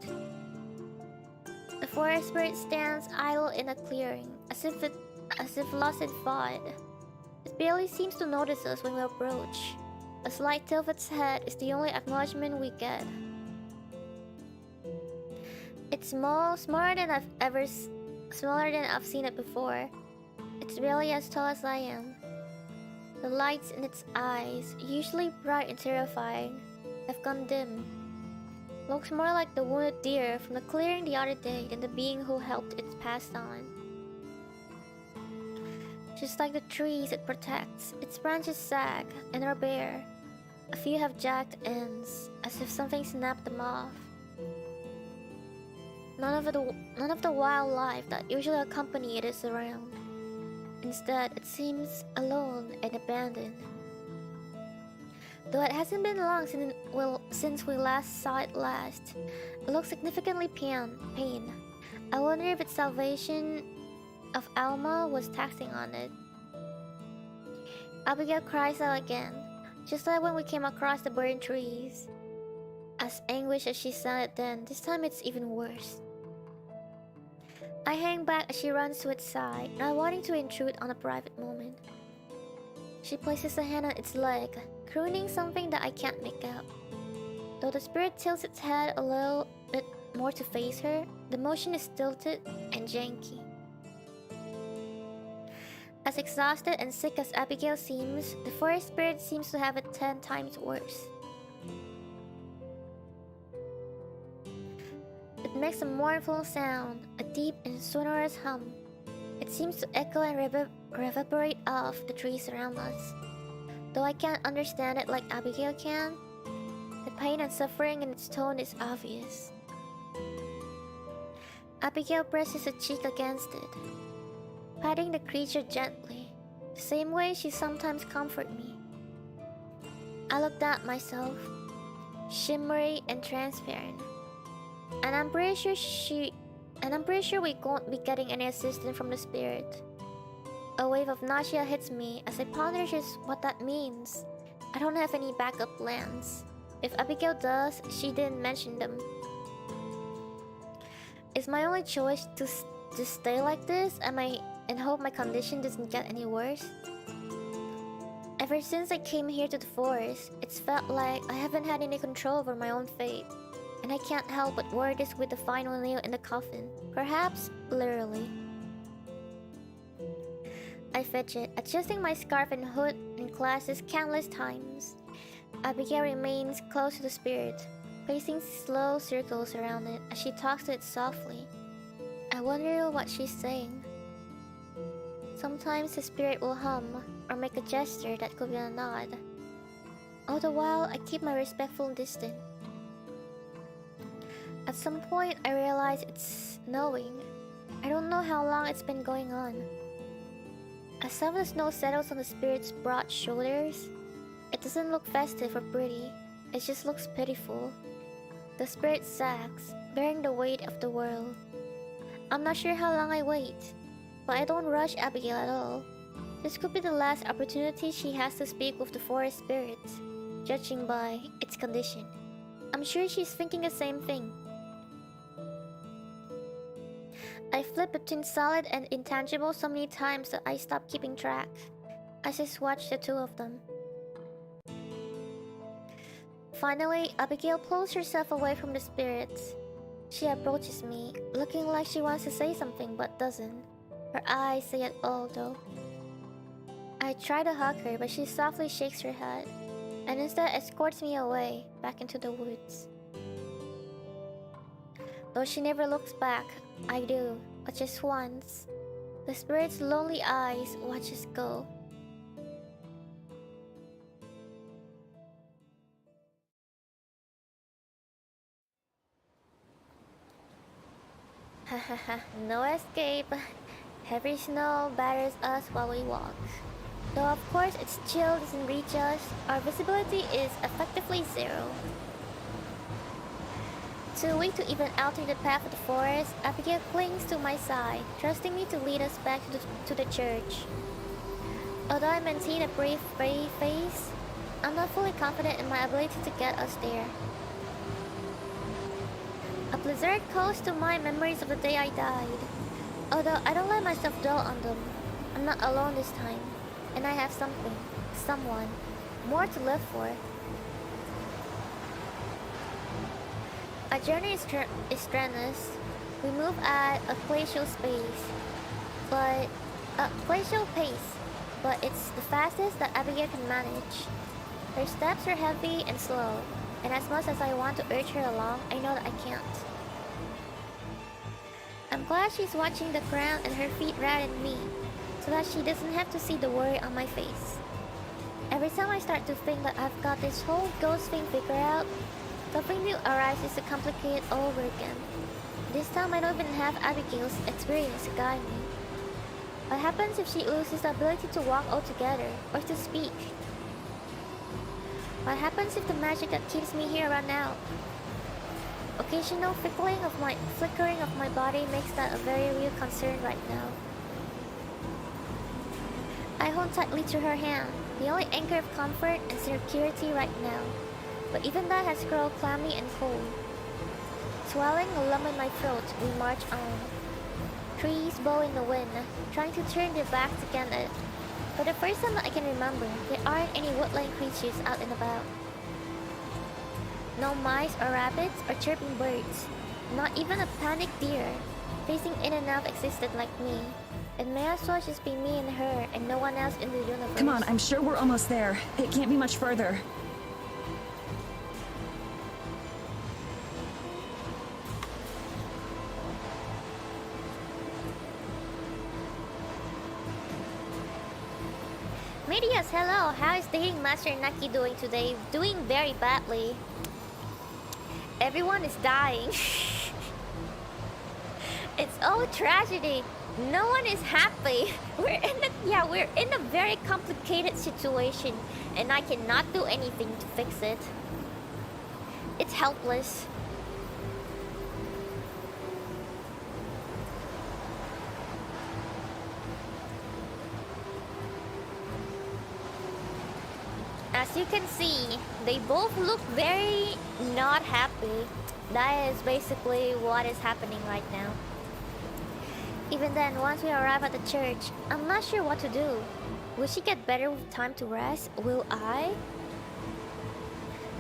Speaker 1: The forest spirit stands idle in a clearing, as if lost in thought. It barely seems to notice us when we approach. A slight tilt of its head is the only acknowledgement we get. It's small, smaller than I've seen it before. It's barely as tall as I am. The lights in its eyes, usually bright and terrifying, have gone dim. Looks more like the wounded deer from the clearing the other day than the being who helped it pass on. Just like the trees it protects, its branches sag and are bare. A few have jagged ends, as if something snapped them off. None of the wildlife that usually accompany it is around. Instead, it seems alone and abandoned. Though it hasn't been long since we last saw it last, it looks significantly pain. I wonder if its salvation of Alma was taxing on it. Abigail cries out again, just like when we came across the burned trees. As anguished as she sounded then, this time it's even worse. I hang back as she runs to its side, not wanting to intrude on a private moment. She places a hand on its leg, crooning something that I can't make out. Though the spirit tilts its head a little bit more to face her, the motion is tilted and janky. As exhausted and sick as Abigail seems, the forest spirit seems to have it 10 times worse. It makes a mournful sound, a deep and sonorous hum. It seems to echo and reverberate off the trees around us. Though I can't understand it like Abigail can, the pain and suffering in its tone is obvious. Abigail presses a cheek against it, patting the creature gently, the same way she sometimes comforts me. I looked at myself, shimmery and transparent. And I'm pretty sure we won't be getting any assistance from the spirit. A wave of nausea hits me as I ponder just what that means. I don't have any backup plans. If Abigail does, she didn't mention them. Is my only choice to just stay like this and hope my condition doesn't get any worse? Ever since I came here to the forest, it's felt like I haven't had any control over my own fate. And I can't help but wear this with the final nail in the coffin. Perhaps literally. I fidget, adjusting my scarf and hood in classes countless times. Abigail remains close to the spirit, pacing slow circles around it as she talks to it softly. I wonder what she's saying. Sometimes the spirit will hum or make a gesture that could be a nod. All the while, I keep my respectful distance. At some point, I realize it's snowing. I don't know how long it's been going on. As some of the snow settles on the spirit's broad shoulders, it doesn't look festive or pretty. It just looks pitiful. The spirit sags, bearing the weight of the world. I'm not sure how long I wait, but I don't rush Abigail at all. This could be the last opportunity she has to speak with the forest spirit, judging by its condition. I'm sure she's thinking the same thing. I flip between solid and intangible so many times that I stop keeping track. I just watch the two of them. Finally, Abigail pulls herself away from the spirits. She approaches me, looking like she wants to say something but doesn't. Her eyes say it all though. I try to hug her, but she softly shakes her head and instead escorts me away, back into the woods. Though she never looks back, I do, but just once. The spirit's lonely eyes watch us go. Hahaha, no escape. Heavy snow batters us while we walk. Though of course its chill doesn't reach us, our visibility is effectively zero. Too weak to even alter the path of the forest, Abigail clings to my side, trusting me to lead us back to the church. Although I maintain a brave face, I'm not fully confident in my ability to get us there. A blizzard calls to mind memories of the day I died. Although I don't let myself dwell on them, I'm not alone this time, and I have something, someone, more to live for. Our journey is strenuous. We move at a glacial pace, but it's the fastest that Abigail can manage. Her steps are heavy and slow, and as much as I want to urge her along, I know that I can't. I'm glad she's watching the ground and her feet rather than me, so that she doesn't have to see the worry on my face. Every time I start to think that I've got this whole ghost thing figured out, something new arises to complicate it all over again. This time I don't even have Abigail's experience to guide me. What happens if she loses the ability to walk altogether, or to speak? What happens if the magic that keeps me here run out? Occasional flickering of my body makes that a very real concern right now. I hold tightly to her hand, the only anchor of comfort and security right now. But even that has grown clammy and cold. Swelling a lump in my throat, we march on. Trees bow in the wind, trying to turn their backs against it. For the first time that I can remember, there aren't any woodland creatures out and about. No mice or rabbits or chirping birds. Not even a panicked deer, facing in and out existed like me. It may as well just be me and her and no one else in the universe.
Speaker 3: Come on, I'm sure we're almost there. It can't be much further.
Speaker 1: Medias, hello! How is dating Master Naki doing today? Doing very badly. Everyone is dying. It's all tragedy. No one is happy. We're in a very complicated situation, and I cannot do anything to fix it. It's helpless. As you can see, they both look very not happy. That is basically what is happening right now. Even then, once we arrive at the church, I'm not sure what to do. Will she get better with time to rest? Will I?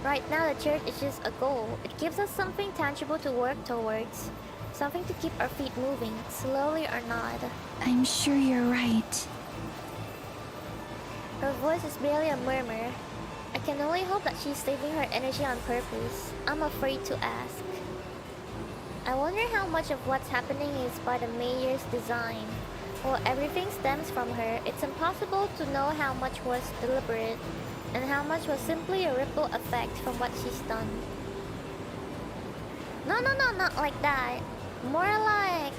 Speaker 1: Right now, the church is just a goal. It gives us something tangible to work towards. Something to keep our feet moving, slowly or not.
Speaker 2: I'm sure you're right.
Speaker 1: Her voice is barely a murmur. I can only hope that she's saving her energy on purpose. I'm afraid to ask. I wonder how much of what's happening is by the mayor's design. While everything stems from her, it's impossible to know how much was deliberate and how much was simply a ripple effect from what she's done. No, not like that. More like,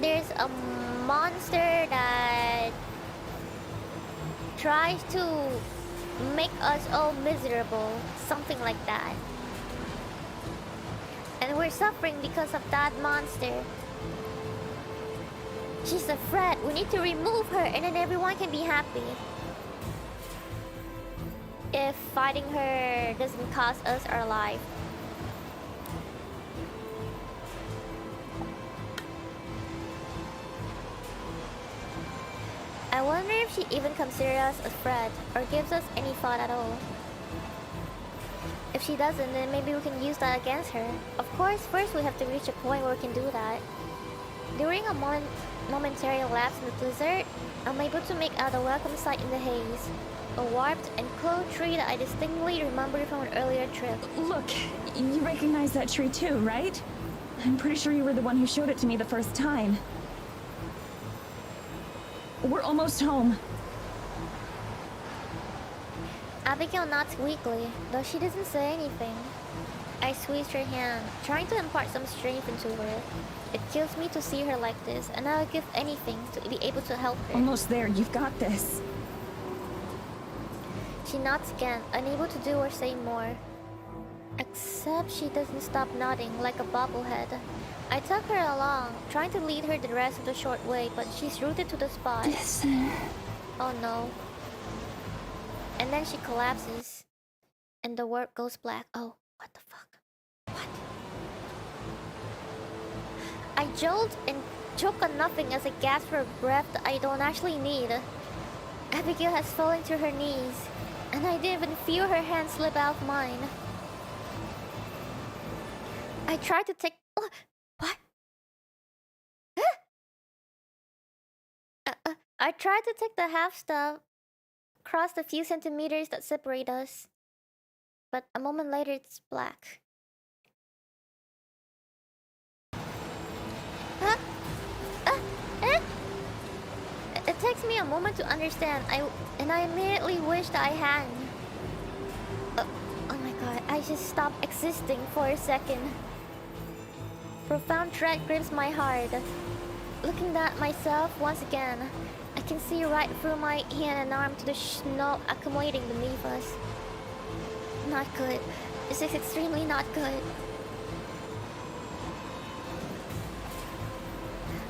Speaker 1: there's a monster that tries to make us all miserable. Something like that. And we're suffering because of that monster. She's a threat. We need to remove her and then everyone can be happy. If fighting her doesn't cost us our life. I wonder if she even considers us a threat or gives us any thought at all. If she doesn't, then maybe we can use that against her. Of course, first we have to reach a point where we can do that. During a momentary lapse in the blizzard, I'm able to make out a welcome sight in the haze. A warped and clothed tree that I distinctly remember from an earlier trip.
Speaker 3: Look, you recognize that tree too, right? I'm pretty sure you were the one who showed it to me the first time. We're almost home.
Speaker 1: Abigail nods weakly, though she doesn't say anything. I squeezed her hand, trying to impart some strength into her. It kills me to see her like this, and I would give anything to be able to help her.
Speaker 3: Almost there, you've got this.
Speaker 1: She nods again, unable to do or say more. Except she doesn't stop nodding like a bobblehead. I tug her along, trying to lead her the rest of the short way, but she's rooted to the spot.
Speaker 2: Listen.
Speaker 1: Oh no. And then she collapses. And the warp goes black. Oh, what the fuck? What? I jolt and choke on nothing as I gasp for a breath that I don't actually need. Abigail has fallen to her knees, and I didn't even feel her hand slip out of mine. I tried to take... What? I tried to take the half step across the few centimeters that separate us, but a moment later it's black. It takes me a moment to understand, and I immediately wish that I hadn't. Oh my god, I just stopped existing for a second. Profound dread grips my heart. Looking at myself once again, I can see right through my hand and arm to the snow accumulating beneath us. Not good. This is extremely not good.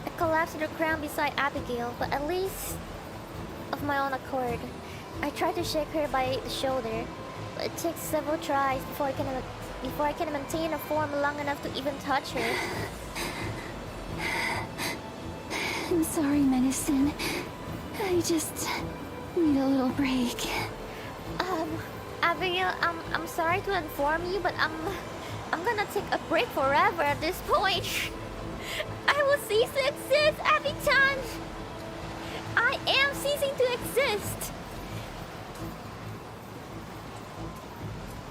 Speaker 1: I collapsed to the ground beside Abigail, but at least of my own accord. I tried to shake her by the shoulder, but it takes several tries before I can maintain a form long enough to even touch her.
Speaker 2: I'm sorry, Medicine. I just need a little break.
Speaker 1: Abigail, I'm sorry to inform you, but I'm gonna take a break forever at this point. I will cease to exist, Abby-chan! I am ceasing to exist!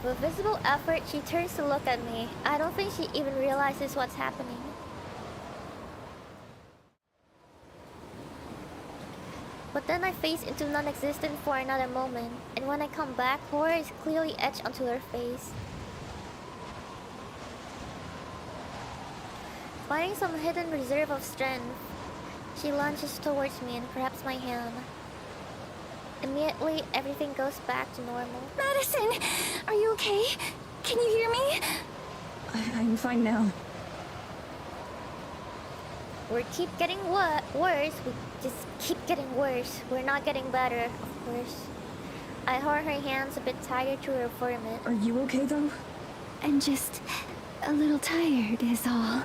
Speaker 1: With visible effort, she turns to look at me. I don't think she even realizes what's happening. But then I face into non-existent for another moment, and when I come back, horror is clearly etched onto her face. Finding some hidden reserve of strength, she lunges towards me and grabs my hand. Immediately, everything goes back to normal.
Speaker 2: Madison! Are you okay? Can you hear me?
Speaker 3: I'm fine now.
Speaker 1: We keep getting worse. We just keep getting worse. We're not getting better, of course. I hold her hands a bit tighter to her forehead.
Speaker 3: Are you okay though?
Speaker 2: I'm just a little tired, is all.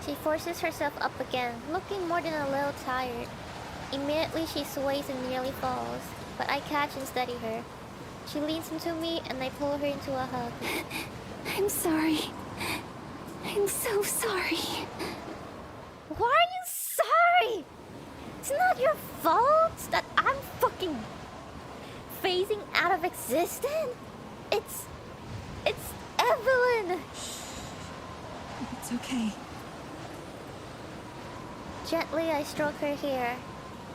Speaker 1: She forces herself up again, looking more than a little tired. Immediately she sways and nearly falls, but I catch and steady her. She leans into me and I pull her into a hug.
Speaker 2: I'm sorry. I'm so sorry.
Speaker 1: Why are you sorry? It's not your fault that I'm fucking phasing out of existence. It's Evelyn.
Speaker 3: It's okay.
Speaker 1: Gently, I stroke her hair.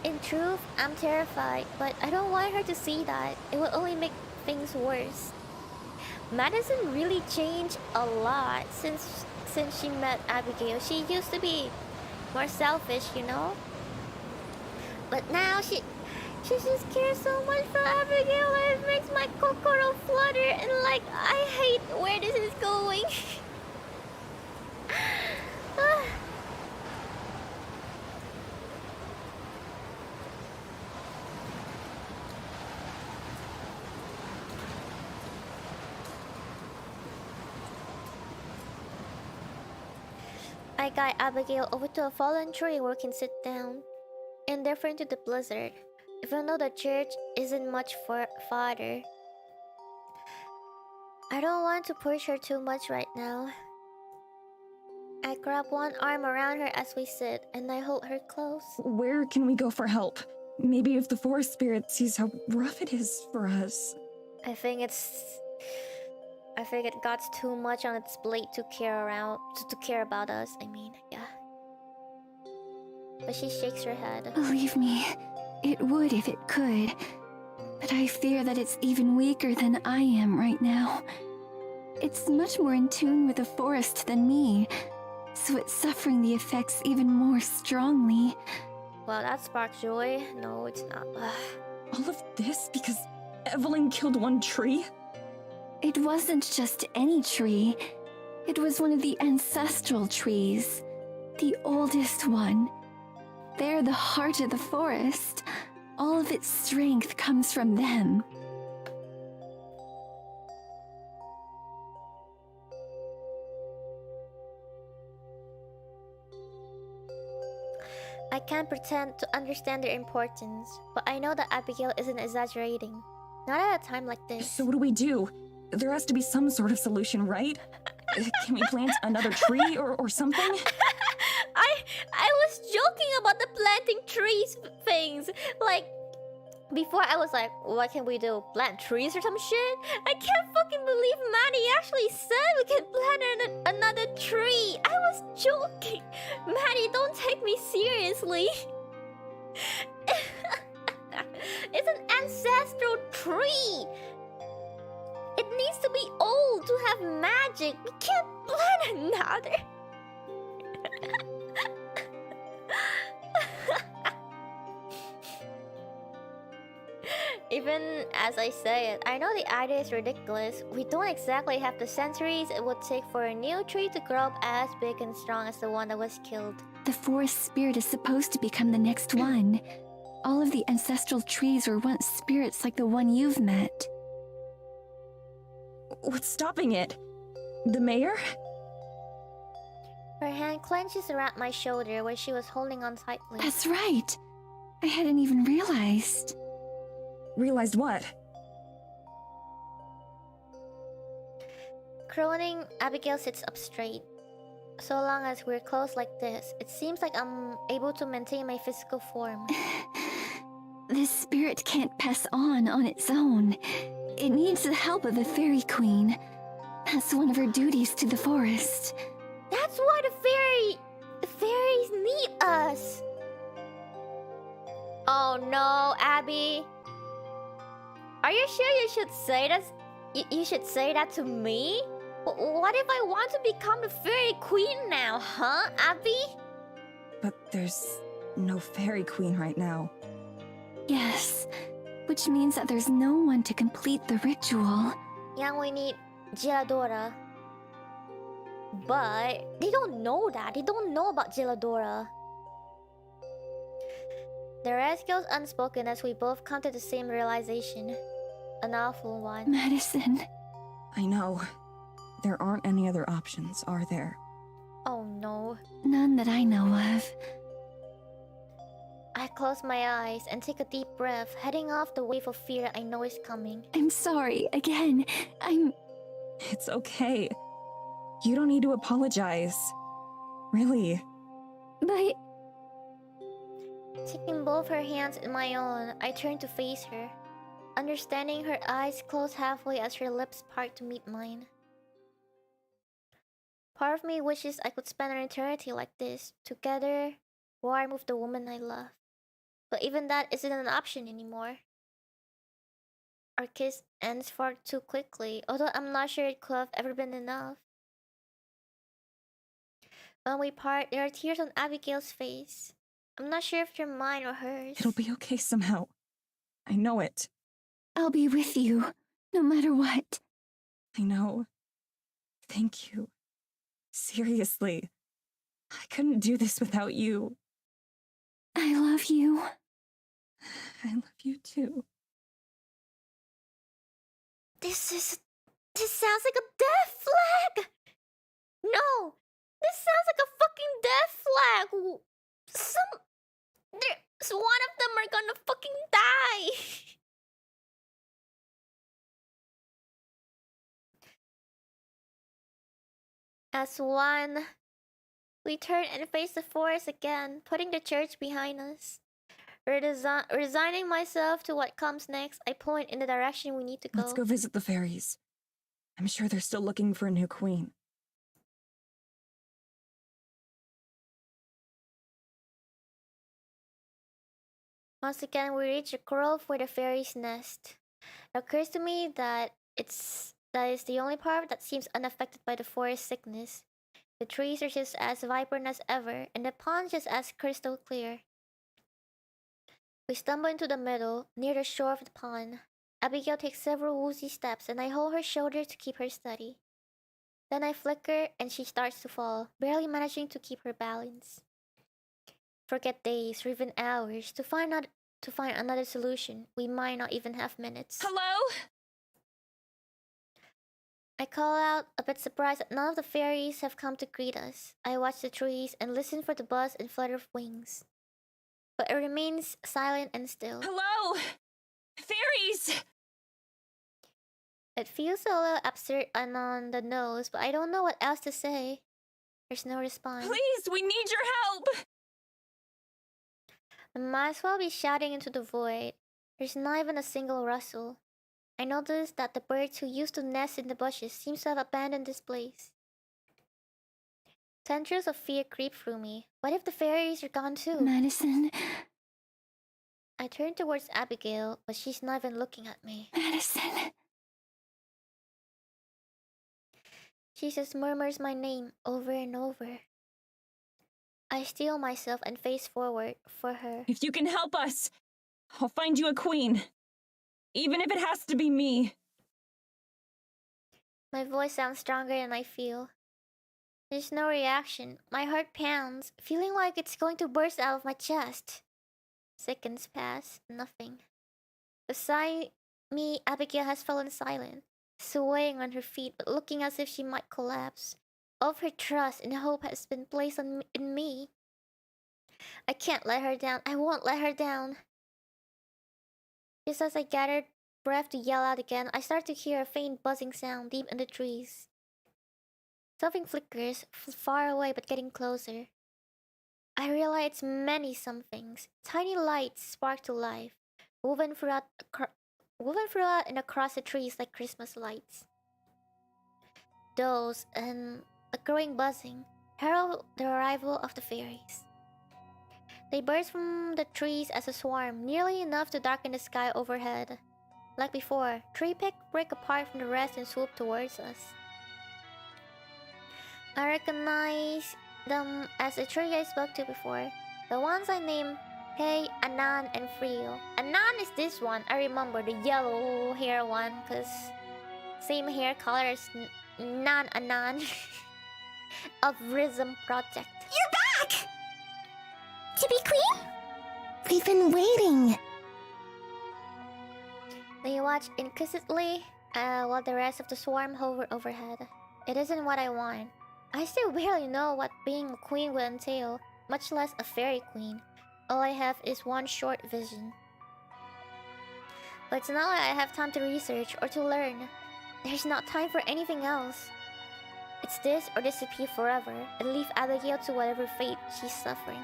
Speaker 1: In truth, I'm terrified, but I don't want her to see that. It will only make things worse. Madison really changed a lot since she met Abigail. She used to be more selfish, you know? But now she just cares so much for Abigail and it makes my kokoro flutter and like, I hate where this is going. I guide Abigail over to a fallen tree where we can sit down, indifferent to the blizzard, even though the church isn't much farther. I don't want to push her too much right now. I grab one arm around her as we sit, and I hold her close.
Speaker 3: Where can we go for help? Maybe if the forest spirit sees how rough it is for us.
Speaker 1: I think it got too much on its plate to care about us. I mean, yeah. But she shakes her head.
Speaker 2: Believe me, it would if it could. But I fear that it's even weaker than I am right now. It's much more in tune with the forest than me, so it's suffering the effects even more strongly.
Speaker 1: Well, that sparks joy. No, it's not.
Speaker 3: All of this because Evelyn killed one tree?
Speaker 2: It wasn't just any tree. It was one of the ancestral trees. The oldest one. They're the heart of the forest. All of its strength comes from them.
Speaker 1: I can't pretend to understand their importance, but I know that Abigail isn't exaggerating. Not at a time like this.
Speaker 3: So what do we do? There has to be some sort of solution, right? Can we plant another tree or something?
Speaker 1: I was joking about the planting trees things. Like, before I was like, what can we do? Plant trees or some shit? I can't fucking believe Maddie actually said we can plant another tree. I was joking. Maddie, don't take me seriously. It's an ancestral tree. It needs to be old to have magic. We can't plant another. Even as I say it, I know the idea is ridiculous. We don't exactly have the centuries it would take for a new tree to grow up as big and strong as the one that was killed.
Speaker 2: The forest spirit is supposed to become the next one. All of the ancestral trees were once spirits like the one you've met.
Speaker 3: What's stopping it? The mayor?
Speaker 1: Her hand clenches around my shoulder where she was holding on tightly.
Speaker 2: That's right. I hadn't even realized.
Speaker 3: Realized what?
Speaker 1: Croning, Abigail sits up straight. So long as we're close like this, it seems like I'm able to maintain my physical form.
Speaker 2: This spirit can't pass on its own. It needs the help of the Fairy Queen. That's one of her duties to the forest.
Speaker 1: That's why the fairies need us. Oh no, Abby. Are you sure you should say that? You should say that to me? What if I want to become the fairy queen now, huh, Abby?
Speaker 3: But there's no fairy queen right now.
Speaker 2: Yes, which means that there's no one to complete the ritual.
Speaker 1: Yeah, we need Geladora. But they don't know that. They don't know about Geladora. The rest goes unspoken as we both come to the same realization. An awful one.
Speaker 2: Medicine.
Speaker 3: I know. There aren't any other options, are there?
Speaker 1: Oh no.
Speaker 2: None that I know of.
Speaker 1: I close my eyes and take a deep breath, heading off the wave of fear that I know is coming.
Speaker 2: I'm sorry, again.
Speaker 3: It's okay. You don't need to apologize. Really.
Speaker 2: But...
Speaker 1: Taking both her hands in my own, I turn to face her, understanding her eyes close halfway as her lips part to meet mine. Part of me wishes I could spend an eternity like this, together, warm with the woman I love. But even that isn't an option anymore. Our kiss ends far too quickly, although I'm not sure it could have ever been enough. When we part, there are tears on Abigail's face. I'm not sure if they're mine or hers.
Speaker 3: It'll be okay somehow. I know it.
Speaker 2: I'll be with you, no matter what.
Speaker 3: I know. Thank you. Seriously. I couldn't do this without you.
Speaker 2: I love you.
Speaker 3: I love you too.
Speaker 1: This sounds like a death flag! No! This sounds like a fucking death flag! There's one of them are gonna fucking die! As one, we turn and face the forest again, putting the church behind us. Resigning myself to what comes next, I point in the direction we need to go.
Speaker 3: Let's go visit the fairies. I'm sure they're still looking for a new queen.
Speaker 1: Once again, we reach a grove where the fairies nest. It occurs to me that that is the only part that seems unaffected by the forest sickness. The trees are just as vibrant as ever, and the pond just as crystal clear. We stumble into the middle, near the shore of the pond. Abigail takes several woozy steps, and I hold her shoulder to keep her steady. Then I flicker, and she starts to fall, barely managing to keep her balance. Forget days or even hours to find another solution. We might not even have minutes.
Speaker 3: Hello?
Speaker 1: I call out, a bit surprised that none of the fairies have come to greet us. I watch the trees and listen for the buzz and flutter of wings. But it remains silent and still.
Speaker 3: Hello? Fairies!
Speaker 1: It feels a little absurd and on the nose, but I don't know what else to say. There's no response.
Speaker 3: Please, we need your help!
Speaker 1: I might as well be shouting into the void. There's not even a single rustle. I noticed that the birds who used to nest in the bushes seem to have abandoned this place. Tendrils of fear creep through me. What if the fairies are gone too?
Speaker 2: Medicine.
Speaker 1: I turn towards Abigail, but she's not even looking at me.
Speaker 2: Medicine.
Speaker 1: She just murmurs my name over and over. I steel myself and face forward for her.
Speaker 3: If you can help us, I'll find you a queen. Even if it has to be me.
Speaker 1: My voice sounds stronger than I feel. There's no reaction. My heart pounds, feeling like it's going to burst out of my chest. Seconds pass, nothing. Beside me, Abigail has fallen silent, swaying on her feet but looking as if she might collapse. All of her trust and hope has been placed in me. I can't let her down. I won't let her down. Just as I gathered breath to yell out again, I start to hear a faint buzzing sound deep in the trees. Something flickers, far away but getting closer. I realize many somethings. Tiny lights spark to life, woven throughout and across the trees like Christmas lights. Those and a growing buzzing herald the arrival of the fairies. They burst from the trees as a swarm, nearly enough to darken the sky overhead. Like before, tree pick break apart from the rest and swoop towards us. I recognize them as the three I spoke to before. The ones I named Hey, Anon, and Frio. Anon is this one. I remember the yellow hair one, cause same hair color as Anon of PRISM Project.
Speaker 2: You're back! To be queen? We've been waiting.
Speaker 1: They watch inquisitively while the rest of the swarm hover overhead. It isn't what I want. I still barely know what being a queen will entail, much less a fairy queen. All I have is one short vision. But it's not like I have time to research or to learn. There's not time for anything else. It's this or disappear forever and leave Abigail to whatever fate she's suffering.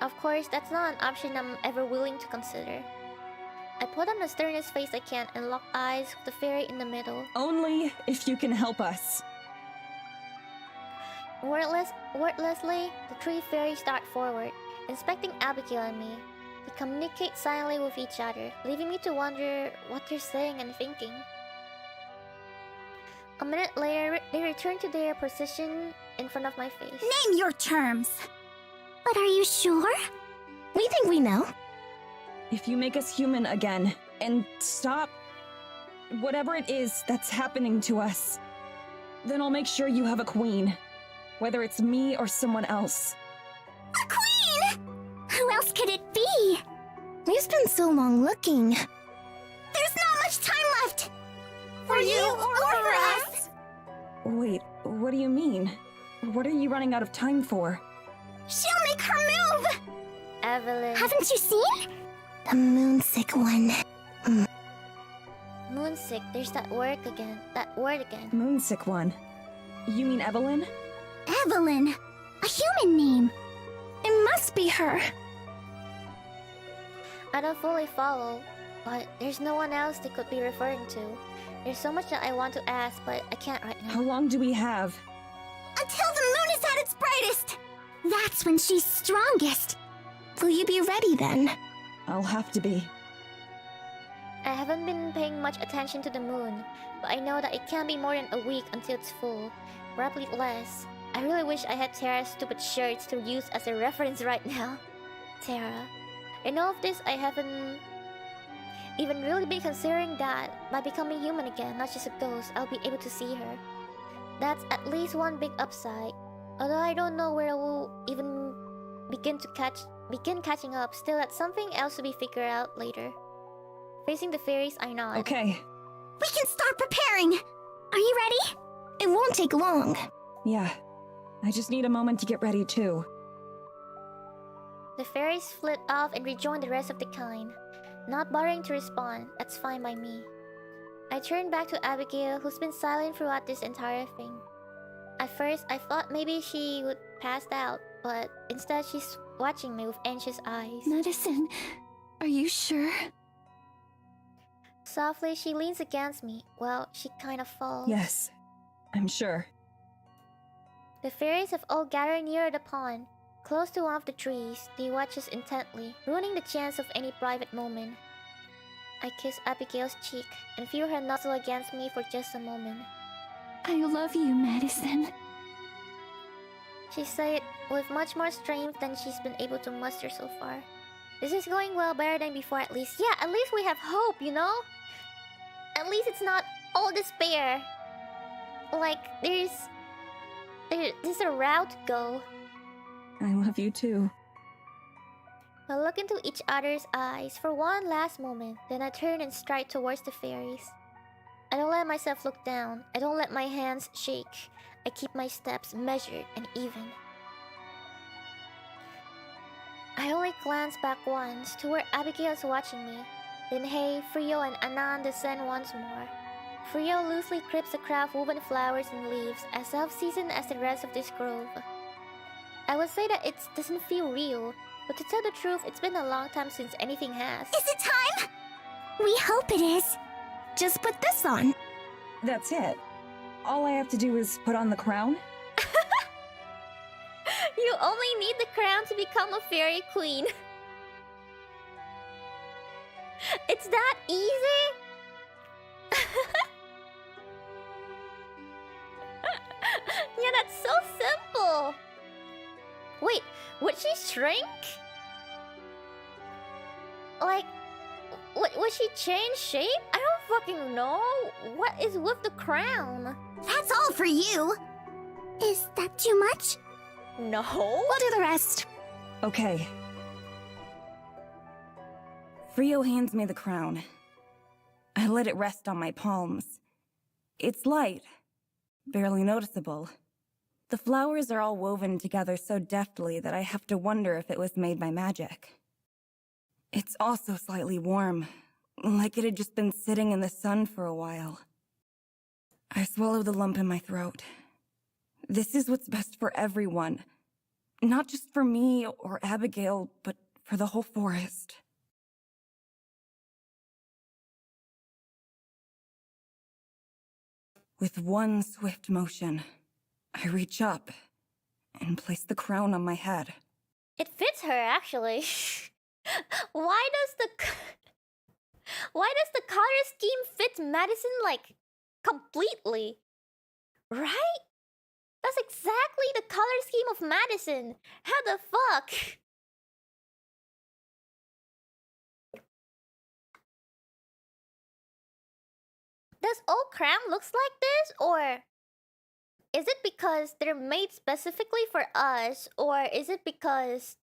Speaker 1: Of course, that's not an option I'm ever willing to consider. I put on the sternest face I can and lock eyes with the fairy in the middle.
Speaker 3: Only if you can help us.
Speaker 1: Wordlessly, the three fairies start forward, inspecting Abigail and me. They communicate silently with each other, leaving me to wonder what they're saying and thinking. A minute later, they return to their position in front of my face.
Speaker 2: Name your terms. But are you sure? We think we know.
Speaker 3: If you make us human again, and stop whatever it is that's happening to us, then I'll make sure you have a queen. Whether it's me or someone else.
Speaker 2: A queen! Who else could it be? We've spent so long looking. There's not much time left! For you or for us?
Speaker 3: Wait, what do you mean? What are you running out of time for?
Speaker 2: She'll make her move!
Speaker 1: Evelyn.
Speaker 2: Haven't you seen? The moonsick one.
Speaker 1: Moonsick, there's that word again.
Speaker 3: Moonsick one. You mean Evelyn?
Speaker 2: Evelyn! A human name! It must be her!
Speaker 1: I don't fully follow, but there's no one else they could be referring to. There's so much that I want to ask, but I can't right now.
Speaker 3: How long do we have?
Speaker 2: Until the moon is at its brightest! That's when she's strongest! Will you be ready then?
Speaker 3: I'll have to be.
Speaker 1: I haven't been paying much attention to the moon, but I know that it can't be more than a week until it's full. Probably less. I really wish I had Tara's stupid shirts to use as a reference right now. Tara. In all of this, I haven't even really been considering that by becoming human again, not just a ghost, I'll be able to see her. That's at least one big upside. Although I don't know where I will even begin catching up, still that's something else to be figured out later. Facing the fairies, I nod.
Speaker 3: Okay.
Speaker 2: We can start preparing! Are you ready? It won't take long.
Speaker 3: Yeah. I just need a moment to get ready too.
Speaker 1: The fairies flit off and rejoin the rest of the kind. Not bothering to respond, that's fine by me. I turn back to Abigail, who's been silent throughout this entire thing. At first, I thought maybe she would pass out, but instead she's watching me with anxious eyes.
Speaker 2: Madison, are you sure?
Speaker 1: Softly, she leans against me. Well, she kind of falls.
Speaker 3: Yes, I'm sure.
Speaker 1: The fairies have all gathered near the pond. Close to one of the trees, they watch us intently, ruining the chance of any private moment. I kiss Abigail's cheek and feel her nuzzle against me for just a moment.
Speaker 2: I love you, Madison.
Speaker 1: She said it with much more strength than she's been able to muster so far. This is going well, better than before at least. Yeah, at least we have hope, you know? At least it's not all despair. Like, there's a route to go.
Speaker 3: I love you too.
Speaker 1: I look into each other's eyes for one last moment, then I turn and stride towards the fairies. I don't let myself look down. I don't let my hands shake. I keep my steps measured and even. I only glance back once to where Abigail is watching me. Then Hey, Frio, and Anon descend once more. Frio loosely grips a crowd of woven flowers and leaves, as self-seasoned as the rest of this grove. I would say that it doesn't feel real, but to tell the truth, it's been a long time since anything has.
Speaker 2: Is it time? We hope it is. Just put this on.
Speaker 3: That's it. All I have to do is put on the crown?
Speaker 1: You only need the crown to become a fairy queen. It's that easy? Yeah, that's so simple. Wait, would she shrink? Like, would she change shape? I don't fucking know. What is with the crown?
Speaker 4: That's all for you. Is that too much?
Speaker 1: No.
Speaker 4: We'll do the rest.
Speaker 3: Okay. Frio hands me the crown. I let it rest on my palms. It's light, barely noticeable. The flowers are all woven together so deftly that I have to wonder if it was made by magic. It's also slightly warm, like it had just been sitting in the sun for a while. I swallow the lump in my throat. This is what's best for everyone. Not just for me or Abigail, but for the whole forest. With one swift motion, I reach up and place the crown on my head.
Speaker 1: It fits her, actually. Why does the color scheme fit Madison, like, completely? Right? That's exactly the color scheme of Madison. How the fuck? Does all crown looks like this, or is it because they're made specifically for us, or is it because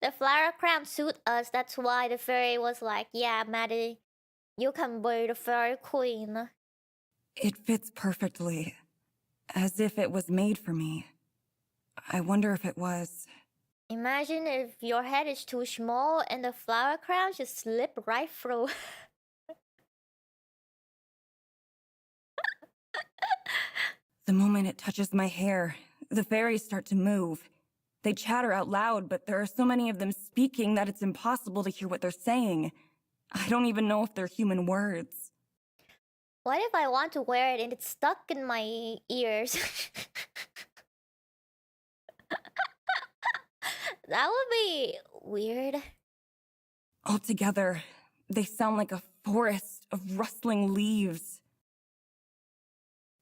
Speaker 1: the flower crown suit us? That's why the fairy was like, yeah, Maddie, you can be the fairy queen.
Speaker 3: It fits perfectly, as if it was made for me. I wonder if it was.
Speaker 1: Imagine if your head is too small and the flower crown just slip right through.
Speaker 3: The moment it touches my hair, the fairies start to move. They chatter out loud, but there are so many of them speaking that it's impossible to hear what they're saying. I don't even know if they're human words.
Speaker 1: What if I want to wear it and it's stuck in my ears? That would be weird.
Speaker 3: Altogether, they sound like a forest of rustling leaves.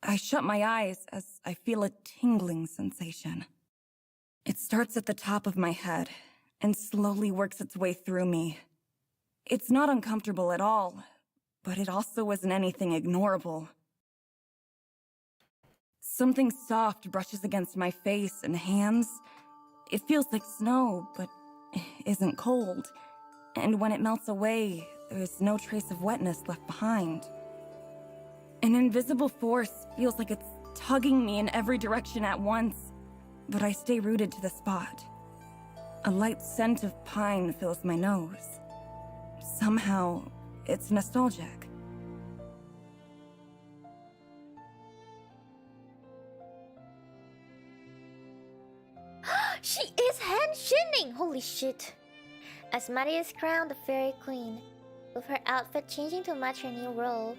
Speaker 3: I shut my eyes as I feel a tingling sensation. It starts at the top of my head and slowly works its way through me. It's not uncomfortable at all, but it also isn't anything ignorable. Something soft brushes against my face and hands. It feels like snow, but isn't cold. And when it melts away, there's no trace of wetness left behind. An invisible force feels like it's tugging me in every direction at once, but I stay rooted to the spot. A light scent of pine fills my nose. Somehow, it's nostalgic.
Speaker 1: She is hand-shinning! Holy shit. As Maddie is crowned the fairy queen, with her outfit changing to match her new role.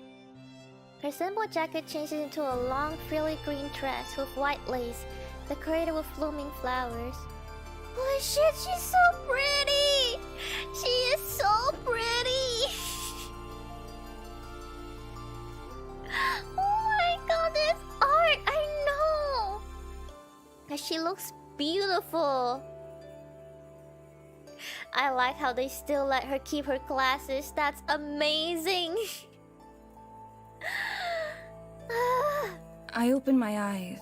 Speaker 1: Her simple jacket changes into a long, frilly green dress with white lace, decorated with blooming flowers. Holy shit, she's so pretty! She is so pretty! Oh my god, this art! I know! And she looks beautiful. I like how they still let her keep her glasses. That's amazing!
Speaker 3: I open my eyes,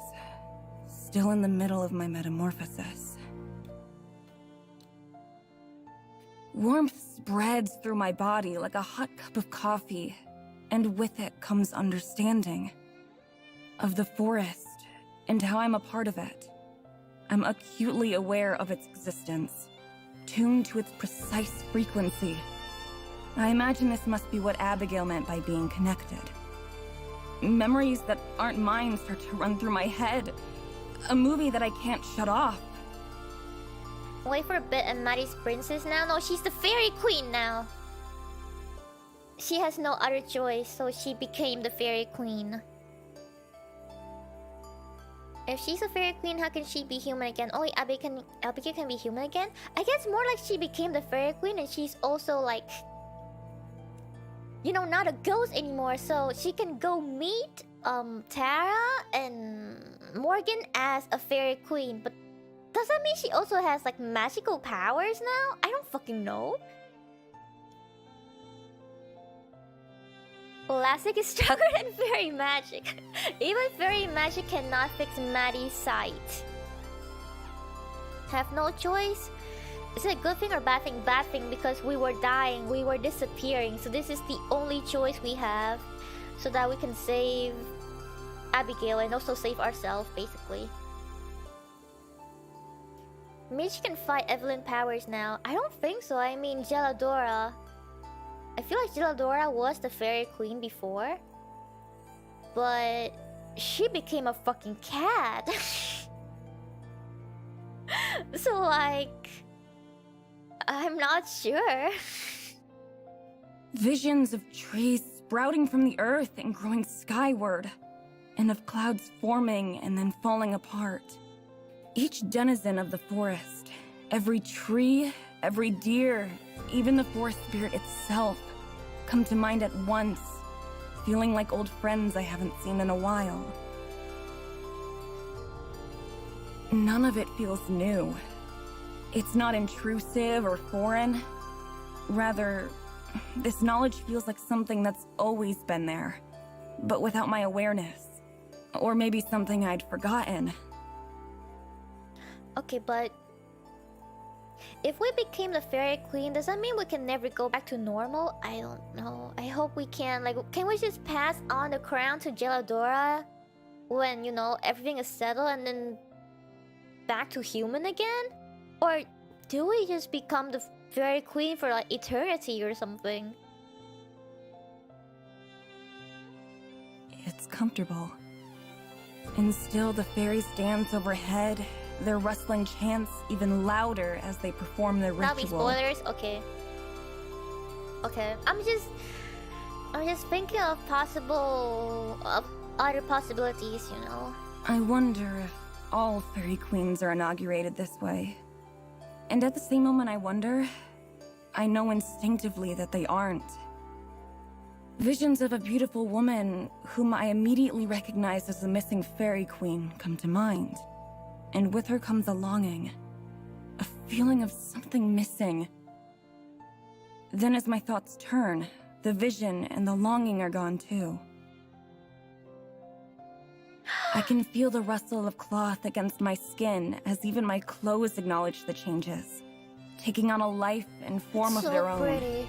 Speaker 3: still in the middle of my metamorphosis. Warmth spreads through my body like a hot cup of coffee, and with it comes understanding of the forest and how I'm a part of it. I'm acutely aware of its existence, tuned to its precise frequency. I imagine this must be what Abigail meant by being connected. Memories that aren't mine start to run through my head. A movie that I can't shut off.
Speaker 1: Wait for a bit, and Maddie's princess now? No, she's the fairy queen now. She has no other choice, so she became the fairy queen. If she's a fairy queen, how can she be human again? Only Abigail can be human again? I guess more like she became the fairy queen and she's also like, you know, not a ghost anymore, so she can go meet Tara and Morgan as a fairy queen, but does that mean she also has like magical powers now? I don't fucking know. Classic is stronger than fairy magic. Even fairy magic cannot fix Maddie's sight. Have no choice? Is it a good thing or bad thing? Bad thing, because we were dying, we were disappearing, so this is the only choice we have so that we can save Abigail and also save ourselves, basically. Mitch can fight Evelyn powers now. I don't think so. I mean, Geladora. I feel like Geladora was the fairy queen before, but she became a fucking cat. So like, I'm not sure.
Speaker 3: Visions of trees sprouting from the earth and growing skyward, and of clouds forming and then falling apart. Each denizen of the forest, every tree, every deer, even the forest spirit itself, come to mind at once, feeling like old friends I haven't seen in a while. None of it feels new. It's not intrusive or foreign. Rather, this knowledge feels like something that's always been there, but without my awareness. Or maybe something I'd forgotten.
Speaker 1: Okay, but if we became the fairy queen, does that mean we can never go back to normal? I don't know. I hope we can. Like, can we just pass on the crown to Geladora when, you know, everything is settled and then back to human again? Or do we just become the fairy queen for like eternity or something?
Speaker 3: It's comfortable. And still the fairies dance overhead, their rustling chants even louder as they perform their ritual.
Speaker 1: That'll be spoilers? Okay. Okay, I'm just thinking of other possibilities, you know.
Speaker 3: I wonder if all fairy queens are inaugurated this way. And at the same moment I wonder, I know instinctively that they aren't. Visions of a beautiful woman whom I immediately recognize as the missing fairy queen come to mind. And with her comes a longing, a feeling of something missing. Then as my thoughts turn, the vision and the longing are gone too. I can feel the rustle of cloth against my skin as even my clothes acknowledge the changes, taking on a life and form of their own.
Speaker 1: So pretty.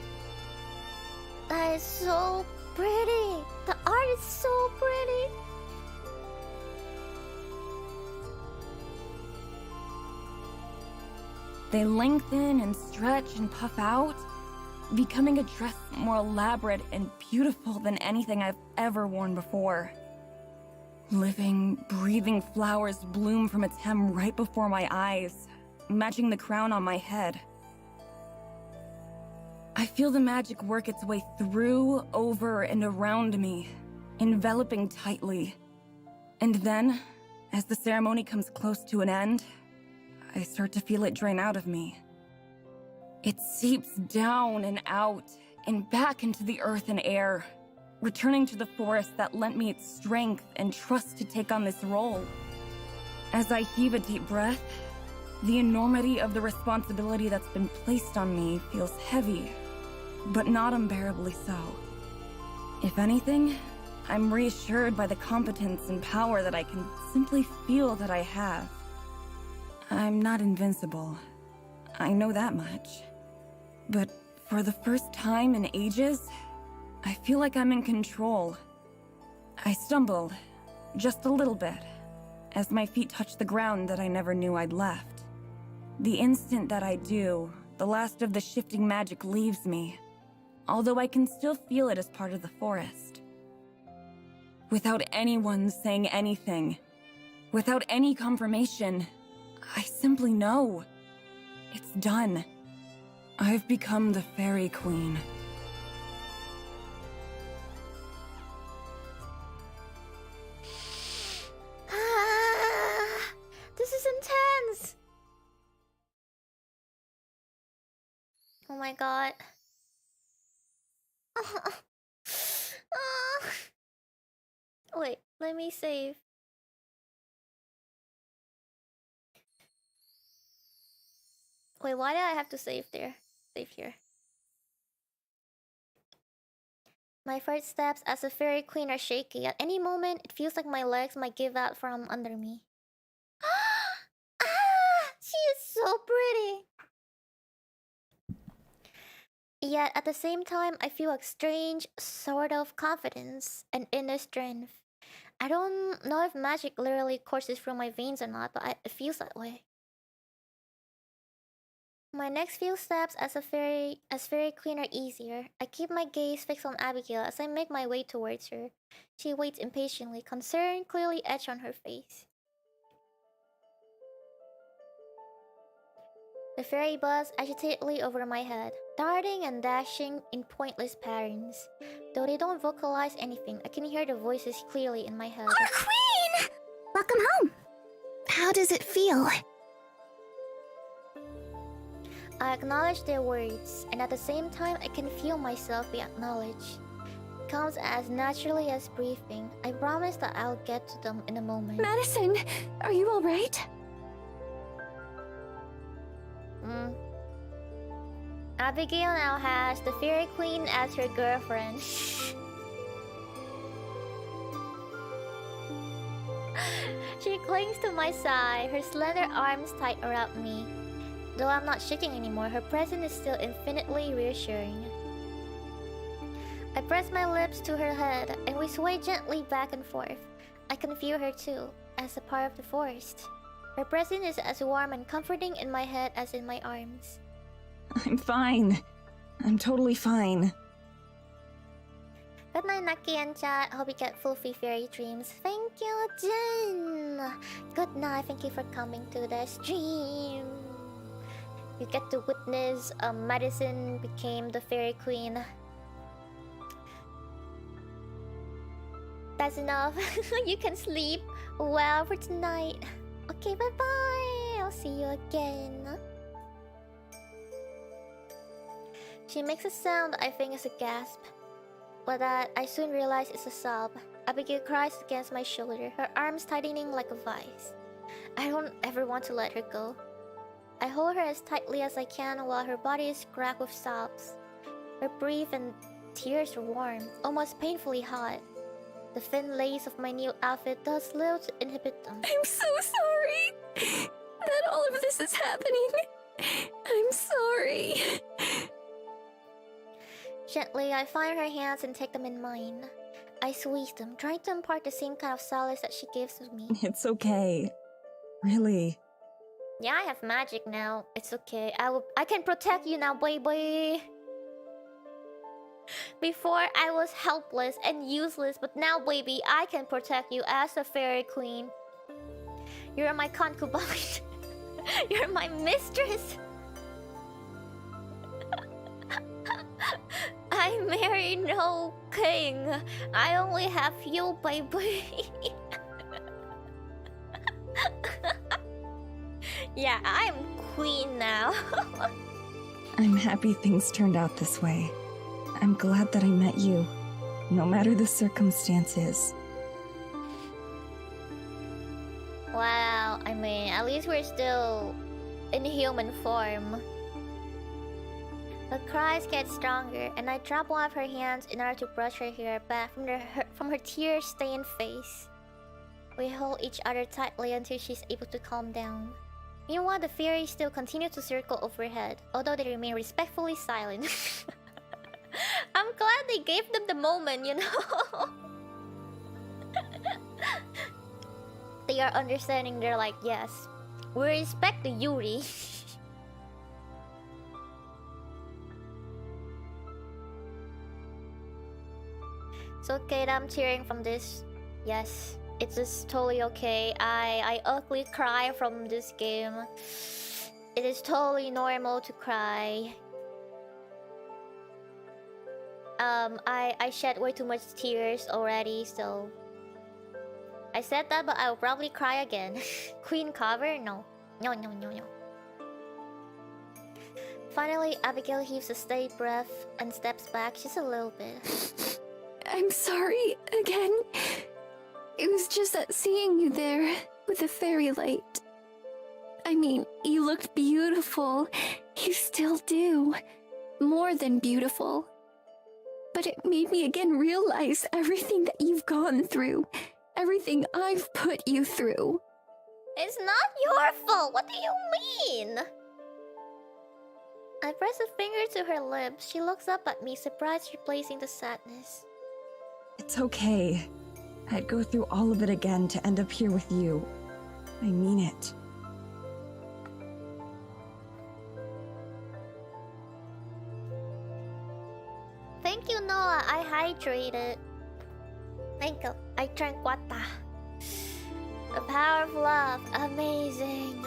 Speaker 1: That is so pretty. The art is so pretty.
Speaker 3: They lengthen and stretch and puff out, becoming a dress more elaborate and beautiful than anything I've ever worn before. Living, breathing flowers bloom from its hem right before my eyes, matching the crown on my head. I feel the magic work its way through, over, and around me, enveloping tightly. And then, as the ceremony comes close to an end, I start to feel it drain out of me. It seeps down and out, and back into the earth and air, returning to the forest that lent me its strength and trust to take on this role. As I heave a deep breath, the enormity of the responsibility that's been placed on me feels heavy, but not unbearably so. If anything, I'm reassured by the competence and power that I can simply feel that I have. I'm not invincible. I know that much. But for the first time in ages, I feel like I'm in control. I stumble, just a little bit, as my feet touch the ground that I never knew I'd left. The instant that I do, the last of the shifting magic leaves me, although I can still feel it as part of the forest. Without anyone saying anything, without any confirmation, I simply know. It's done. I've become the fairy queen.
Speaker 1: This is intense. Oh my god. Wait, let me save. Wait, why did I have to save there? Save here. My first steps as a fairy queen are shaky. At any moment, it feels like my legs might give out from under me. Ah! She is so pretty! Yet at the same time, I feel a strange sort of confidence and inner strength. I don't know if magic literally courses through my veins or not, but it feels that way. My next few steps as fairy queen are easier. I keep my gaze fixed on Abigail as I make my way towards her. She waits impatiently, concern clearly etched on her face. The fairy buzzed agitatedly over my head, darting and dashing in pointless patterns. Though they don't vocalize anything, I can hear the voices clearly in my head.
Speaker 4: Our queen! Welcome home. How does it feel?
Speaker 1: I acknowledge their words, and at the same time I can feel myself be acknowledged. It comes as naturally as breathing. I promise that I'll get to them in a moment.
Speaker 2: Madison, are you alright?
Speaker 1: Abigail now has the Fairy Queen as her girlfriend. She clings to my side, her slender arms tight around me. Though I'm not shaking anymore, her presence is still infinitely reassuring. I press my lips to her head, and we sway gently back and forth. I can feel her too, as a part of the forest. Her presence is as warm and comforting in my head as in my arms.
Speaker 3: I'm fine. I'm totally fine.
Speaker 1: Good night, Naki and chat. Hope you get fluffy fairy dreams. Thank you, Jin. Good night. Thank you for coming to the stream. You get to witness Madison became the fairy queen. That's enough. You can sleep well for tonight. Okay, bye-bye. I'll see you again. She makes a sound I think is a gasp, but that I soon realize is a sob. Abigail cries against my shoulder, her arms tightening like a vice. I don't ever want to let her go. I hold her as tightly as I can while her body is cracked with sobs. Her breath and tears are warm, almost painfully hot. The thin lace of my new outfit does little to inhibit them.
Speaker 2: I'm so sorry that all of this is happening. I'm sorry.
Speaker 1: Gently, I find her hands and take them in mine. I squeeze them, trying to impart the same kind of solace that she gives to me.
Speaker 3: It's okay. Really.
Speaker 1: Yeah, I have magic now. It's okay. I can protect you now, baby. Before, I was helpless and useless, but now, baby, I can protect you as a fairy queen. You're my concubine. You're my mistress. I marry no king. I only have you, baby. Yeah, I'm queen now.
Speaker 3: I'm happy things turned out this way. I'm glad that I met you, no matter the circumstances.
Speaker 1: Wow, I mean, at least we're still in human form. The cries get stronger, and I drop one of her hands in order to brush her hair back from her tear-stained face. We hold each other tightly until she's able to calm down. Meanwhile, the fairies still continue to circle overhead, although they remain respectfully silent. I'm glad they gave them the moment, you know? They are understanding, they're like, yes, we respect the Yuri. It's okay that I'm tearing from this. Yes, it's just totally okay. I ugly cry from this game. It is totally normal to cry. I shed way too much tears already, so I said that, but I will probably cry again. Queen cover? No. No. Finally, Abigail heaves a steady breath and steps back just a little bit.
Speaker 2: I'm sorry again. It was just that seeing you there with the fairy light. I mean, you looked beautiful. You still do. More than beautiful. But it made me again realize everything that you've gone through. Everything I've put you through.
Speaker 1: It's not your fault. What do you mean? I press a finger to her lips. She looks up at me, surprise replacing the sadness.
Speaker 3: It's okay. I'd go through all of it again to end up here with you. I mean it.
Speaker 1: Thank you, Noah. I hydrated. Thank you. I drank water. The power of love. Amazing.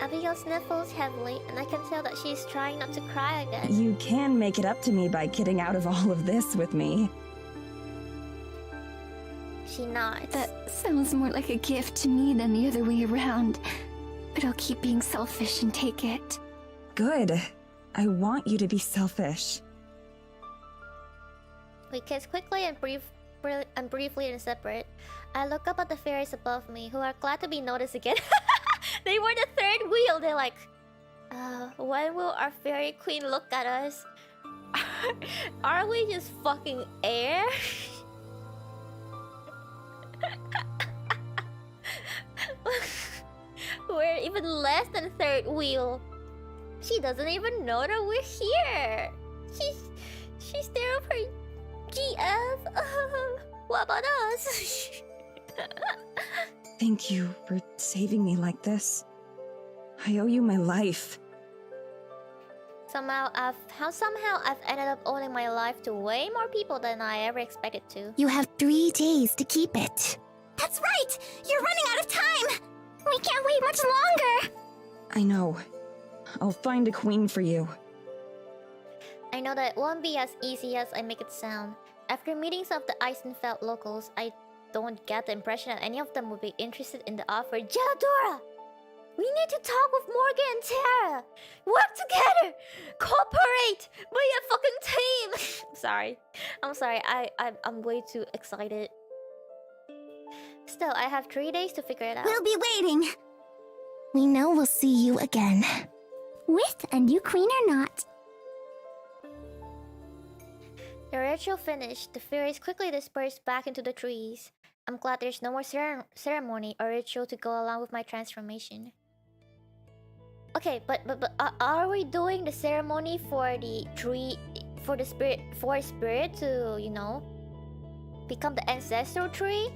Speaker 1: Abigail sniffles heavily, and I can tell that she's trying not to cry again.
Speaker 3: You can make it up to me by getting out of all of this with me.
Speaker 1: She nods.
Speaker 2: That sounds more like a gift to me than the other way around. But I'll keep being selfish and take it.
Speaker 3: Good. I want you to be selfish.
Speaker 1: We kiss quickly and briefly and separate. I look up at the fairies above me, who are glad to be noticed again. They were the third wheel. They're like, when will our fairy queen look at us? Are we just fucking air? We're even less than third wheel. She doesn't even know that we're here. She's there of her GF. What about us?
Speaker 3: Thank you for saving me like this. I owe you my life.
Speaker 1: Somehow I've ended up owing my life to way more people than I ever expected to.
Speaker 4: You have 3 days to keep it. That's right! You're running out of time! We can't wait much longer!
Speaker 3: I know. I'll find a queen for you.
Speaker 1: I know that it won't be as easy as I make it sound. After meeting some of the Eisenfeld locals, I don't get the impression that any of them would be interested in the offer. Geladora! We need to talk with Morgan and Tara! Work together! Cooperate! Be a fucking team! I'm sorry. I'm way too excited. Still, I have 3 days to figure it out.
Speaker 4: We'll be waiting. We know we'll see you again. With a new queen or not.
Speaker 1: The ritual finished, the fairies quickly dispersed back into the trees. I'm glad there's no more ceremony or ritual to go along with my transformation. Okay, but are we doing the ceremony for the tree, for spirit to, you know, become the ancestral tree?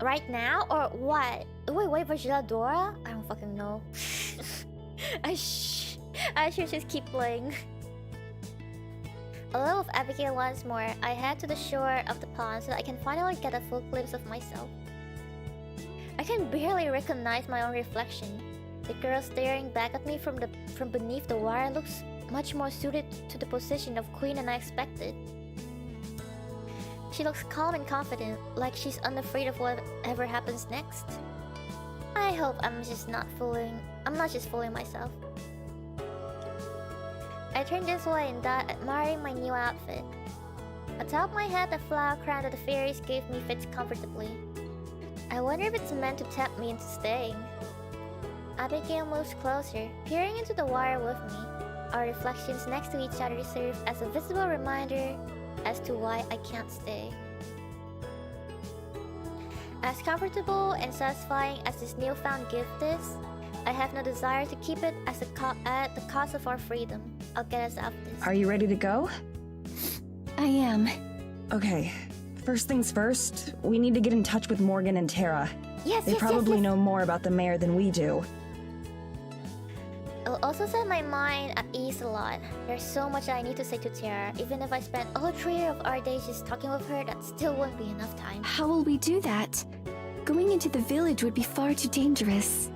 Speaker 1: Right now, or what? Wait for Geladora? I don't fucking know. I should just keep playing. Alone with Abigail once more, I head to the shore of the pond so that I can finally get a full glimpse of myself. I can barely recognize my own reflection. The girl staring back at me from beneath the wire looks much more suited to the position of queen than I expected. She looks calm and confident, like she's unafraid of whatever happens next. I hope I'm not just fooling myself. I turn this way and that, admiring my new outfit. Atop my head, the flower crown that the fairies gave me fits comfortably. I wonder if it's meant to tempt me into staying. Abigail moves closer, peering into the wire with me. Our reflections next to each other serve as a visible reminder as to why I can't stay. As comfortable and satisfying as this newfound gift is, I have no desire to keep it at the cost of our freedom. I'll get us out this.
Speaker 3: Are you ready to go?
Speaker 2: I am.
Speaker 3: Okay. First things first, we need to get in touch with Morgan and Tara.
Speaker 1: Yes,
Speaker 3: They probably know more about the mayor than we do.
Speaker 1: It'll also set my mind at ease a lot. There's so much I need to say to Tara. Even if I spend all 3 of our days just talking with her, that still won't be enough time.
Speaker 2: How will we do that? Going into the village would be far too dangerous.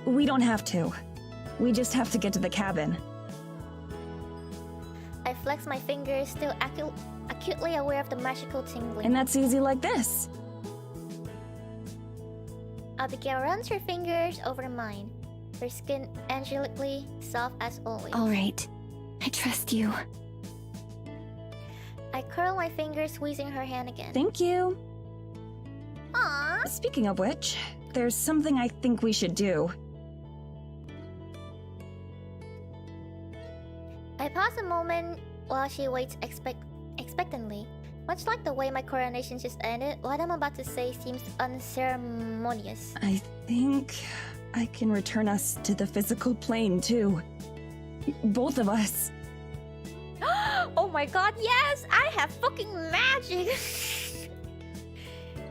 Speaker 3: We don't have to. We just have to get to the cabin.
Speaker 1: I flex my fingers, still acutely aware of the magical tingling.
Speaker 3: And that's easy like this.
Speaker 1: Abigail runs her fingers over mine, her skin angelically soft as always.
Speaker 2: All right. I trust you.
Speaker 1: I curl my fingers, squeezing her hand again.
Speaker 3: Thank you.
Speaker 1: Aww.
Speaker 3: Speaking of which, there's something I think we should do.
Speaker 1: I pause a moment while she waits expectantly. Much like the way my coronation just ended, what I'm about to say seems unceremonious.
Speaker 3: I think I can return us to the physical plane, too. Both of us.
Speaker 1: Oh my god, yes! I have fucking magic!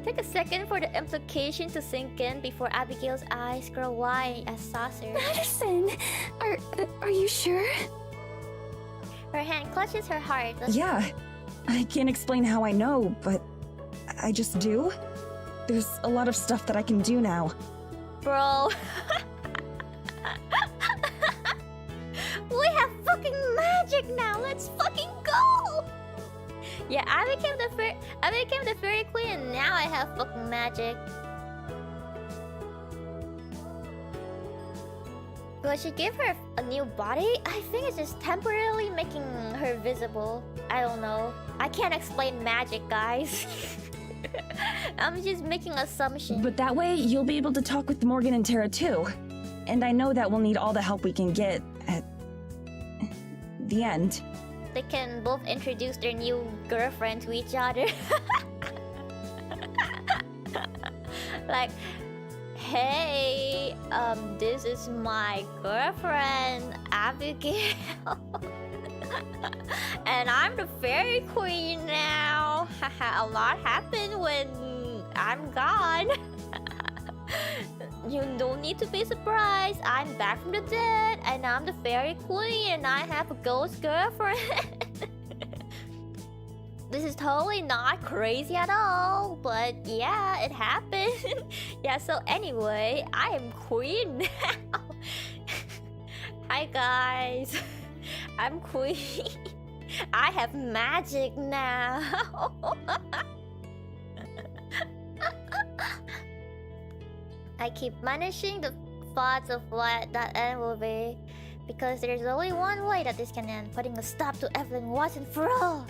Speaker 1: Take a second for the implication to sink in before Abigail's eyes grow wide as saucers.
Speaker 2: Madison! Are you sure?
Speaker 1: Her hand clutches her heart.
Speaker 3: Yeah. I can't explain how I know, but I just do. There's a lot of stuff that I can do now.
Speaker 1: Bro. We have fucking magic now. Let's fucking go. Yeah, I became the fairy queen and now I have fucking magic. Will she give her a new body? I think it's just temporarily making her visible. I don't know. I can't explain magic, guys. I'm just making assumptions.
Speaker 3: But that way, you'll be able to talk with Morgan and Tara too. And I know that we'll need all the help we can get at the end.
Speaker 1: They can both introduce their new girlfriend to each other. Like, hey, this is my girlfriend, Abigail. And I'm the fairy queen now. A lot happened when I'm gone. You don't need to be surprised. I'm back from the dead and I'm the fairy queen and I have a ghost girlfriend. This is totally not crazy at all, but yeah, it happened. Yeah, so anyway, I am queen now. Hi guys. I'm queen. I have magic now. I keep managing the thoughts of what that end will be, because there's only one way that this can end, putting a stop to everything once and for all.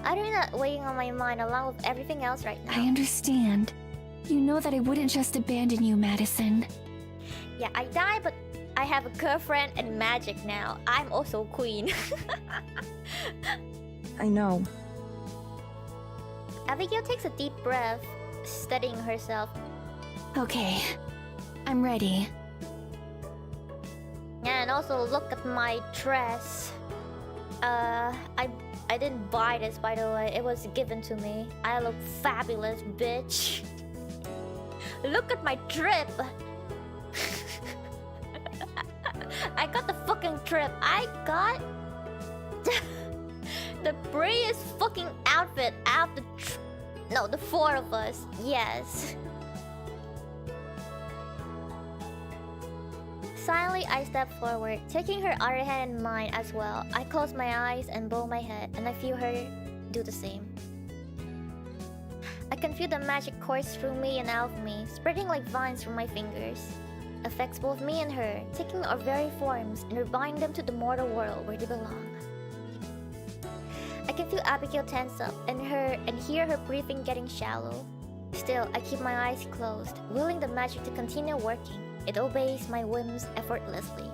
Speaker 1: Uttering that weighing on my mind along with everything else right now.
Speaker 2: I understand. You know that I wouldn't just abandon you, Madison.
Speaker 1: Yeah, I die, but I have a girlfriend and magic now. I'm also queen.
Speaker 3: I know.
Speaker 1: Abigail takes a deep breath, steadying herself.
Speaker 2: Okay, I'm ready.
Speaker 1: And also look at my dress. I didn't buy this, by the way. It was given to me. I look fabulous, bitch. Look at my trip. I got the fucking trip. I got the prettiest fucking outfit out of the four of us. Yes. Silently, I step forward, taking her other hand in mine as well. I close my eyes and bow my head, and I feel her do the same. I can feel the magic course through me and out of me, spreading like vines from my fingers. Affects both me and her, taking our very forms and rebinding them to the mortal world where they belong. I can feel Abigail tense up and hear her breathing getting shallow. Still, I keep my eyes closed, willing the magic to continue working. It obeys my whims effortlessly.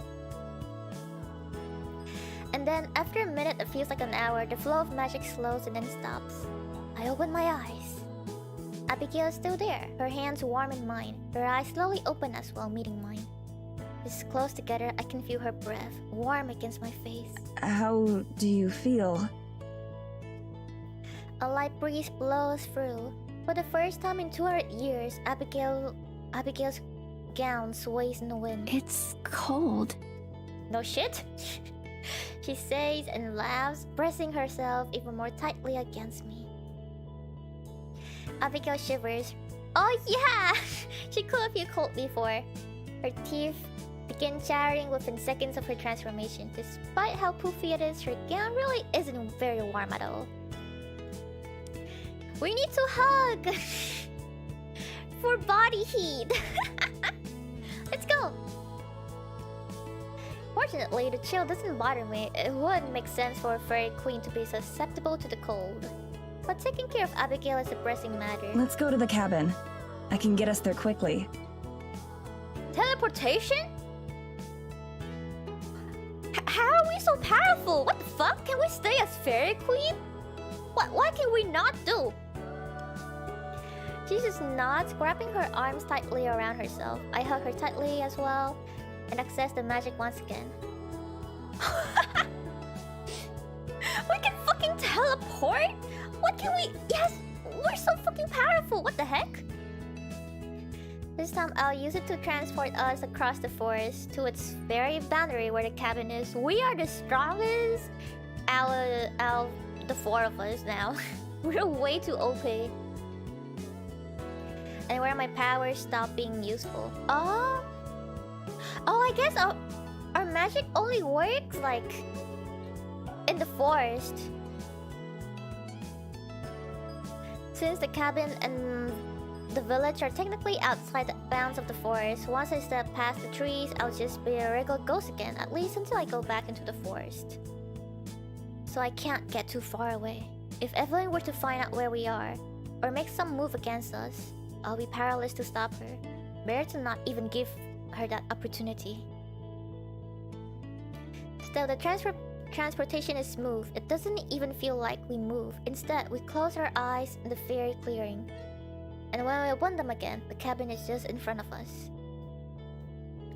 Speaker 1: And then, after a minute that feels like an hour, the flow of magic slows and then stops. I open my eyes. Abigail is still there, her hands warm in mine, her eyes slowly open as well, meeting mine. Just close together, I can feel her breath, warm against my face.
Speaker 3: How do you feel?
Speaker 1: A light breeze blows through. For the first time in 200 years, Abigail's gown sways in the wind.
Speaker 2: It's cold.
Speaker 1: No shit? She says and laughs, pressing herself even more tightly against me. Abigail shivers. Oh yeah! She could have felt cold before. Her teeth begin chattering within seconds of her transformation. Despite how poofy it is, her gown really isn't very warm at all. We need to hug! For body heat! Let's go! Fortunately, the chill doesn't bother me. It wouldn't make sense for a fairy queen to be susceptible to the cold. But taking care of Abigail is a pressing matter.
Speaker 3: Let's go to the cabin. I can get us there quickly.
Speaker 1: Teleportation? How are we so powerful? What the fuck? Can we stay as Fairy Queen? What can we not do? She just nods, grabbing her arms tightly around herself. I hug her tightly as well and access the magic once again. We can fucking teleport? What can we... Yes! We're so fucking powerful! What the heck? This time I'll use it to transport us across the forest to its very boundary where the cabin is. We are the strongest out of the four of us now. We're way too OP. And where my powers stop being useful. Oh, I guess our magic only works like in the forest. Since the cabin and the village are technically outside the bounds of the forest, once I step past the trees, I'll just be a regular ghost again, at least until I go back into the forest. So I can't get too far away. If Evelyn were to find out where we are, or make some move against us, I'll be powerless to stop her. Better to not even give her that opportunity. Still, the transportation is smooth. It doesn't even feel like we move. Instead, we close our eyes in the fairy clearing. And when we open them again, the cabin is just in front of us.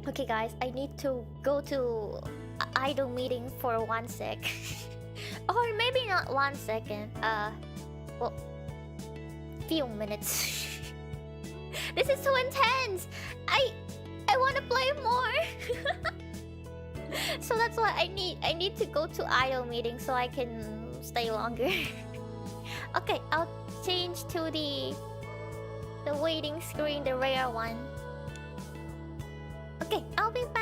Speaker 1: Okay guys, I need to go to an idol meeting for 1 sec. Or maybe not 1 second. Well, few minutes. This is so intense! I want to play more! So that's why I need to go to idol meeting so I can stay longer. Okay, I'll change to the waiting screen, the rare one. Okay, I'll be back.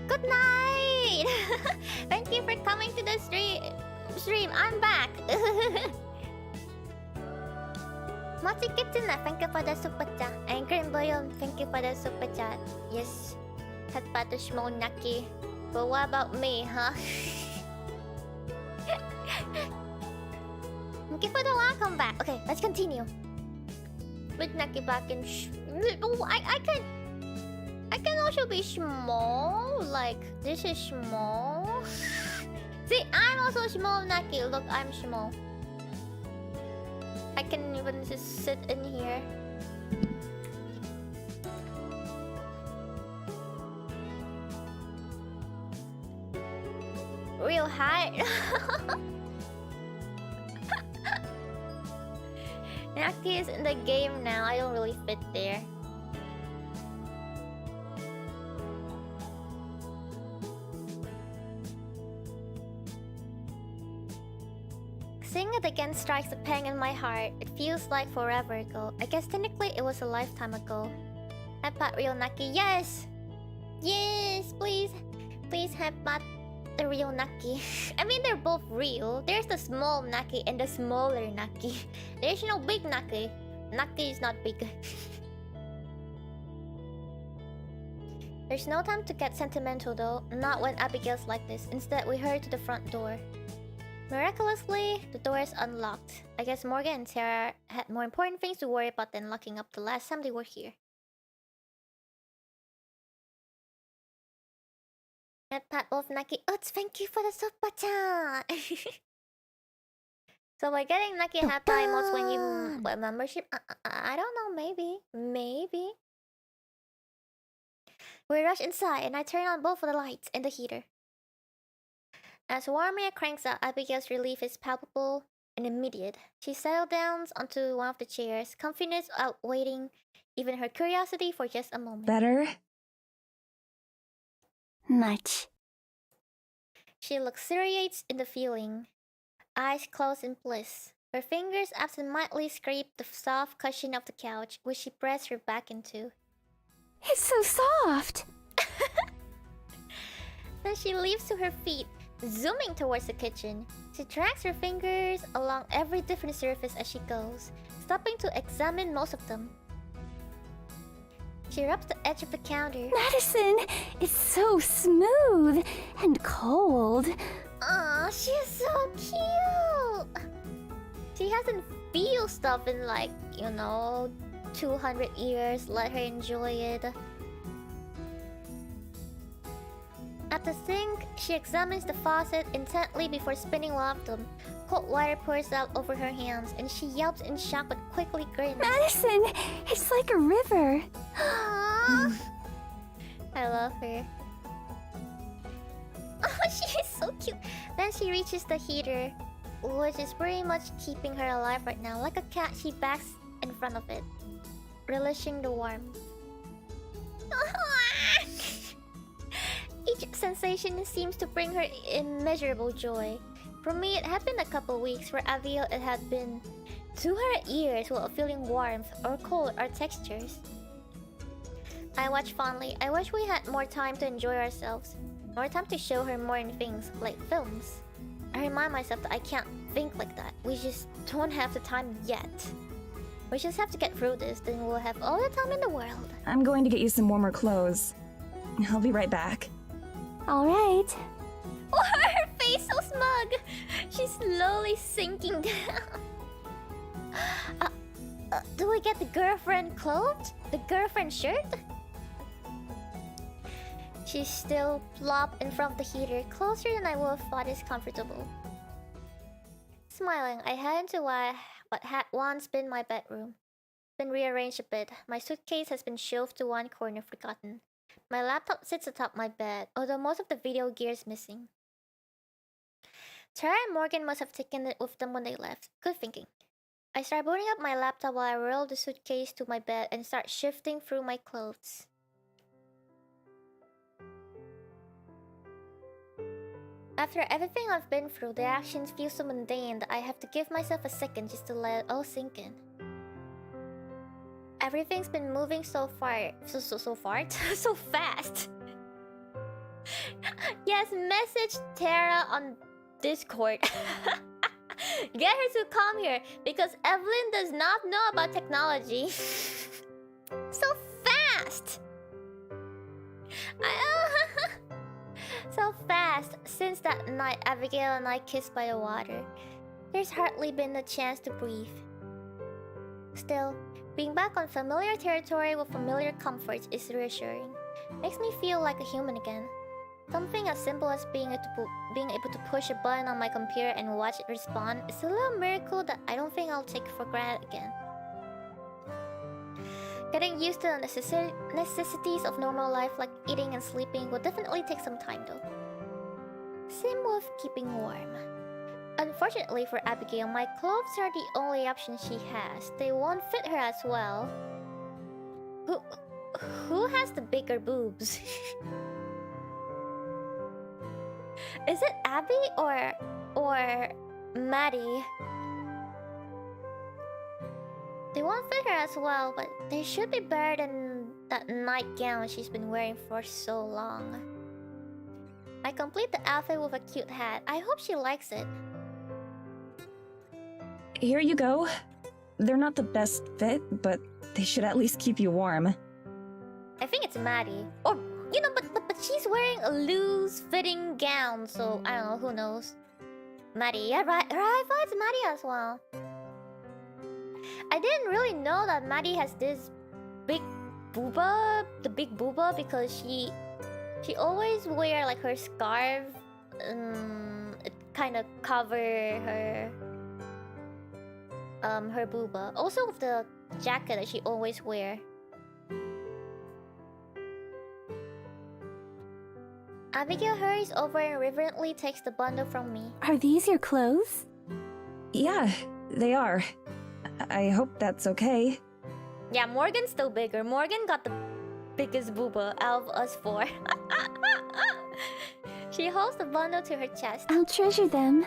Speaker 1: Good night! Thank you for coming to the stream. I'm back. Mochi Kitsuna, thank you for the super chat. And Green Boyum, thank you for the super chat. Yes, had about to small Naki. But what about me, huh? Thank you for the welcome back. Okay, let's continue. With Naki back in I can also be small. Like, this is small. See, I'm also small, Naki. Look, I'm small. I can even just sit in here. real hot. Naki is in the game now. I don't really fit there. Seeing it again strikes a pang in my heart. It feels like forever ago. I guess technically it was a lifetime ago. Headbutt real Naki. Yes! Yes, please. Please headbutt the real Naki. I mean, they're both real. There's the small Naki and the smaller Naki. There's no big Naki. Naki is not big. There's no time to get sentimental though. Not when Abigail's like this. Instead, we hurry to the front door. Miraculously, the door is unlocked. I guess Morgan and Sarah had more important things to worry about than locking up the last time they were here. Pat both Naki. Uts, thank you for the super chat. So by getting Naki hat emotes when you membership, I don't know, maybe. We rush inside and I turn on both of the lights and the heater. As warm air cranks up, Abigail's relief is palpable and immediate. She settles down onto one of the chairs, comfiness outweighing even her curiosity for just a moment.
Speaker 3: Better?
Speaker 2: Much.
Speaker 1: She luxuriates in the feeling, eyes closed in bliss. Her fingers absentmindedly scrape the soft cushion of the couch, which she presses her back into.
Speaker 2: It's so soft!
Speaker 1: Then she leaps to her feet, zooming towards the kitchen. She tracks her fingers along every different surface as she goes, stopping to examine most of them. She rubs the edge of the counter.
Speaker 2: Madison, it's so smooth and cold.
Speaker 1: Aw, she's so cute! She hasn't feel stuff in like, 200 years. Let her enjoy it. At the sink, she examines the faucet intently before spinning one of them. Cold water pours out over her hands, and she yelps in shock but quickly grins.
Speaker 2: Madison, it's like a river.
Speaker 1: Aww. I love her. Oh, she is so cute. Then she reaches the heater, which is pretty much keeping her alive right now. Like a cat, she backs in front of it, relishing the warmth. Each sensation seems to bring her immeasurable joy. For me, it had been a couple weeks. For Abigail, it had been 200 years without feeling warmth or cold or textures. I watch fondly. I wish we had more time to enjoy ourselves. More time to show her more in things, like films. I remind myself that I can't think like that. We just don't have the time yet. We just have to get through this, then we'll have all the time in the world.
Speaker 3: I'm going to get you some warmer clothes. I'll be right back.
Speaker 2: All right.
Speaker 1: Oh, her face so smug! She's slowly sinking down. Do we get the girlfriend clothes? The girlfriend shirt? She's still plopped in front of the heater, closer than I would have thought is comfortable. Smiling, I head into what had once been my bedroom. Been rearranged a bit. My suitcase has been shelved to one corner, forgotten. My laptop sits atop my bed, although most of the video gear is missing. Tara and Morgan must have taken it with them when they left. Good thinking. I start booting up my laptop while I roll the suitcase to my bed and start shifting through my clothes. After everything I've been through, the actions feel so mundane that I have to give myself a second just to let it all sink in. Everything's been moving so fast. Yes, message Tara on Discord. Get her to come here because Evelyn does not know about technology. So fast. So fast. Since that night Abigail and I kissed by the water, there's hardly been a chance to breathe. Still, being back on familiar territory with familiar comforts is reassuring. Makes me feel like a human again. Something as simple as being able to push a button on my computer and watch it respond is a little miracle that I don't think I'll take for granted again. Getting used to the necessities of normal life like eating and sleeping will definitely take some time though. him with keeping warm. Unfortunately for Abigail, my clothes are the only option she has. They won't fit her as well. Who has the bigger boobs? Is it Abby or Maddie? They won't fit her as well, but they should be better than that nightgown she's been wearing for so long. I complete the outfit with a cute hat. I hope she likes it.
Speaker 3: Here you go. They're not the best fit, but they should at least keep you warm.
Speaker 1: I think it's Maddie. Or, you know, but she's wearing a loose-fitting gown, so I don't know, who knows? Maddie, yeah, right, I thought it's Maddie as well. I didn't really know that Maddie has this big booba, the big booba, because she always wear like her scarf. It kind of cover her booba. Also with the jacket that she always wear. Abigail hurries over and reverently takes the bundle from me.
Speaker 2: Are these your clothes?
Speaker 3: Yeah, they are. I hope that's okay.
Speaker 1: Yeah, Morgan's still bigger. Morgan got the biggest booba out of us four. She holds the bundle to her chest.
Speaker 2: I'll treasure them.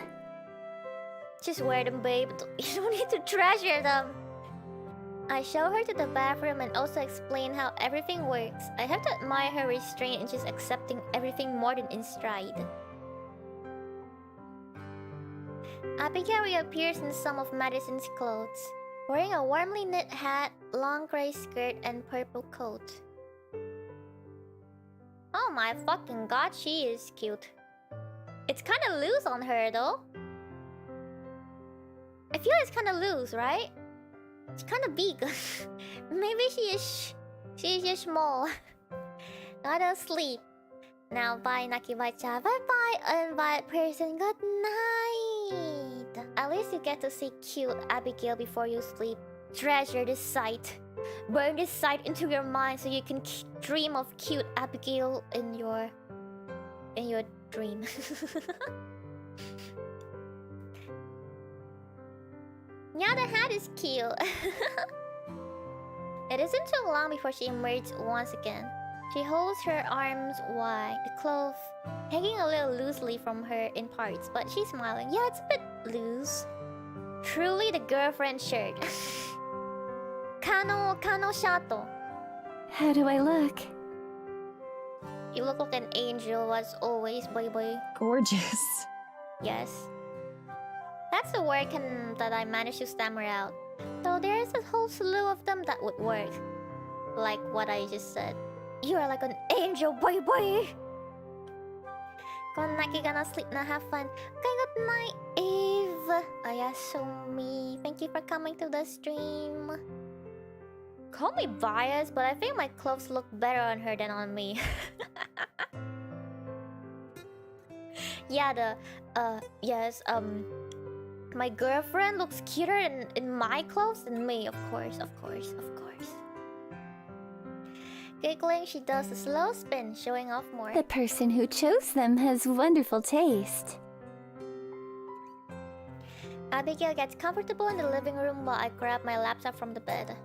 Speaker 1: Just wear them, babe. You don't need to treasure them. I show her to the bathroom and also explain how everything works. I have to admire her restraint in just accepting everything more than in stride. Abigail reappears in some of Madison's clothes, wearing a warmly knit hat, long gray skirt, and purple coat. Oh my fucking god, she is cute. It's kinda loose on her though. I feel it's kinda loose, right? It's kinda big. Maybe she is just small. Gotta sleep. Now bye Naki-chan, bye bye, and bye person, good night. At least you get to see cute Abigail before you sleep. Treasure this sight. Burn this sight into your mind so you can dream of cute Abigail in your dream. Yeah, the hat is cute. It isn't too long before she emerges once again. She holds her arms wide, the cloth hanging a little loosely from her in parts, but she's smiling. Yeah, it's a bit loose. Truly the girlfriend shirt. Kano shato.
Speaker 2: How do I look?
Speaker 1: You look like an angel as always, baby.
Speaker 3: Gorgeous.
Speaker 1: Yes. That's the word that I managed to stammer out. Though there is a whole slew of them that would work. Like what I just said. You are like an angel, baby! Good night, gonna sleep na, have fun. Okay, good night, Eve. Ayasumi. Thank you for coming to the stream. Call me biased, but I think my clothes look better on her than on me. Yeah, yes, my girlfriend looks cuter in my clothes than me, of course. Giggling, she does a slow spin, showing off more.
Speaker 2: The person who chose them has wonderful taste.
Speaker 1: Abigail gets comfortable in the living room while I grab my laptop from the bed.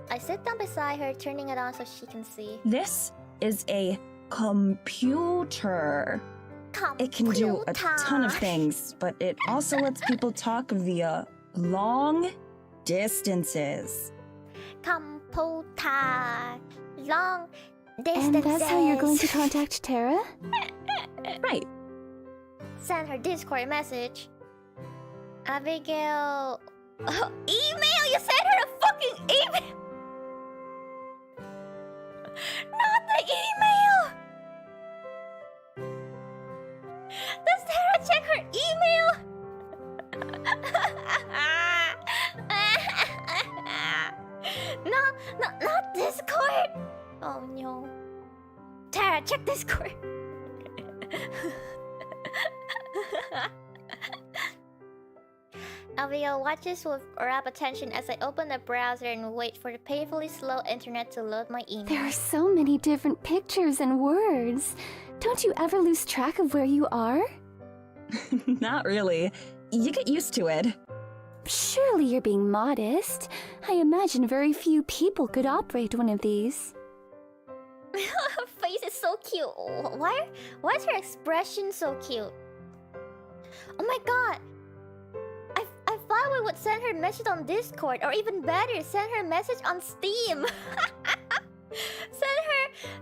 Speaker 1: I sit down beside her, turning it on so she can see.
Speaker 3: This is a computer. It can do a ton of things, but it also lets people talk via long distances.
Speaker 1: Computer. Long distances.
Speaker 2: And that's how you're going to contact Tara?
Speaker 3: Right.
Speaker 1: Send her Discord message. Abigail... email! You sent her a fucking email! Not the email! Does Tara check her email? Not Discord! Oh no. Tara, check Discord! Abigail watches with rapt attention as I open the browser and wait for the painfully slow internet to load my email.
Speaker 2: There are so many different pictures and words. Don't you ever lose track of where you are?
Speaker 3: Not really. You get used to it.
Speaker 2: Surely you're being modest. I imagine very few people could operate one of these.
Speaker 1: Her face is so cute. Why is her expression so cute? Oh my god. I thought we would send her a message on Discord, or even better, send her a message on Steam.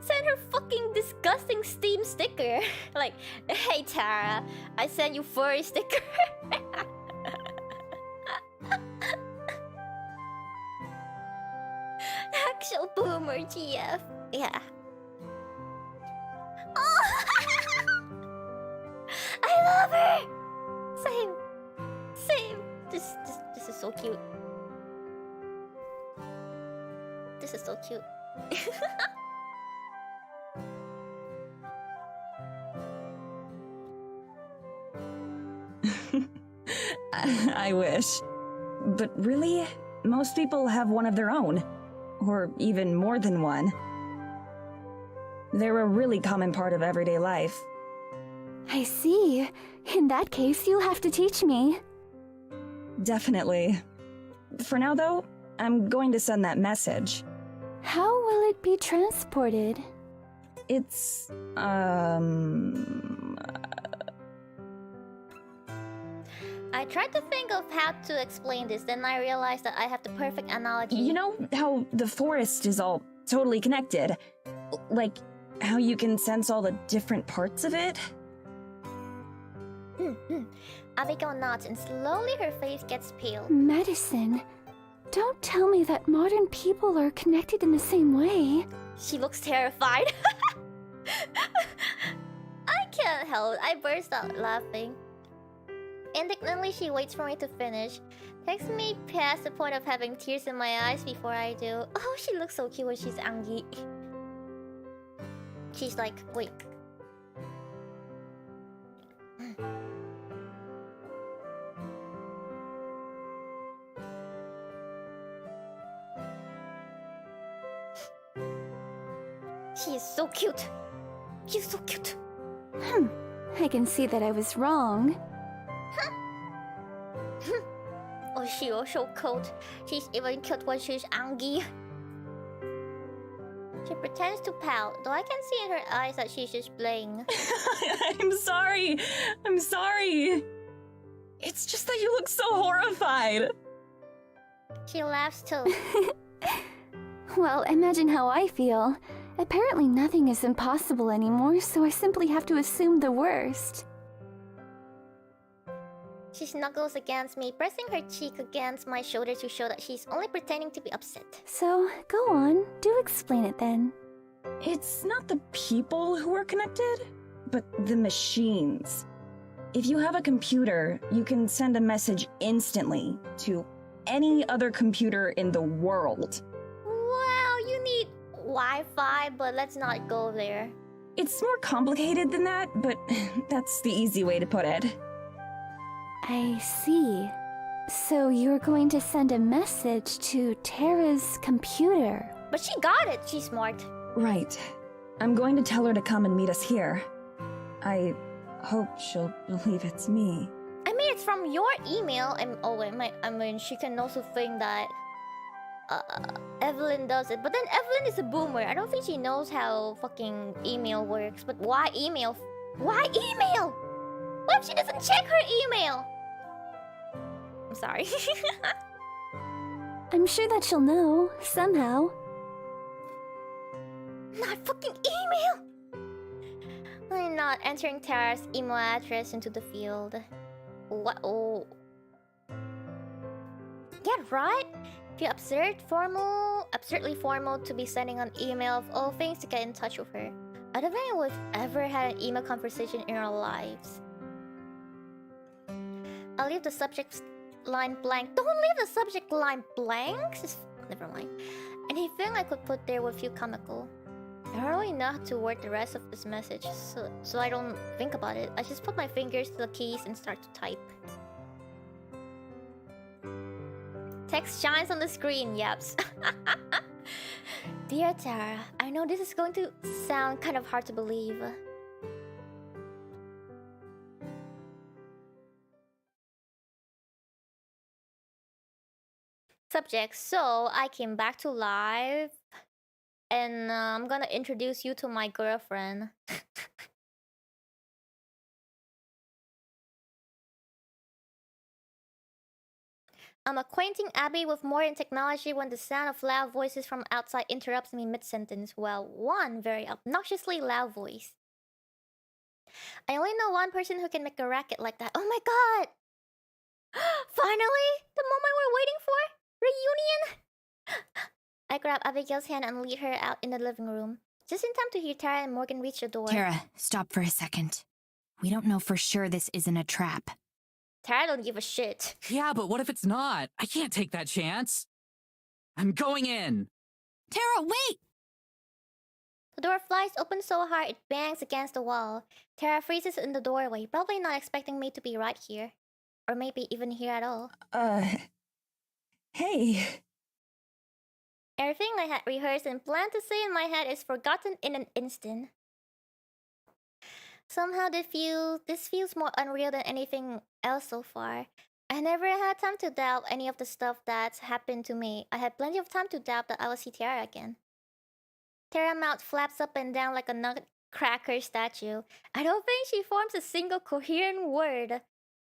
Speaker 1: Send her fucking disgusting Steam sticker. Like, hey Tara, I sent you furry sticker. Actual boomer GF. Yeah. Oh! I love her! Same. This is so cute. This is so cute.
Speaker 3: I wish. But really, most people have one of their own. Or even more than one. They're a really common part of everyday life.
Speaker 2: I see. In that case, you'll have to teach me.
Speaker 3: Definitely. For now, though, I'm going to send that message.
Speaker 2: How will it be transported?
Speaker 3: It's,
Speaker 1: I tried to think of how to explain this, then I realized that I have the perfect analogy.
Speaker 3: You know how the forest is all totally connected? Like, how you can sense all the different parts of it?
Speaker 1: Abigail nods and slowly her face gets pale.
Speaker 2: Medicine. Don't tell me that modern people are connected in the same way.
Speaker 1: She looks terrified. I can't help it. I burst out laughing. Indignantly, she waits for me to finish. Takes me past the point of having tears in my eyes before I do. Oh, she looks so cute when she's angry. She's like, wait. She is so cute. She's so cute.
Speaker 2: I can see that I was wrong.
Speaker 1: Oh, she also cute. She's even cute when she's angry. She pretends to pout, though I can see in her eyes that she's just playing.
Speaker 3: I'm sorry. I'm sorry. It's just that you look so horrified.
Speaker 1: She laughs too.
Speaker 2: Well, imagine how I feel. Apparently nothing is impossible anymore, so I simply have to assume the worst.
Speaker 1: She snuggles against me, pressing her cheek against my shoulder to show that she's only pretending to be upset.
Speaker 2: So, go on. Do explain it then.
Speaker 3: It's not the people who are connected, but the machines. If you have a computer, you can send a message instantly to any other computer in the world.
Speaker 1: Well, you need Wi-Fi, but let's not go there.
Speaker 3: It's more complicated than that, but that's the easy way to put it.
Speaker 2: I see. So you're going to send a message to Tara's computer.
Speaker 1: But she got it. She's smart.
Speaker 3: Right. I'm going to tell her to come and meet us here. I hope she'll believe it's me.
Speaker 1: I mean, it's from your email. I mean, she can also think that Evelyn does it. But then Evelyn is a boomer. I don't think she knows how fucking email works. But why email? Why email? What if she doesn't check her email? I'm sorry.
Speaker 2: I'm sure that she'll know, somehow.
Speaker 1: Not fucking email! I'm not entering Tara's email address into the field. What? Oh. Get right? Feel absurdly formal to be sending an email of all things to get in touch with her. I don't think we've ever had an email conversation in our lives. I'll leave the subject line blank. Don't leave the subject line blank! Never mind. Anything I could put there would feel comical. I don't really know how to word the rest of this message, so I don't think about it. I just put my fingers to the keys and start to type. Text shines on the screen, yaps. Dear Tara, I know this is going to sound kind of hard to believe. Subject, so I came back to live. And I'm gonna introduce you to my girlfriend. I'm acquainting Abby with modern technology when the sound of loud voices from outside interrupts me mid-sentence. Well, one very obnoxiously loud voice. I only know one person who can make a racket like that. Oh my god! Finally! The moment we're waiting for! Reunion! I grab Abigail's hand and lead her out in the living room. Just in time to hear Tara and Morgan reach the door.
Speaker 4: Tara, stop for a second. We don't know for sure this isn't a trap.
Speaker 1: Tara don't give a shit.
Speaker 5: Yeah, but what if it's not? I can't take that chance. I'm going in.
Speaker 4: Tara, wait!
Speaker 1: The door flies open so hard it bangs against the wall. Tara freezes in the doorway, probably not expecting me to be right here. Or maybe even here at all.
Speaker 3: Hey.
Speaker 1: Everything I had rehearsed and planned to say in my head is forgotten in an instant. Somehow this feels more unreal than anything else so far. I never had time to doubt any of the stuff that's happened to me. I had plenty of time to doubt that I will see Tara again. Tara's mouth flaps up and down like a nutcracker statue. I don't think she forms a single coherent word.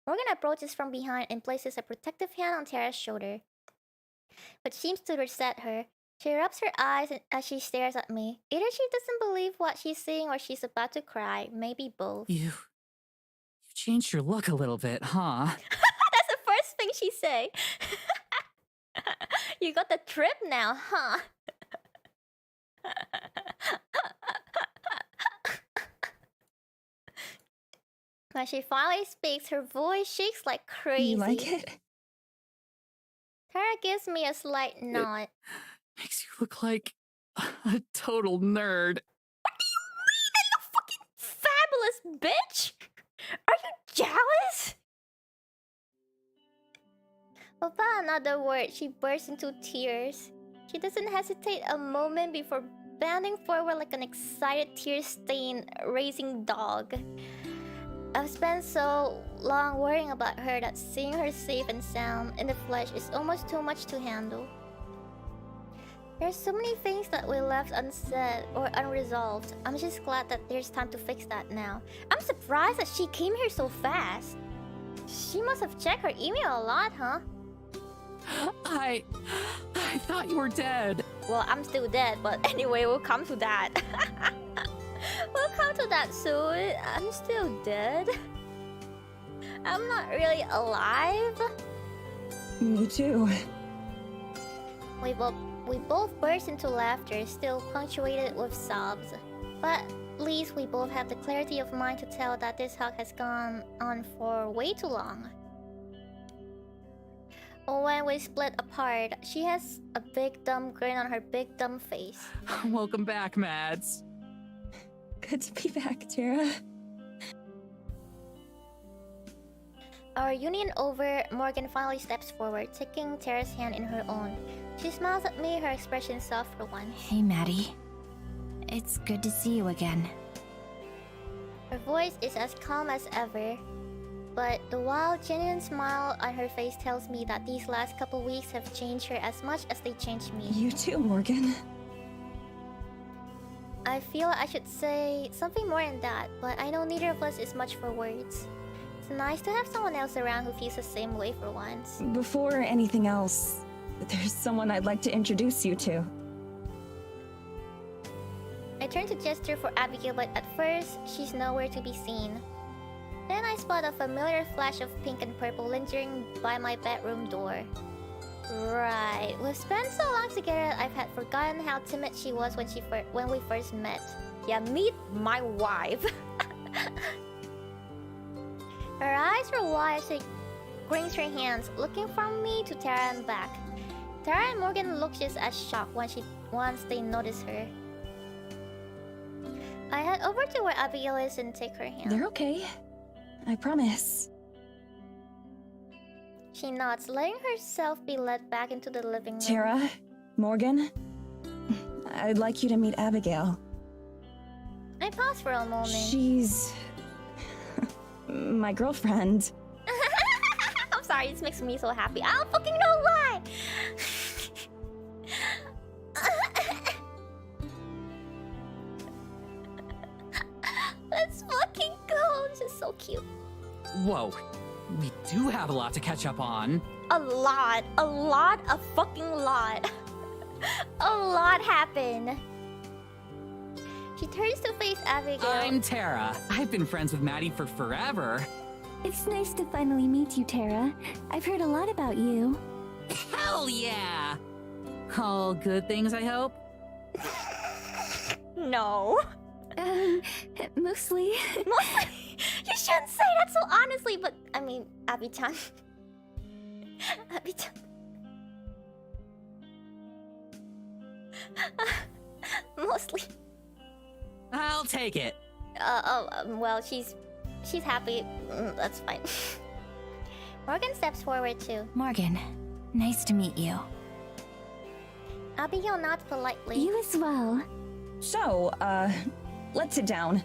Speaker 1: Morgan approaches from behind and places a protective hand on Tara's shoulder, but seems to reset her. She rubs her eyes as she stares at me. Either she doesn't believe what she's seeing or she's about to cry. Maybe both.
Speaker 5: You changed your look a little bit, huh?
Speaker 1: That's the first thing she say. You got the trip now, huh? When she finally speaks, her voice shakes like crazy.
Speaker 3: You like it?
Speaker 1: Tara gives me a slight nod.
Speaker 5: Makes you look like a total nerd.
Speaker 1: What do you mean? I look fucking fabulous, bitch! Are you jealous? Without another word, she bursts into tears. She doesn't hesitate a moment before bending forward like an excited, tear-stained, racing dog. I've spent so long worrying about her that seeing her safe and sound in the flesh is almost too much to handle. There's so many things that we left unsaid or unresolved. I'm just glad that there's time to fix that now. I'm surprised that she came here so fast. She must have checked her email a lot, huh?
Speaker 5: I thought you were dead.
Speaker 1: Well, I'm still dead, but anyway, we'll come to that. We'll come to that soon. I'm still dead. I'm not really alive.
Speaker 3: Me too.
Speaker 1: We both burst into laughter, still punctuated with sobs. But at least we both have the clarity of mind to tell that this hug has gone on for way too long. When we split apart, she has a big dumb grin on her big dumb face.
Speaker 5: Welcome back, Mads.
Speaker 3: Good to be back, Tara.
Speaker 1: Our union over, Morgan finally steps forward, taking Tara's hand in her own. She smiles at me, her expression soft for once.
Speaker 4: Hey, Maddie. It's good to see you again.
Speaker 1: Her voice is as calm as ever, but the wild, genuine smile on her face tells me that these last couple weeks have changed her as much as they changed me.
Speaker 3: You too, Morgan.
Speaker 1: I feel I should say something more than that, but I know neither of us is much for words. It's nice to have someone else around who feels the same way for once.
Speaker 3: Before anything else, there's someone I'd like to introduce you to.
Speaker 1: I turn to gesture for Abigail, but at first, she's nowhere to be seen. Then I spot a familiar flash of pink and purple lingering by my bedroom door. Right, we've spent so long together I've had forgotten how timid she was when we first met. Yeah, meet my wife. Her eyes were wide as she wrings her hands, looking from me to Tara and back. Tara and Morgan look just as shocked once they notice her. I head over to where Abigail is and take her hand.
Speaker 3: They're okay. I promise.
Speaker 1: She nods, letting herself be led back into the living room.
Speaker 3: Tara, Morgan, I'd like you to meet Abigail.
Speaker 1: I pause for a moment.
Speaker 3: She's my girlfriend.
Speaker 1: I'm sorry, this makes me so happy. I don't fucking know why. cute.
Speaker 5: Whoa, we do have a lot to catch up on.
Speaker 1: A lot, a fucking lot. A lot happened. She turns to face Abigail.
Speaker 5: I'm Tara. I've been friends with Maddie for forever.
Speaker 2: It's nice to finally meet you, Tara. I've heard a lot about you.
Speaker 5: Hell yeah! All good things, I hope?
Speaker 1: No.
Speaker 2: Mostly.
Speaker 1: Mostly. You shouldn't say that so honestly, but I mean, Abi-chan. Abi-chan. Mostly.
Speaker 5: I'll take it.
Speaker 1: Well, she's happy. That's fine. Morgan steps forward too.
Speaker 4: Morgan, nice to meet you.
Speaker 1: Abigail nods politely.
Speaker 2: You as well.
Speaker 3: So, let's sit down.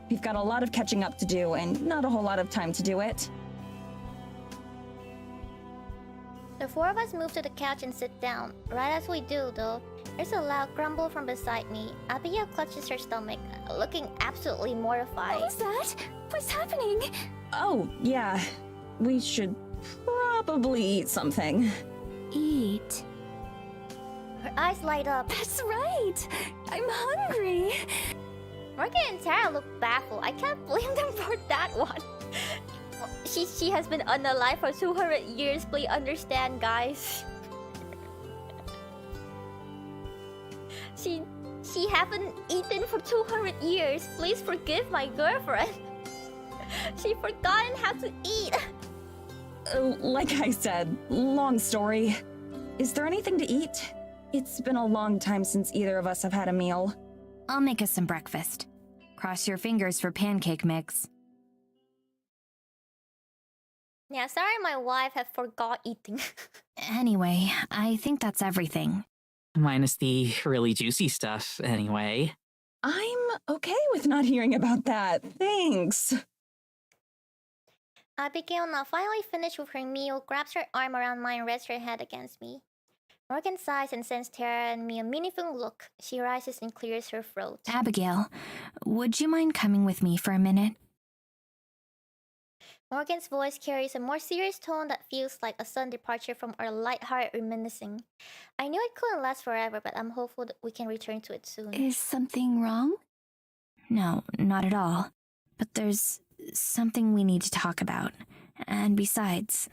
Speaker 3: We've got a lot of catching up to do and not a whole lot of time to do it.
Speaker 1: The four of us move to the couch and sit down. Right as we do, though, there's a loud grumble from beside me. Abigail clutches her stomach, looking absolutely mortified.
Speaker 2: What was that? What's happening?
Speaker 3: Oh, yeah. We should probably eat something.
Speaker 2: Eat.
Speaker 1: Her eyes light up.
Speaker 2: That's right. I'm hungry.
Speaker 1: Morgan and Tara look baffled. I can't blame them for that one. She has been unalive for 200 years. Please understand, guys. She haven't eaten for 200 years. Please forgive my girlfriend. She forgotten how to eat.
Speaker 3: Like I said, long story. Is there anything to eat? It's been a long time since either of us have had a meal.
Speaker 4: I'll make us some breakfast. Cross your fingers for pancake mix.
Speaker 1: Yeah, sorry my wife have forgot eating.
Speaker 4: Anyway, I think that's everything.
Speaker 5: Minus the really juicy stuff, anyway.
Speaker 3: I'm okay with not hearing about that. Thanks.
Speaker 1: Abigail, now finally finished with her meal, grabs her arm around mine and rests her head against me. Morgan sighs and sends Tara and me a meaningful look. She rises and clears her throat.
Speaker 4: Abigail, would you mind coming with me for a minute?
Speaker 1: Morgan's voice carries a more serious tone that feels like a sudden departure from our light-hearted reminiscing. I knew it couldn't last forever, but I'm hopeful that we can return to it soon.
Speaker 2: Is something wrong?
Speaker 4: No, not at all. But there's something we need to talk about. And besides...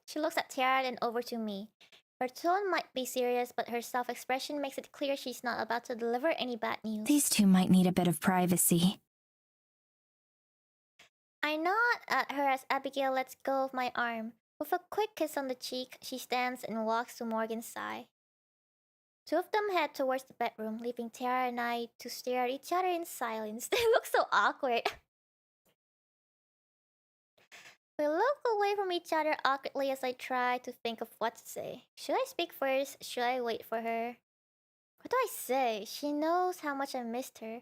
Speaker 1: She looks at Tara and over to me. Her tone might be serious, but her self-expression makes it clear she's not about to deliver any bad news.
Speaker 4: These two might need a bit of privacy.
Speaker 1: I nod at her as Abigail lets go of my arm. With a quick kiss on the cheek, she stands and walks to Morgan's side. Two of them head towards the bedroom, leaving Tara and I to stare at each other in silence. They look so awkward. We look away from each other awkwardly as I try to think of what to say. Should I speak first? Should I wait for her? What do I say? She knows how much I missed her.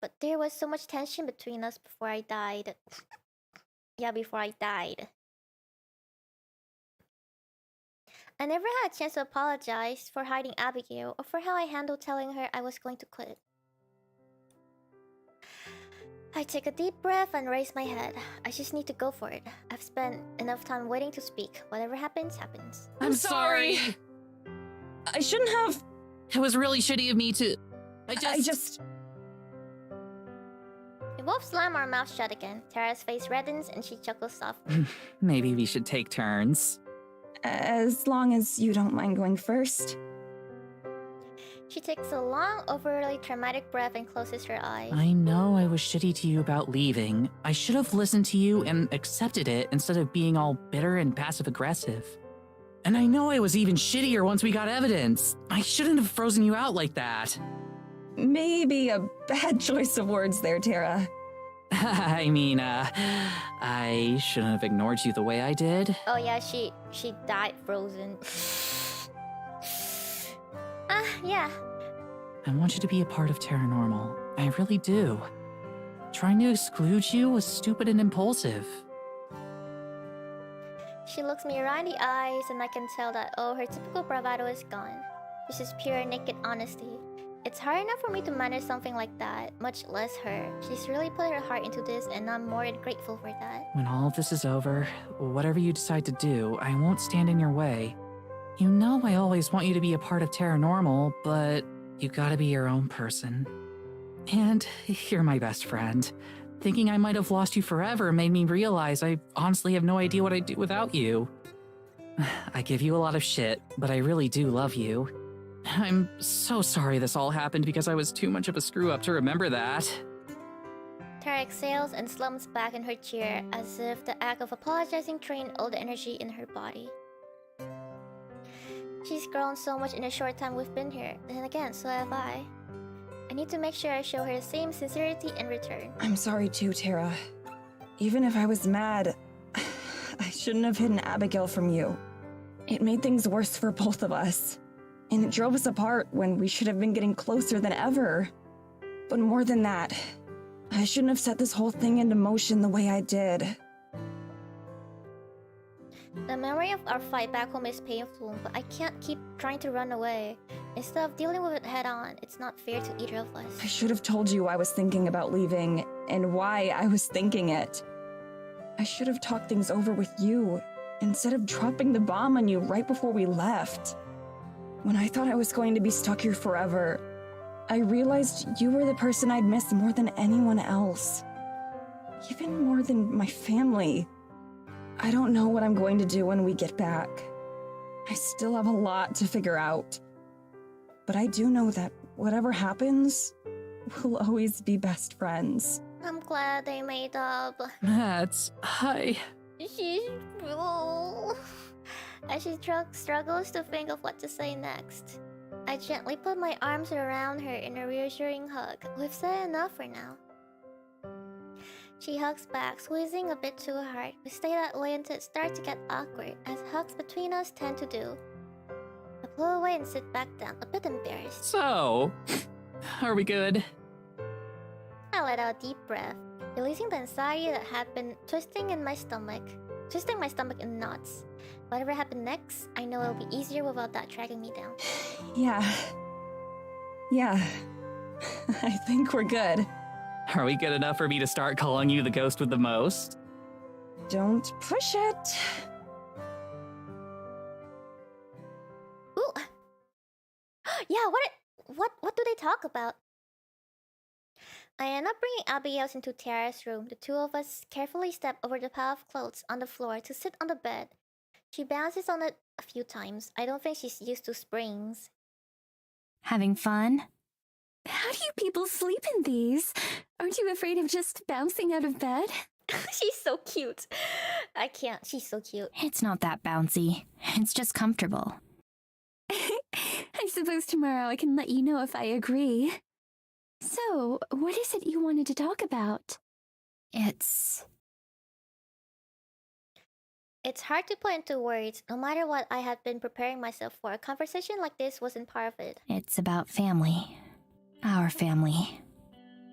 Speaker 1: But there was so much tension between us before I died. Yeah, before I died. I never had a chance to apologize for hiding Abigail or for how I handled telling her I was going to quit. I take a deep breath and raise my head. I just need to go for it. I've spent enough time waiting to speak. Whatever happens, happens.
Speaker 5: I'm sorry.
Speaker 3: I shouldn't have...
Speaker 5: It was really shitty of me to...
Speaker 3: I just...
Speaker 1: We both slam our mouths shut again. Tara's face reddens and she chuckles softly.
Speaker 5: Maybe we should take turns.
Speaker 3: As long as you don't mind going first.
Speaker 1: She takes a long, overly traumatic breath and closes her eyes.
Speaker 5: I know I was shitty to you about leaving. I should have listened to you and accepted it instead of being all bitter and passive-aggressive. And I know I was even shittier once we got evidence. I shouldn't have frozen you out like that.
Speaker 3: Maybe a bad choice of words there, Tara.
Speaker 5: I mean, I shouldn't have ignored you the way I did.
Speaker 1: Oh yeah, she died frozen. Yeah.
Speaker 5: I want you to be a part of Terranormal. I really do. Trying to exclude you was stupid and impulsive.
Speaker 1: She looks me right in the eyes and I can tell that, oh, her typical bravado is gone. This is pure naked honesty. It's hard enough for me to manage something like that, much less her. She's really put her heart into this, and I'm more than grateful for that.
Speaker 5: When all of this is over, whatever you decide to do, I won't stand in your way. You know I always want you to be a part of Terra Normal, but you gotta be your own person. And you're my best friend. Thinking I might have lost you forever made me realize I honestly have no idea what I'd do without you. I give you a lot of shit, but I really do love you. I'm so sorry this all happened because I was too much of a screw-up to remember that.
Speaker 1: Tara exhales and slumps back in her chair as if the act of apologizing drained all the energy in her body. She's grown so much in the short time we've been here, then again, so have I. I need to make sure I show her the same sincerity in return.
Speaker 3: I'm sorry too, Tara. Even if I was mad, I shouldn't have hidden Abigail from you. It made things worse for both of us. And it drove us apart when we should have been getting closer than ever. But more than that, I shouldn't have set this whole thing into motion the way I did.
Speaker 1: The memory of our fight back home is painful, but I can't keep trying to run away. Instead of dealing with it head on, it's not fair to either of us.
Speaker 3: I should have told you I was thinking about leaving, and why I was thinking it. I should have talked things over with you, instead of dropping the bomb on you right before we left. When I thought I was going to be stuck here forever, I realized you were the person I'd miss more than anyone else. Even more than my family. I don't know what I'm going to do when we get back. I still have a lot to figure out. But I do know that whatever happens, we'll always be best friends.
Speaker 1: I'm glad they made up.
Speaker 5: Hi.
Speaker 1: As she struggles to think of what to say next, I gently put my arms around her in a reassuring hug. We've said enough for now. She hugs back, squeezing a bit too hard. We stay that way until it starts to get awkward, as hugs between us tend to do. I pull away and sit back down, a bit embarrassed.
Speaker 5: So, are we good?
Speaker 1: I let out a deep breath, releasing the anxiety that had been twisting my stomach in knots. Whatever happened next, I know it'll be easier without that dragging me down.
Speaker 3: Yeah. I think we're good.
Speaker 5: Are we good enough for me to start calling you the ghost with the most?
Speaker 3: Don't push it.
Speaker 1: Ooh. Yeah, what do they talk about? I end up bringing Abigail into Tara's room. The two of us carefully step over the pile of clothes on the floor to sit on the bed. She bounces on it a few times. I don't think she's used to springs.
Speaker 2: Having fun? How do you people sleep in these? Aren't you afraid of just bouncing out of bed?
Speaker 1: She's so cute. I can't. She's so cute.
Speaker 2: It's not that bouncy. It's just comfortable. I suppose tomorrow I can let you know if I agree. So, what is it you wanted to talk about?
Speaker 1: It's hard to put into words. No matter what I had been preparing myself for, a conversation like this wasn't part of it.
Speaker 2: It's about family. Our family.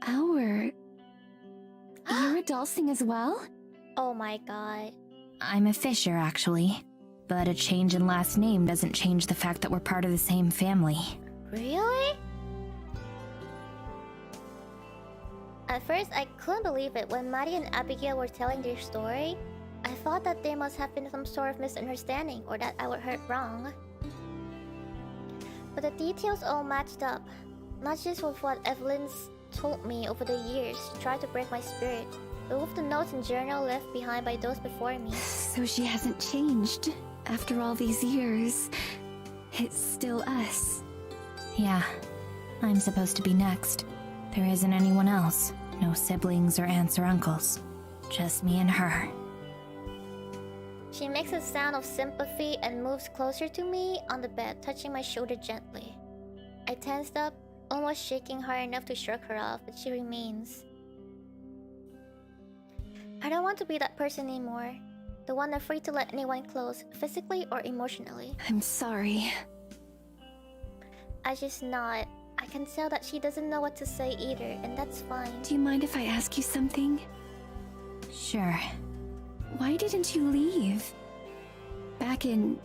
Speaker 2: You're a Dalsing as well?
Speaker 1: Oh my god.
Speaker 2: I'm a Fisher, actually. But a change in last name doesn't change the fact that we're part of the same family.
Speaker 1: Really? At first, I couldn't believe it when Maddie and Abigail were telling their story. I thought that there must have been some sort of misunderstanding or that I were heard wrong. But the details all matched up. Not just with what Evelyn's told me over the years to try to break my spirit, but with the notes and journal left behind by those before me.
Speaker 2: So she hasn't changed after all these years. It's still us. Yeah, I'm supposed to be next. There isn't anyone else. No siblings or aunts or uncles. Just me and her.
Speaker 1: She makes a sound of sympathy and moves closer to me on the bed, touching my shoulder gently. I tensed up, almost shaking hard enough to shrug her off, but she remains. I don't want to be that person anymore. The one afraid to let anyone close, physically or emotionally.
Speaker 2: I'm sorry.
Speaker 1: I just nod. I can tell that she doesn't know what to say either, and that's fine.
Speaker 2: Do you mind if I ask you something? Sure. Why didn't you leave? Back in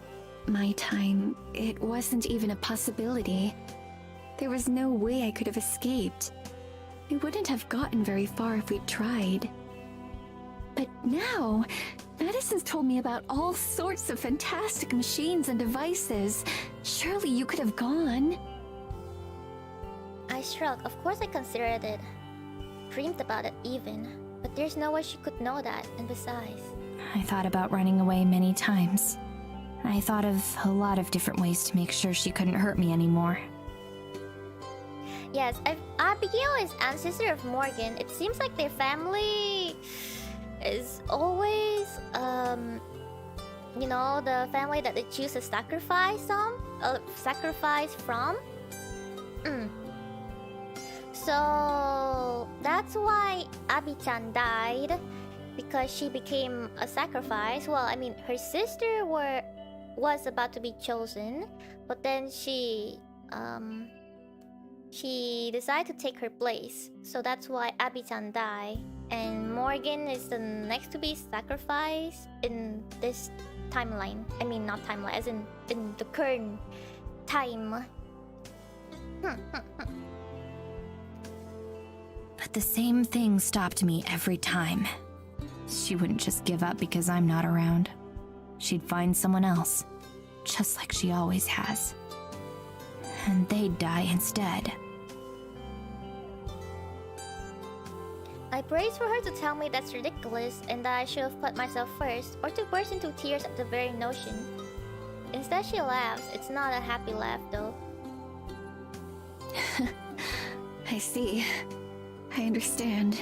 Speaker 2: my time, it wasn't even a possibility. There was no way I could have escaped. We wouldn't have gotten very far if we'd tried. But now, Madison's told me about all sorts of fantastic machines and devices. Surely you could have gone.
Speaker 1: I shrugged. Of course I considered it. Dreamed about it even. But there's no way she could know that, and besides...
Speaker 2: I thought about running away many times. I thought of a lot of different ways to make sure she couldn't hurt me anymore.
Speaker 1: Yes, Abigail is ancestor of Morgan. It seems like their family is always, you know, the family that they choose to sacrifice from. So that's why Abi-chan died, because she became a sacrifice. Well, I mean, her sister was about to be chosen, but then she decided to take her place. So that's why Abi-chan died. And Morgan is the next to be sacrificed in this timeline. I mean, not timeline, as in the current time.
Speaker 2: But the same thing stopped me every time. She wouldn't just give up because I'm not around. She'd find someone else, just like she always has. And they'd die instead.
Speaker 1: I braced for her to tell me that's ridiculous and that I should have put myself first, or to burst into tears at the very notion. Instead, she laughs. It's not a happy laugh, though.
Speaker 2: I see. I understand.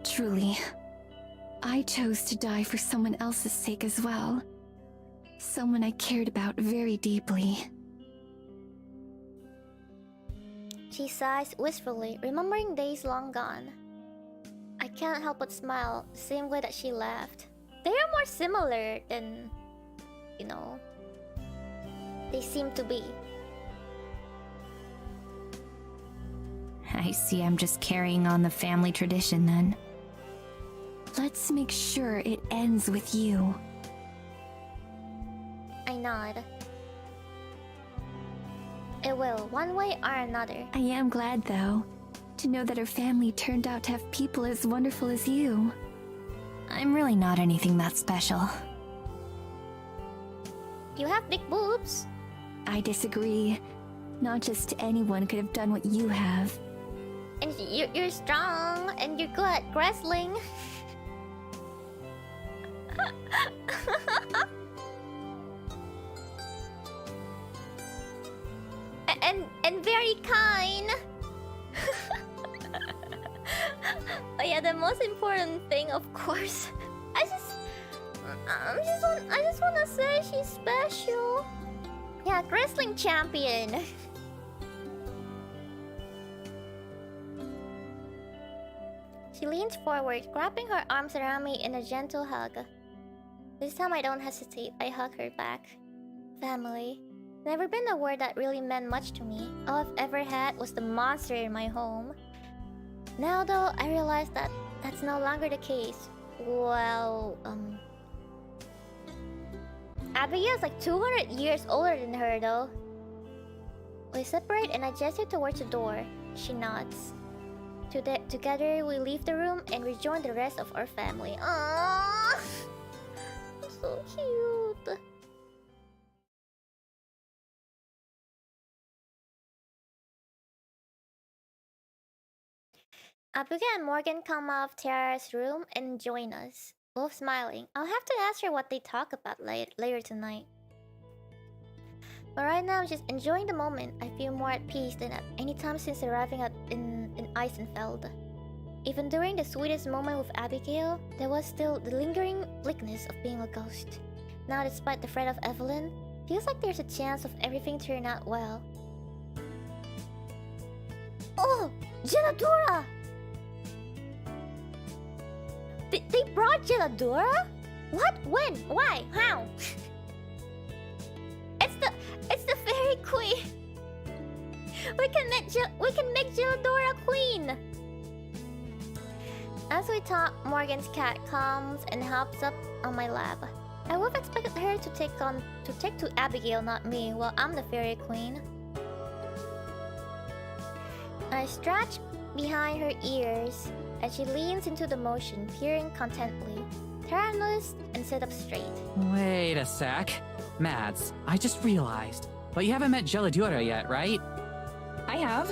Speaker 2: Truly. I chose to die for someone else's sake as well. Someone I cared about very deeply.
Speaker 1: She sighs wistfully, remembering days long gone. I can't help but smile, the same way that she laughed. They are more similar than, you know, they seem to be.
Speaker 2: I see I'm just carrying on the family tradition then. Let's make sure it ends with you.
Speaker 1: I nod. It will, one way or another.
Speaker 2: I am glad, though, to know that our family turned out to have people as wonderful as you. I'm really not anything that special.
Speaker 1: You have big boobs.
Speaker 2: I disagree. Not just anyone could have done what you have.
Speaker 1: And you're strong, and you're good at wrestling. and very kind. Oh yeah, the most important thing, of course. I just wanna say she's special. Yeah, wrestling champion. She leans forward, grabbing her arms around me in a gentle hug. This time I don't hesitate, I hug her back. Family. Never been a word that really meant much to me. All I've ever had was the monster in my home. Now though, I realize that that's no longer the case. Well, Abigail's like 200 years older than her though. We separate and I gesture towards the door. She nods. Together we leave the room and rejoin the rest of our family. Aww, so cute. Abigail and Morgan come out of Tara's room and join us, both smiling. I'll have to ask her what they talk about later tonight. But right now I'm just enjoying the moment. I feel more at peace than at any time since arriving in Eisenfeld. Even during the sweetest moment with Abigail, there was still the lingering bleakness of being a ghost. Now, despite the threat of Evelyn, feels like there's a chance of everything turning out well. Oh! Geladura! They brought Geladura? What? When? Why? How? It's the fairy queen. We can make Geladura queen. As we talk, Morgan's cat comes and hops up on my lap. I would have expected her to take to Abigail, not me, while I'm the fairy queen. I stretch behind her ears as she leans into the motion, peering contently. Terra noticed and sat up straight.
Speaker 5: Wait a sec. Mads, I just realized. But you haven't met Geladura yet, right?
Speaker 3: I have.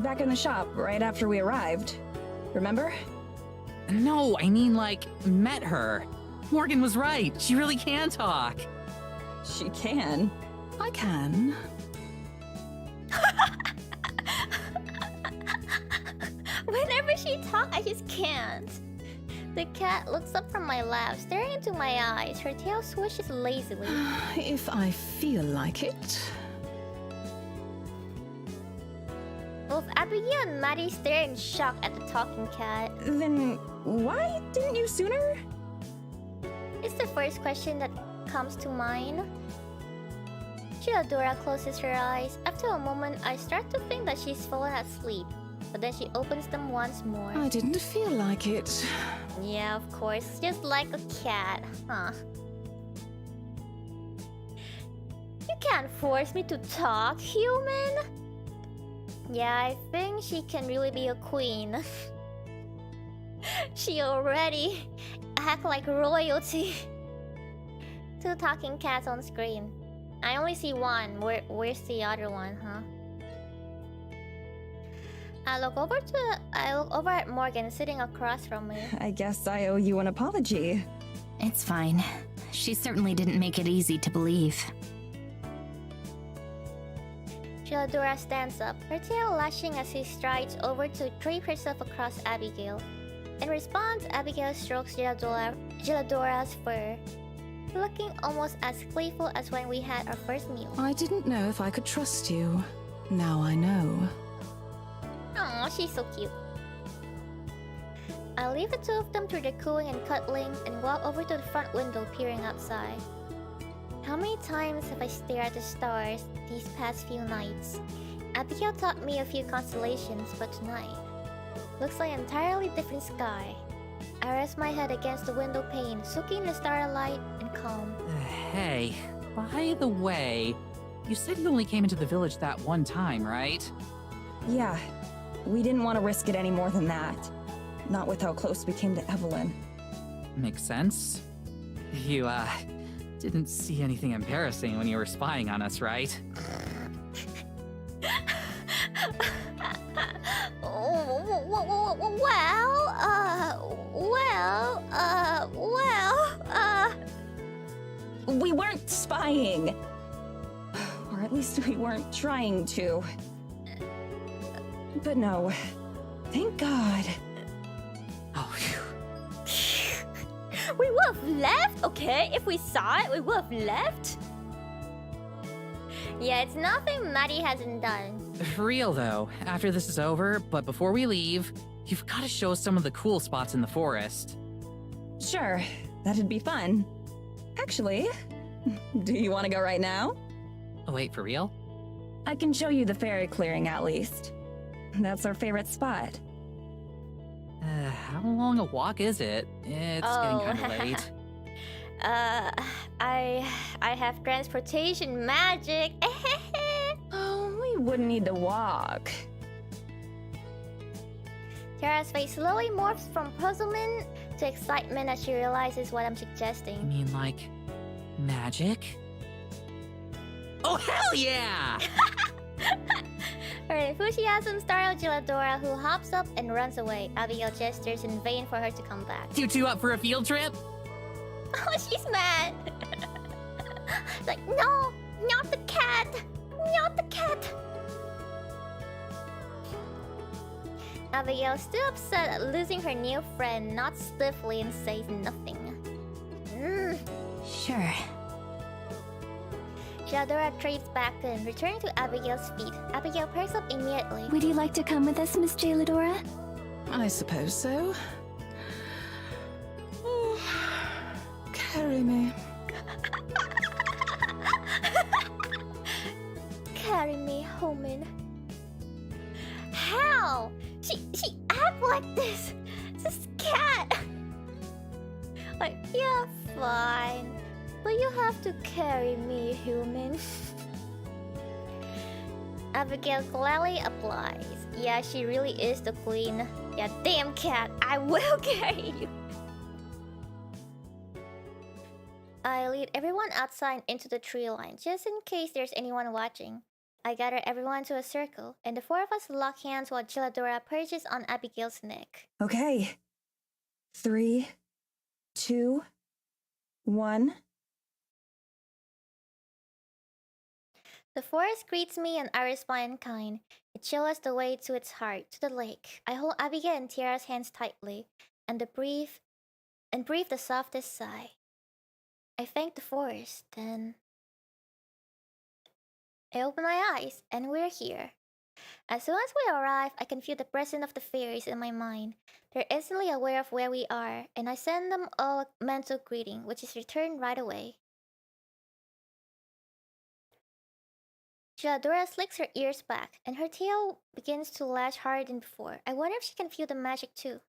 Speaker 3: Back in the shop, right after we arrived. Remember?
Speaker 5: No, I mean, like, met her. Morgan was right. She really can talk.
Speaker 3: She can.
Speaker 2: I can.
Speaker 1: Whenever she talks, I just can't. The cat looks up from my lap, staring into my eyes. Her tail swishes lazily.
Speaker 2: If I feel like it.
Speaker 1: Both Abigail and Maddie stare in shock at the talking cat.
Speaker 3: Then why didn't you sooner?
Speaker 1: It's the first question that comes to mind. Geladura closes her eyes. After a moment, I start to think that she's fallen asleep. But then she opens them once more.
Speaker 2: I didn't feel like it.
Speaker 1: Yeah, of course. Just like a cat, huh? You can't force me to talk, human! Yeah, I think she can really be a queen. She already act like royalty. 2 talking cats on screen. I only see one. Where's the other one, huh? I look over at Morgan sitting across from me.
Speaker 3: I guess I owe you an apology.
Speaker 4: It's fine. She certainly didn't make it easy to believe.
Speaker 1: Geladura stands up, her tail lashing as she strides over to drape herself across Abigail. In response, Abigail strokes Geladura's fur, looking almost as playful as when we had our first meal.
Speaker 2: I didn't know if I could trust you. Now I know.
Speaker 1: Aw, she's so cute. I leave the 2 of them to their cooing and cuddling and walk over to the front window peering outside. How many times have I stared at the stars these past few nights? Abigail taught me a few constellations, but tonight looks like an entirely different sky. I rest my head against the window pane, soaking the starlight and calm.
Speaker 5: Hey, by the way, you said you only came into the village that one time, right?
Speaker 3: Yeah, we didn't want to risk it any more than that. Not with how close we came to Evelyn.
Speaker 5: Makes sense. You, didn't see anything embarrassing when you were spying on us, right?
Speaker 3: We weren't spying. Or at least we weren't trying to. But no, thank God.
Speaker 5: Oh, phew.
Speaker 1: We would have left, okay? If we saw it, we would have left. Yeah, it's nothing Maddie hasn't done.
Speaker 5: For real though, after this is over, but before we leave, you've got to show us some of the cool spots in the forest.
Speaker 3: Sure, that'd be fun. Actually, do you want to go right now?
Speaker 5: Oh wait, for real?
Speaker 3: I can show you the fairy clearing at least. That's our favorite spot.
Speaker 5: How long a walk is it? It's getting kind of late.
Speaker 1: I have transportation magic.
Speaker 3: Oh, we wouldn't need to walk.
Speaker 1: Tara's face slowly morphs from puzzlement to excitement as she realizes what I'm
Speaker 5: You
Speaker 1: suggesting.
Speaker 5: mean like magic? Oh hell yeah!
Speaker 1: Her enthusiasm startled Geladura, who hops up and runs away. Abigail gestures in vain for her to come back.
Speaker 5: You 2 up for a field trip?
Speaker 1: Oh, she's mad. Like, no, not the cat, not the cat. Abigail, still upset at losing her new friend, nods stiffly and says nothing.
Speaker 4: Sure.
Speaker 1: Geladura drapes back in, returning to Abigail's feet. Abigail perks up immediately.
Speaker 2: Would you like to come with us, Miss Geladura?
Speaker 6: I suppose so. Oh, carry me.
Speaker 1: Carry me, Homan. How? She act like this. This cat. Like, yeah, fine. But you have to carry me, human. Abigail gladly applies. Yeah, she really is the queen. Yeah, damn cat, I will carry you. I lead everyone outside into the tree line, just in case there's anyone watching. I gather everyone to a circle, and the four of us lock hands while Geladora perches on Abigail's neck.
Speaker 3: Okay. 3, 2, 1.
Speaker 1: The forest greets me and I respond in kind. It shows us the way to its heart, to the lake. I hold Abigail and Tiara's hands tightly, and breathe the softest sigh. I thank the forest, then I open my eyes, and we're here. As soon as we arrive, I can feel the presence of the fairies in my mind. They're instantly aware of where we are, and I send them all a mental greeting, which is returned right away. Geladora slicks her ears back, and her tail begins to lash harder than before. I wonder if she can feel the magic too.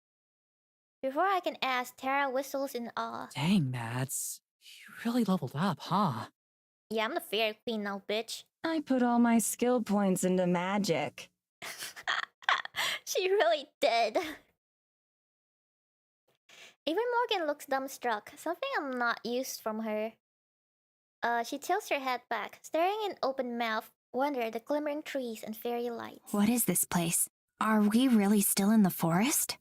Speaker 1: Before I can ask, Tara whistles in awe.
Speaker 5: Dang, Mads. You really leveled up, huh?
Speaker 1: Yeah, I'm the fairy queen now, bitch.
Speaker 3: I put all my skill points into magic.
Speaker 1: She really did. Even Morgan looks dumbstruck, something I'm not used from her. She tilts her head back, staring in open mouth, wonder at the glimmering trees and fairy lights.
Speaker 4: What is this place? Are we really still in the forest?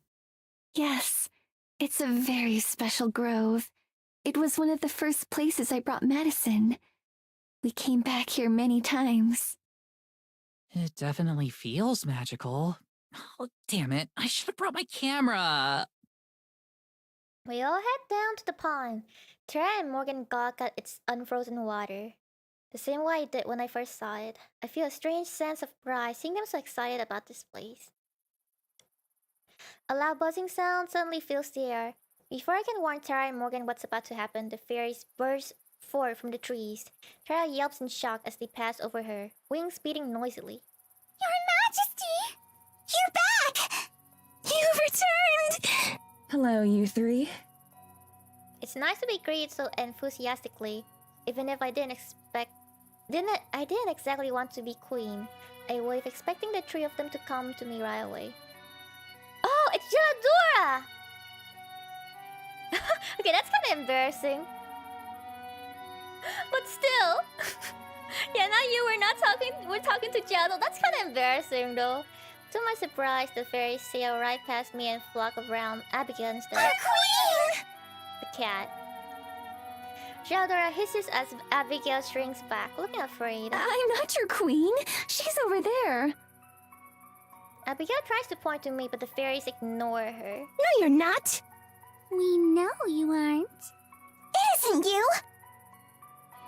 Speaker 2: Yes, it's a very special grove. It was one of the first places I brought medicine. We came back here many times.
Speaker 5: It definitely feels magical. Oh, damn it. I should have brought my camera.
Speaker 1: We all head down to the pond. Tara and Morgan gawk at its unfrozen water. The same way I did when I first saw it. I feel a strange sense of pride seeing them so excited about this place. A loud buzzing sound suddenly fills the air. Before I can warn Tara and Morgan what's about to happen, the fairies burst forth from the trees. Tara yelps in shock as they pass over her, wings beating noisily.
Speaker 4: Your Majesty! You're back! You returned!
Speaker 3: Hello, you three.
Speaker 1: It's nice to be greeted so enthusiastically, even if I didn't exactly want to be queen. I wave, expecting the three of them to come to me right away. Oh, it's Geladora! Okay, that's kind of embarrassing. But still, yeah, we're talking to Geladora. That's kind of embarrassing though. To my surprise, the fairies sail right past me and flock around Abigail instead.
Speaker 4: Our queen!
Speaker 1: The cat. Geladora hisses as Abigail shrinks back, looking afraid.
Speaker 2: I'm not your queen. She's over there.
Speaker 1: Abigail tries to point to me, but the fairies ignore her.
Speaker 4: No, you're not. We know you aren't. It isn't you.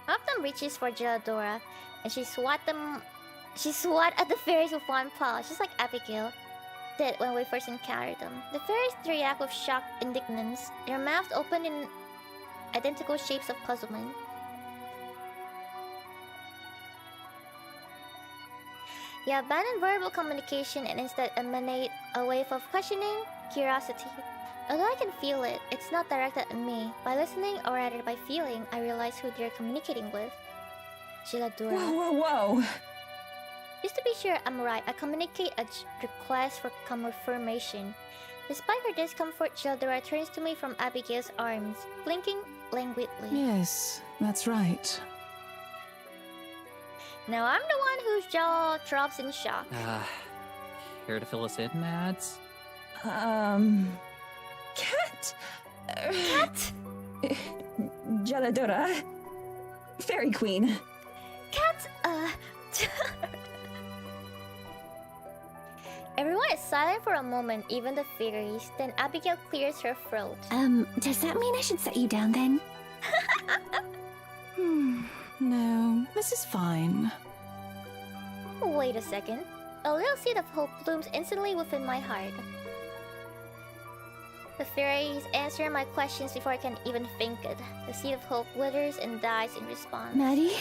Speaker 1: One of them reaches for Geladora, and she swat at the fairies with one paw, just like Abigail did when we first encountered them. The fairies react with shocked indignance, their mouths open in identical shapes of puzzlement. You abandon verbal communication and instead emanate a wave of questioning, curiosity. Although I can feel it, it's not directed at me. By listening, or rather by feeling, I realize who they're communicating with. Geladora.
Speaker 3: Whoa.
Speaker 1: Just to be sure I'm right, I communicate a request for confirmation. Despite her discomfort, Geladora turns to me from Abigail's arms, blinking languidly.
Speaker 6: Yes, that's right.
Speaker 1: Now I'm the one whose jaw drops in shock.
Speaker 5: Here to fill us in, Mads?
Speaker 3: Cat?
Speaker 1: Cat?
Speaker 3: Geladora. Fairy Queen.
Speaker 1: Cat, Everyone is silent for a moment, even the fairies. Then Abigail clears her throat.
Speaker 2: Does that mean I should set you down then?
Speaker 6: No, this is fine.
Speaker 1: Wait a second. A little seed of hope blooms instantly within my heart. The fairies answer my questions before I can even think it. The seed of hope withers and dies in response.
Speaker 2: Maddie?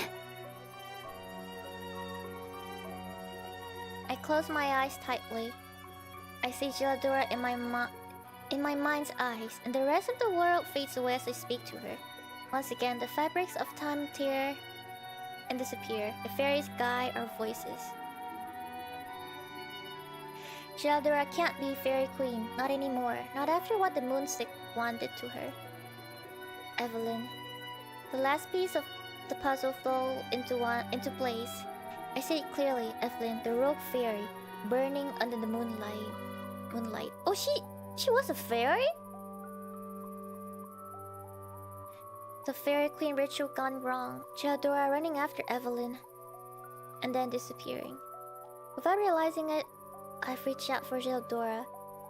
Speaker 1: I close my eyes tightly. I see Geladora in my mind's eyes, and the rest of the world fades away as I speak to her. Once again, the fabrics of time tear and disappear. The fairies guide our voices. Sheldora can't be Fairy Queen, not anymore. Not after what the Moonstick wanted to her. Evelyn. The last piece of the puzzle fell into place. I see it clearly, Evelyn, the rogue fairy, burning under the moonlight. Oh, she was a fairy? The Fairy Queen ritual gone wrong. Sheldora running after Evelyn, and then disappearing. Without realizing it, I've reached out for Sheldora,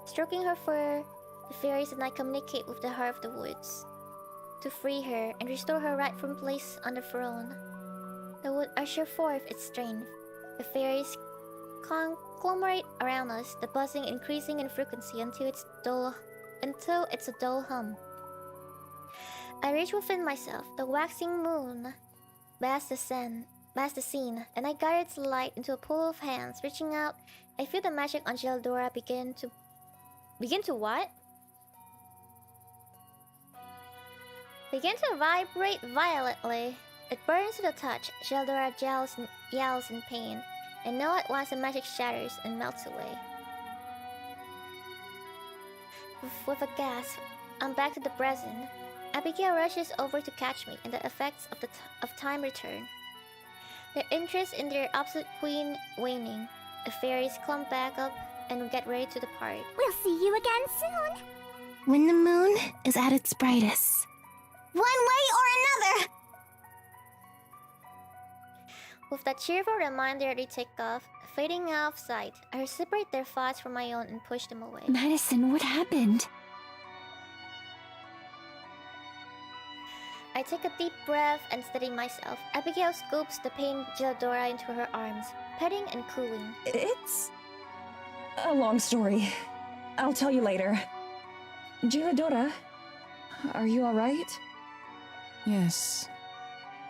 Speaker 1: stroking her fur. The fairies and I communicate with the heart of the woods to free her and restore her rightful place on the throne. The wood usher forth its strength. The fairies conglomerate around us, the buzzing increasing in frequency until it's a dull hum. I reach within myself. The waxing moon basks the scene, and I guide its light into a pool of hands. Reaching out, I feel the magic on Sheldora begin to what? Begin to vibrate violently. It burns to the touch. Sheldora yells in pain, and all at once the magic shatters and melts away. With a gasp, I'm back to the present. Abigail rushes over to catch me, and the effects of time return. Their interest in their absolute queen waning. The fairies clump back up and get ready to depart.
Speaker 4: We'll see you again soon. When the moon is at its brightest. One way or another.
Speaker 1: With that cheerful reminder, they take off, fading out of sight. I separate their thoughts from my own and push them away.
Speaker 2: Madison, what happened?
Speaker 1: I take a deep breath and steady myself. Abigail scoops the pain Sheldora into her arms, petting and cooing.
Speaker 3: It's a long story. I'll tell you later. Sheldora, are you alright?
Speaker 6: Yes.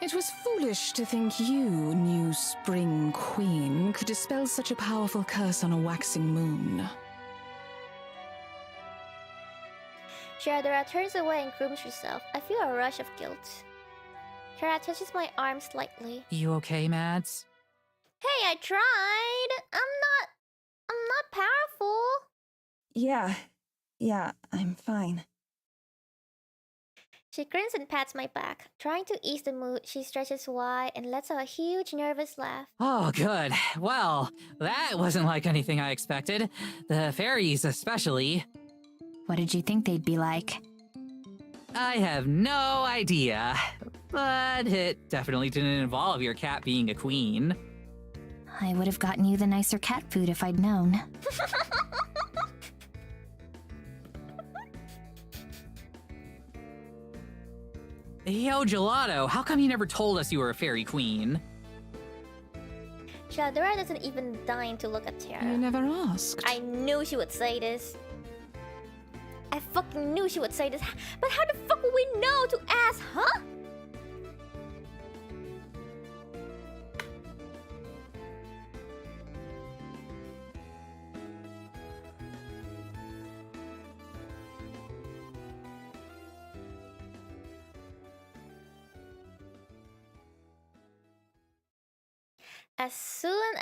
Speaker 6: It was foolish to think you, new Spring Queen, could dispel such a powerful curse on a waxing moon.
Speaker 1: Sheldora turns away and grooms herself. I feel a rush of guilt. Kara touches my arm slightly.
Speaker 5: You okay, Mads?
Speaker 1: Hey, I tried! I'm not powerful!
Speaker 3: Yeah, I'm fine.
Speaker 1: She grins and pats my back. Trying to ease the mood, she stretches wide and lets out a huge nervous laugh.
Speaker 5: Oh, good. Well, that wasn't like anything I expected. The fairies especially.
Speaker 4: What did you think they'd be like?
Speaker 5: I have no idea. But it definitely didn't involve your cat being a queen.
Speaker 4: I would have gotten you the nicer cat food if I'd known.
Speaker 5: Yo, Gelato, how come you never told us you were a fairy queen?
Speaker 1: Sheldora doesn't even deign to look at Tara.
Speaker 6: You never asked.
Speaker 1: I knew she would say this. I fucking knew she would say this. But how the fuck would we know to ask, huh? As soon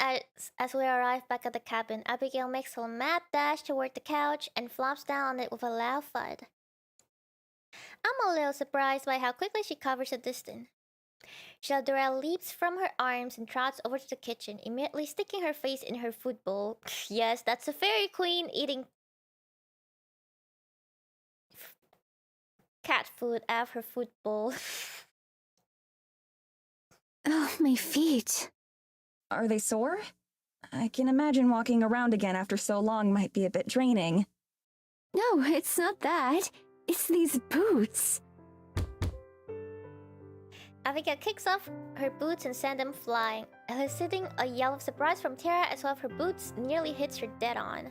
Speaker 1: as we arrive back at the cabin, Abigail makes a mad dash toward the couch and flops down on it with a loud thud. I'm a little surprised by how quickly she covers the distance. Sheldora leaps from her arms and trots over to the kitchen, immediately sticking her face in her food bowl. Yes, that's a fairy queen eating cat food out of her food bowl.
Speaker 2: Oh, my feet.
Speaker 3: Are they sore? I can imagine walking around again after so long might be a bit draining.
Speaker 2: No, it's not that. It's these boots.
Speaker 1: Abigail kicks off her boots and sends them flying, eliciting a yell of surprise from Tara as one of her boots nearly hits her dead on.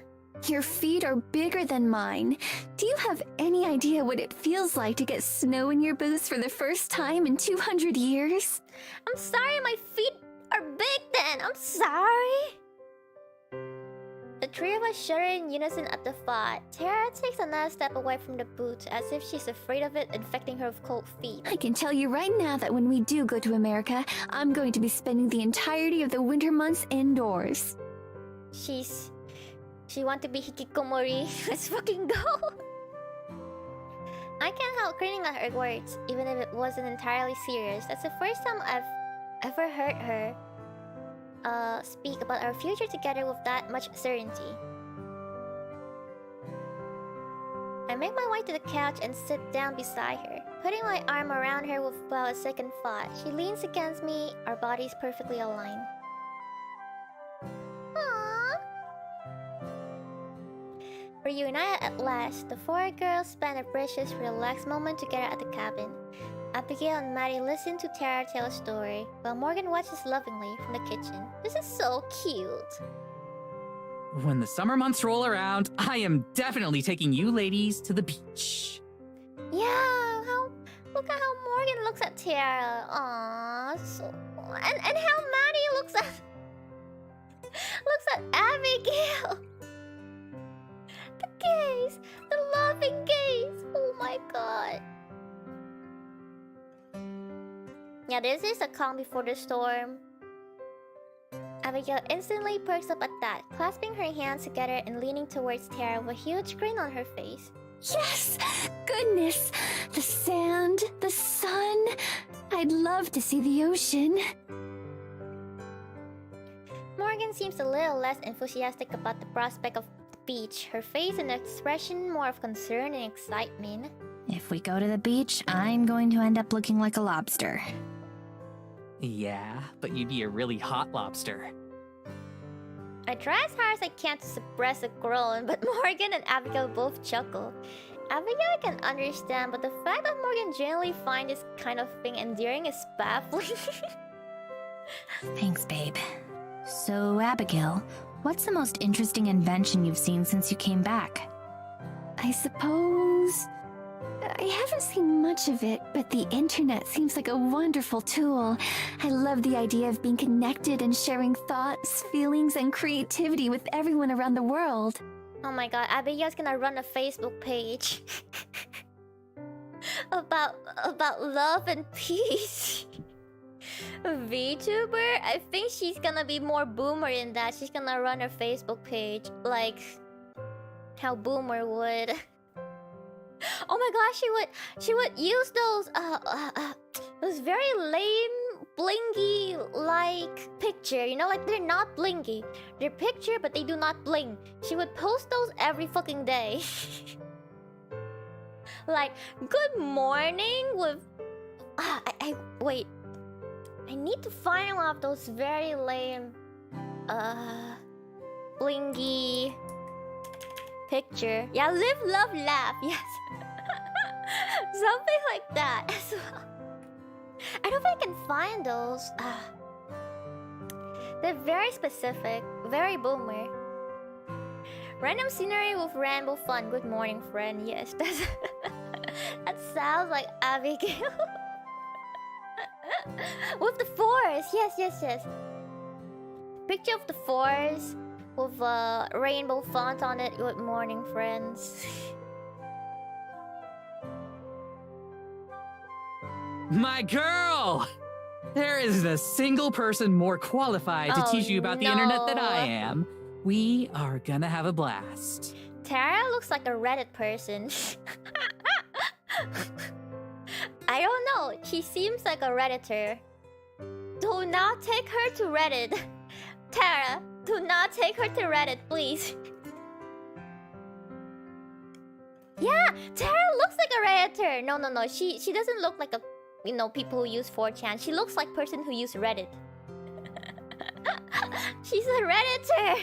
Speaker 2: Your feet are bigger than mine. Do you have any idea what it feels like to get snow in your boots for the first time in 200 years?
Speaker 1: I'm sorry, my feet are big then. I'm sorry. The three of us shudder in unison at the thought. Tara takes another step away from the boot as if she's afraid of it infecting her with cold feet.
Speaker 2: I can tell you right now that when we do go to America, I'm going to be spending the entirety of the winter months indoors.
Speaker 1: She want to be hikikomori. Let's fucking go. I can't help grinning at her words, even if it wasn't entirely serious. That's the first time I've ever heard her speak about our future together with that much certainty. I make my way to the couch and sit down beside her, putting my arm around her without a second thought. She leans against me, our bodies perfectly aligned. Aww. Reunited at last, the four girls spent a precious, relaxed moment together at the cabin. Abigail and Maddie listen to Tara tell a story, while Morgan watches lovingly from the kitchen. This is so cute.
Speaker 5: When the summer months roll around, I am definitely taking you ladies to the beach.
Speaker 1: Yeah, look at how Morgan looks at Tara. Aww, and how Maddie looks at Abigail. The gaze, the loving gaze. Oh my god. Yeah, this is a calm before the storm. Abigail instantly perks up at that, clasping her hands together and leaning towards Tara with a huge grin on her face.
Speaker 2: Yes! Goodness! The sand, the sun. I'd love to see the ocean.
Speaker 1: Morgan seems a little less enthusiastic about the prospect of the beach, her face an expression more of concern and excitement.
Speaker 4: If we go to the beach, I'm going to end up looking like a lobster.
Speaker 5: Yeah, but you'd be a really hot lobster.
Speaker 1: I try as hard as I can to suppress a groan, but Morgan and Abigail both chuckle. Abigail I can understand, but the fact that Morgan generally finds this kind of thing endearing is baffling.
Speaker 4: Thanks, babe. So, Abigail, what's the most interesting invention you've seen since you came back?
Speaker 2: I suppose... I haven't seen much of it, but the internet seems like a wonderful tool. I love the idea of being connected and sharing thoughts, feelings, and creativity with everyone around the world.
Speaker 1: Oh my god, Abigail's gonna run a Facebook page about love and peace. VTuber? I think she's gonna be more boomer in that. She's gonna run her Facebook page like how Boomer would. Oh my gosh, she would use those very lame blingy like picture, you know, like they're not blingy. They're picture but they do not bling. She would post those every fucking day. Like good morning with I wait. I need to find one of those very lame blingy picture. Yeah, live, love, laugh. Yes. Something like that as well. I don't think I can find those. They're very specific, very boomer. Random scenery with rainbow fun. Good morning, friend. Yes, that's that sounds like Abigail. With the forest. Yes. Picture of the forest with rainbow font on it. Good morning, friends.
Speaker 5: My girl! There isn't a single person more qualified to teach you about the internet than I am. We are gonna have a blast.
Speaker 1: Tara looks like a Reddit person. I don't know. She seems like a Redditor. Do not take her to Reddit. Tara, do not take her to Reddit, please. Yeah, Tara looks like a Redditor. No. She doesn't look like a, you know, people who use 4chan. She looks like person who use Reddit. She's a Redditor.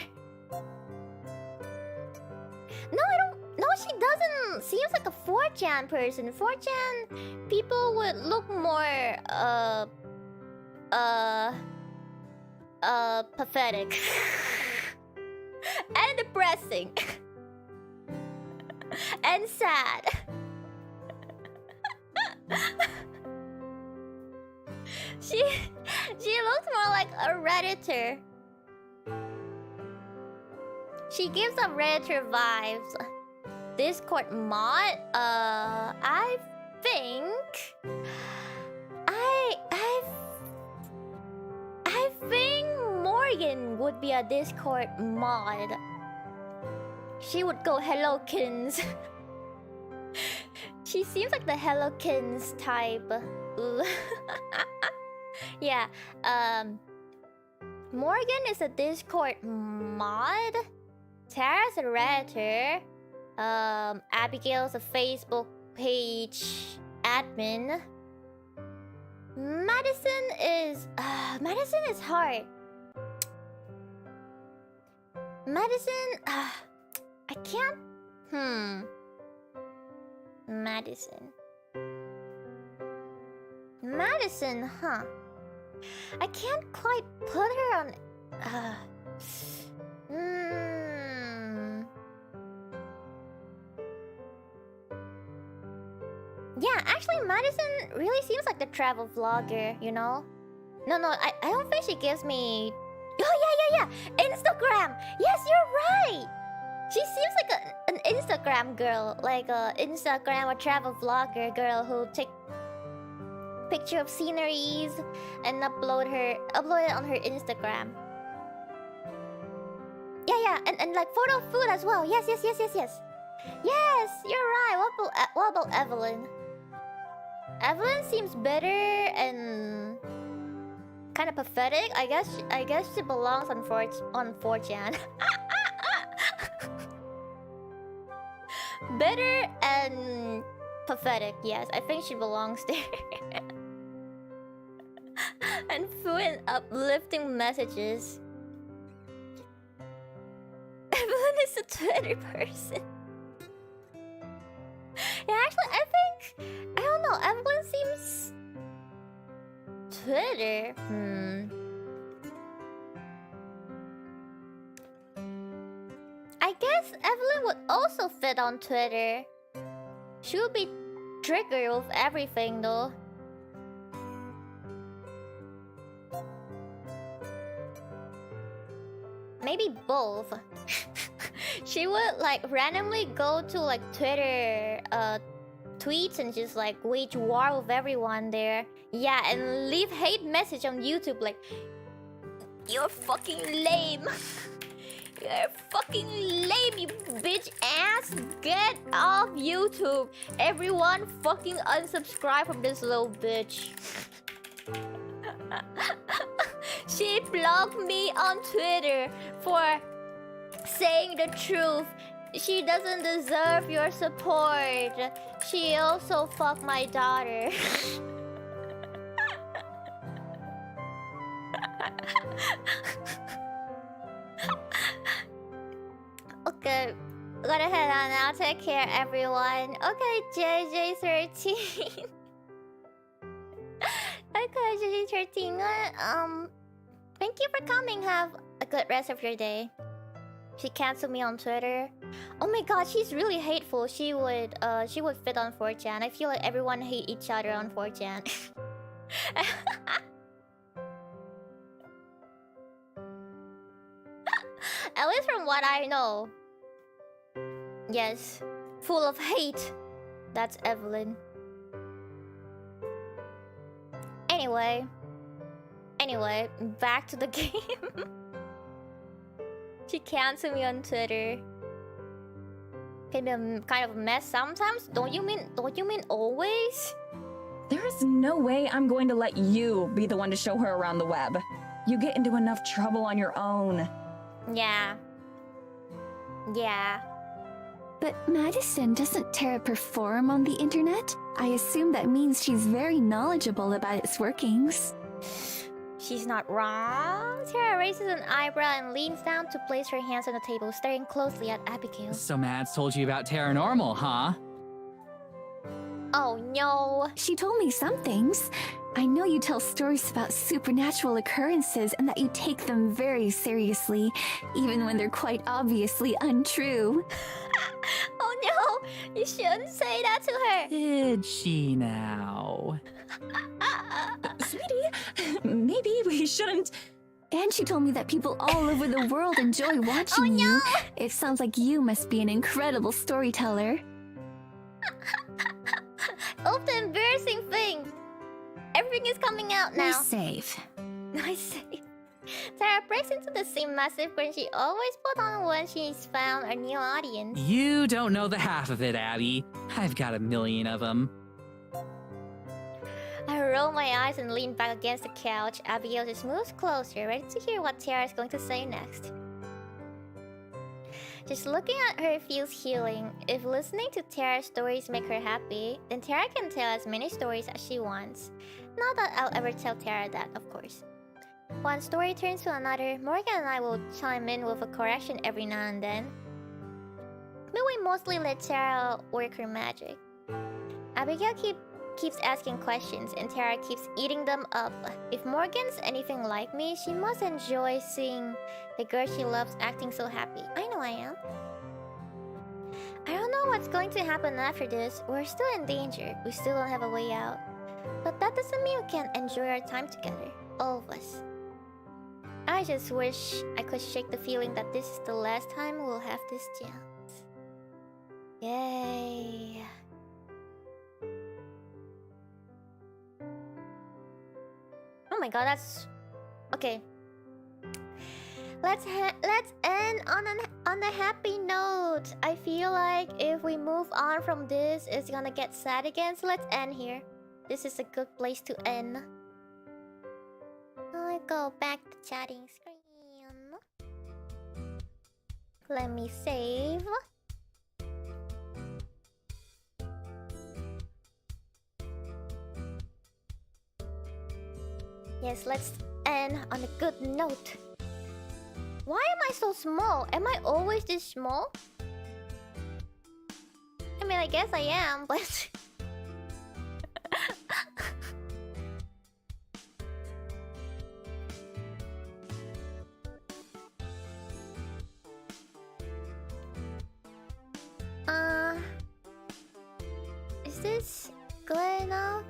Speaker 1: No, she doesn't. Seems like a 4chan person. 4chan people would look more pathetic and depressing and sad. She looks more like a Redditor. She gives off Redditor vibes. Discord mod? I think Morgan would be a Discord mod. she would go Hellokins. She seems like the Hellokins type. Ooh. Yeah. Morgan is a Discord mod. Tara's a Redditor. Abigail's a Facebook page admin. Madison is hard. Madison, I can't. Madison, huh? I can't quite put her on. Yeah, actually, Madison really seems like the travel vlogger, you know? No, I don't think she gives me. Oh, yeah. Instagram! Yes, you're right! She seems like an Instagram girl. Like a Instagram or travel vlogger girl who take picture of sceneries and upload it on her Instagram. Yeah, and like photo of food as well. Yes. Yes, you're right. What about Evelyn? Evelyn seems bitter and kind of pathetic. I guess she belongs on 4chan. Bitter and pathetic. Yes, I think she belongs there. And fluent uplifting messages. Evelyn is a Twitter person. Yeah, actually, I don't know. Evelyn seems Twitter. I guess Evelyn would also fit on Twitter. She would be triggered with everything, though. Maybe both. She would like randomly go to like Twitter tweets and just like wage war with everyone there. Yeah, and leave hate message on YouTube like, "You're fucking lame." You're fucking lame, you bitch ass. Get off YouTube. Everyone fucking unsubscribe from this little bitch. She blocked me on Twitter for saying the truth. She doesn't deserve your support. She also fucked my daughter. Okay, gotta head on now. Take care, everyone. Okay, JJ13. Okay, JJ13. Thank you for coming. Have a good rest of your day. She canceled me on Twitter. Oh my god, she's really hateful. She would fit on 4chan. I feel like everyone hate each other on 4chan. At least from what I know. Yes, full of hate. That's Evelyn. Anyway, back to the game. She canceled me on Twitter. Can be a kind of a mess sometimes. Don't you mean always?
Speaker 3: There is no way I'm going to let you be the one to show her around the web. You get into enough trouble on your own.
Speaker 1: Yeah.
Speaker 2: But Madison, doesn't Tara perform on the internet? I assume that means she's very knowledgeable about its workings.
Speaker 1: She's not wrong. Tara raises an eyebrow and leans down to place her hands on the table, staring closely at Abigail.
Speaker 5: So Mads told you about Paranormal, huh?
Speaker 1: Oh no.
Speaker 2: She told me some things. I know you tell stories about supernatural occurrences and that you take them very seriously, even when they're quite obviously untrue.
Speaker 1: Oh no! You shouldn't say that to her!
Speaker 5: Did she now?
Speaker 3: Sweetie, maybe we shouldn't...
Speaker 2: And she told me that people all over the world enjoy watching you. It sounds like you must be an incredible storyteller.
Speaker 1: Oh, the embarrassing thing! Everything is coming out now.
Speaker 2: We're safe.
Speaker 1: I say. Tara breaks into the same massive grin she always put on when she's found a new audience.
Speaker 5: You don't know the half of it, Abby. I've got a million of them.
Speaker 1: I roll my eyes and lean back against the couch. Abigail just moves closer, ready to hear what Tara is going to say next. Just looking at her feels healing. If listening to Tara's stories make her happy, then Tara can tell as many stories as she wants. Not that I'll ever tell Tara that, of course. One story turns to another. Morgan and I will chime in with a correction every now and then. But we mostly let Tara work her magic. Abigail keeps asking questions and Tara keeps eating them up. If Morgan's anything like me, she must enjoy seeing the girl she loves acting so happy. I know I am. I don't know what's going to happen after this. We're still in danger. We still don't have a way out. But that doesn't mean we can't enjoy our time together. All of us. I just wish I could shake the feeling that this is the last time we'll have this chance. Yay. Oh my god, that's... Okay. Let's end on a happy note. I feel like if we move on from this, it's gonna get sad again. So let's end here. This is a good place to end. I go back to chatting screen. Let me save. Yes, let's end on a good note. Why am I so small? Am I always this small? I mean, I guess I am, but... Is this good enough?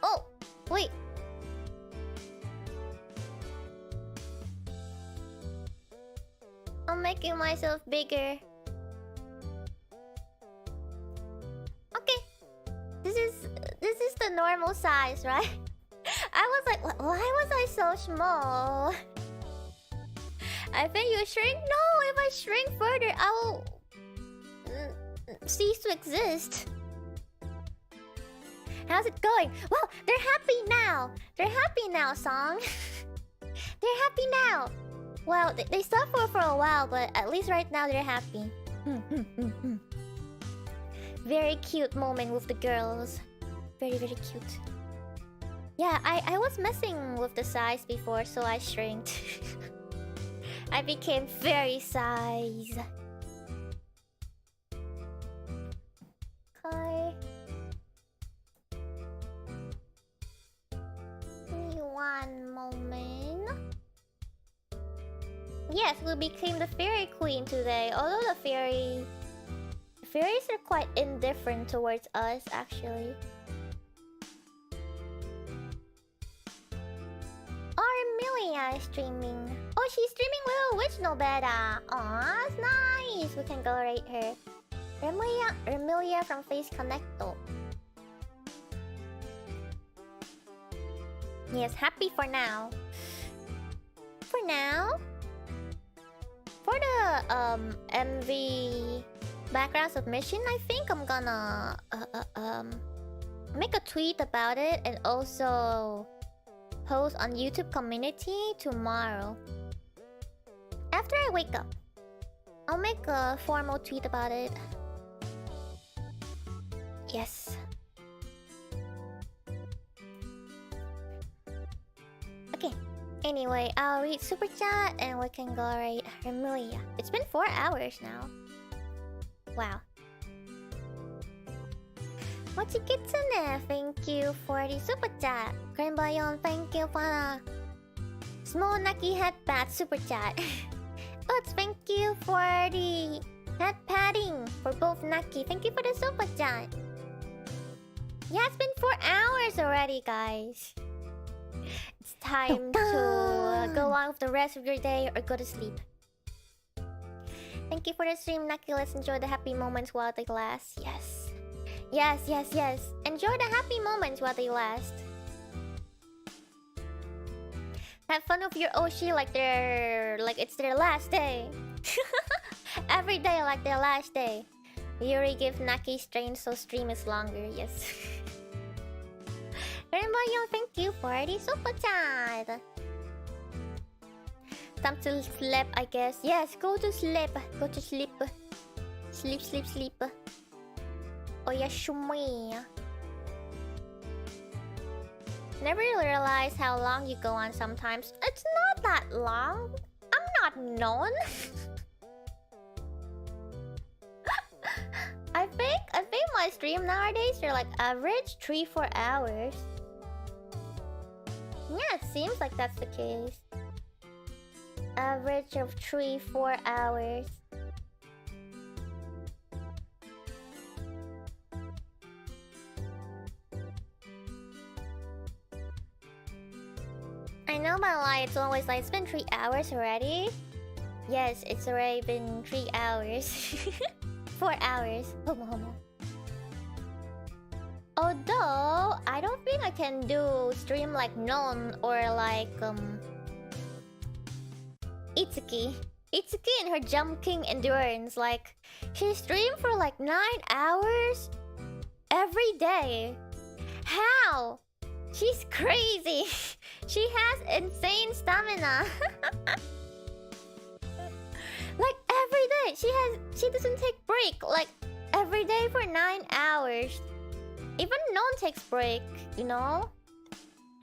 Speaker 1: Oh, wait. I'm making myself bigger. Okay. This is the normal size, right? I was like, why was I so small? I think you shrink? No, if I shrink further, I will cease to exist. How's it going? Well, they're happy now. They're happy now, song. They're happy now. Well, they suffer for a while, but at least right now they're happy. Very cute moment with the girls. Very, very cute. Yeah, I was messing with the size before, so I shrinked. I became very size. Okay. Give me one moment. Yes, we became the fairy queen today. Although the fairies are quite indifferent towards us, actually. Armelia is streaming. Oh, she's streaming Little Witch no better. Aw, that's nice. We can go rate her. Armelia from Face Connecto. Yes, happy for now. For now. For the MV background submission, I think I'm gonna make a tweet about it and also post on YouTube community tomorrow. After I wake up, I'll make a formal tweet about it. Yes. Okay. Anyway, I'll read Super Chat and we can go rate Amelia. It's been 4 hours now. Wow. Mochikitsune, thank you for the Super Chat. Grandbayon, thank you for the Small Naki Headpad Super Chat. Oots, thank you for the head padding for both Naki. Thank you for the Super Chat. Yeah, it's been 4 hours already, guys. It's time to go on with the rest of your day or go to sleep. Thank you for the stream, Naki. Let's enjoy the happy moments while they last. Yes. Yes, yes, yes. Enjoy the happy moments while they last. Have fun with your Oshi like it's their last day. Every day like their last day. Yuri give Naki strain so stream is longer. Yes. Rainbow Young, thank you for the super chat. Time to sleep, I guess. Yes, go to sleep. Go to sleep. Sleep, sleep, sleep. Oh yeah, shumui. Never realize how long you go on sometimes. It's not that long. I'm not known. I think my stream nowadays are like average 3-4 hours. Yeah, it seems like that's the case. Average of 3-4 hours. I know my lie, it's always like, it's been 3 hours already. Yes, it's already been 3 hours. 4 hours. Homo homo. Although, I don't think I can do stream like Non or like Itsuki. Itsuki and her Jump King endurance. Like, she streamed for like 9 hours every day. How? She's crazy. She has insane stamina. Like every day, she doesn't take break. Like every day for 9 hours. Even Non takes break, you know.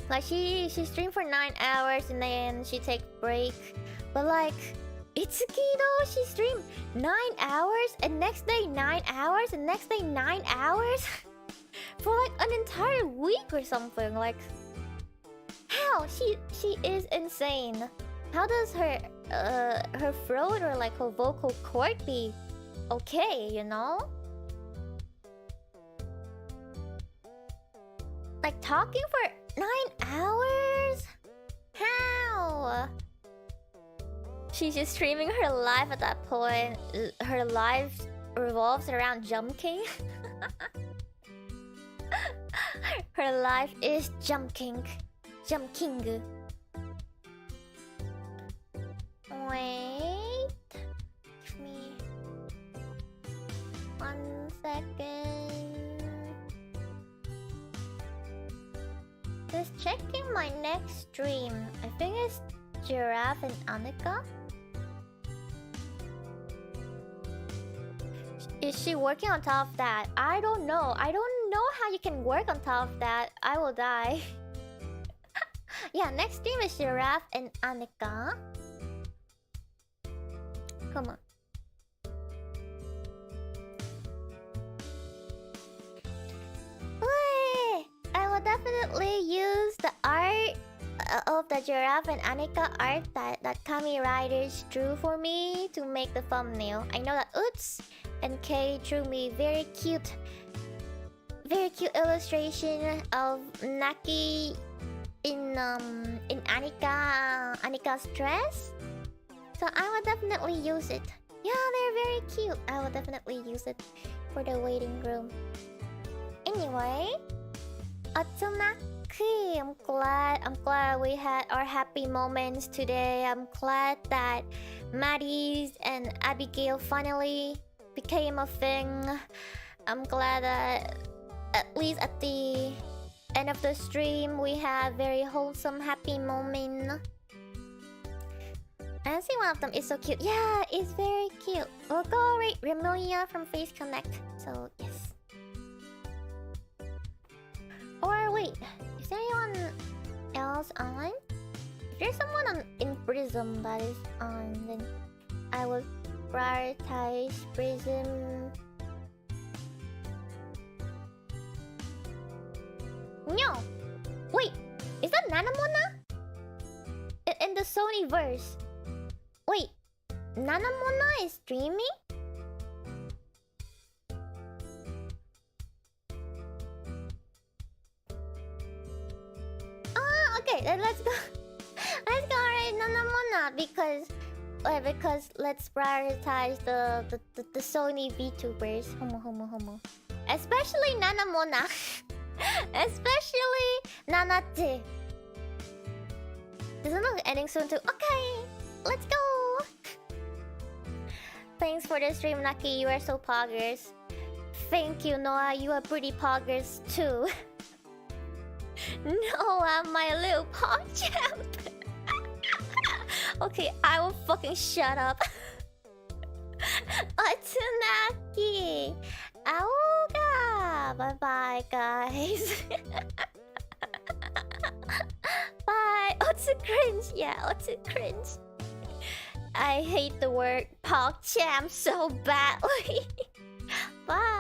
Speaker 1: Like she streamed for 9 hours and then she takes break. But like Itsuki though, she streamed 9 hours and next day 9 hours and next day 9 hours. For like an entire week or something. Like how? She is insane. How does her throat or like her vocal cord be okay, you know? Like talking for 9 hours? How? She's just streaming her life at that point. Her life revolves around Jump King. Her life is Jump King. Jump King. Wait. Give me 1 second. Just checking my next stream. I think it's Giraffe and Annika. Is she working on top of that? I don't know. I don't know how you can work on top of that. I will die. Yeah, next stream is Giraffe and Annika. Come on. Wait, I will definitely use the art of the Giraffe and Annika art that Kami Riders drew for me to make the thumbnail. I know that Uts and Kay drew me very cute illustration of Naki in Annika's dress. So I will definitely use it. Yeah, they're very cute. I will definitely use it for the waiting room. Anyway, Atsumaki, I'm glad we had our happy moments today. I'm glad that Maddie's and Abigail finally became a thing. I'm glad that at least at the end of the stream we had very wholesome happy moment. I see one of them is so cute. Yeah, it's very cute. We'll go rate Remelia from Face Connect. So yes. Or wait, is there anyone else on? If there's someone in PRISM that is on, then I will prioritize PRISM. No! Wait! Is that Nanamona? In the Sony verse. Wait, Nanamona is streaming? Ah, okay, then let's go. Let's go alright, Nanamona, because let's prioritize the Sony VTubers. Homo. Especially Nanamona. Especially Nanate. Doesn't look ending soon too. Okay, let's go. Thanks for the stream, Naki. You are so poggers. Thank you, Noah. You are pretty poggers too. Noah, my little pog champ. Okay, I will fucking shut up. Otsunaki. Aoga. Bye bye, guys. Bye. Otsu cringe. Yeah, Otsu cringe. I hate the word PogChamp so badly. Bye.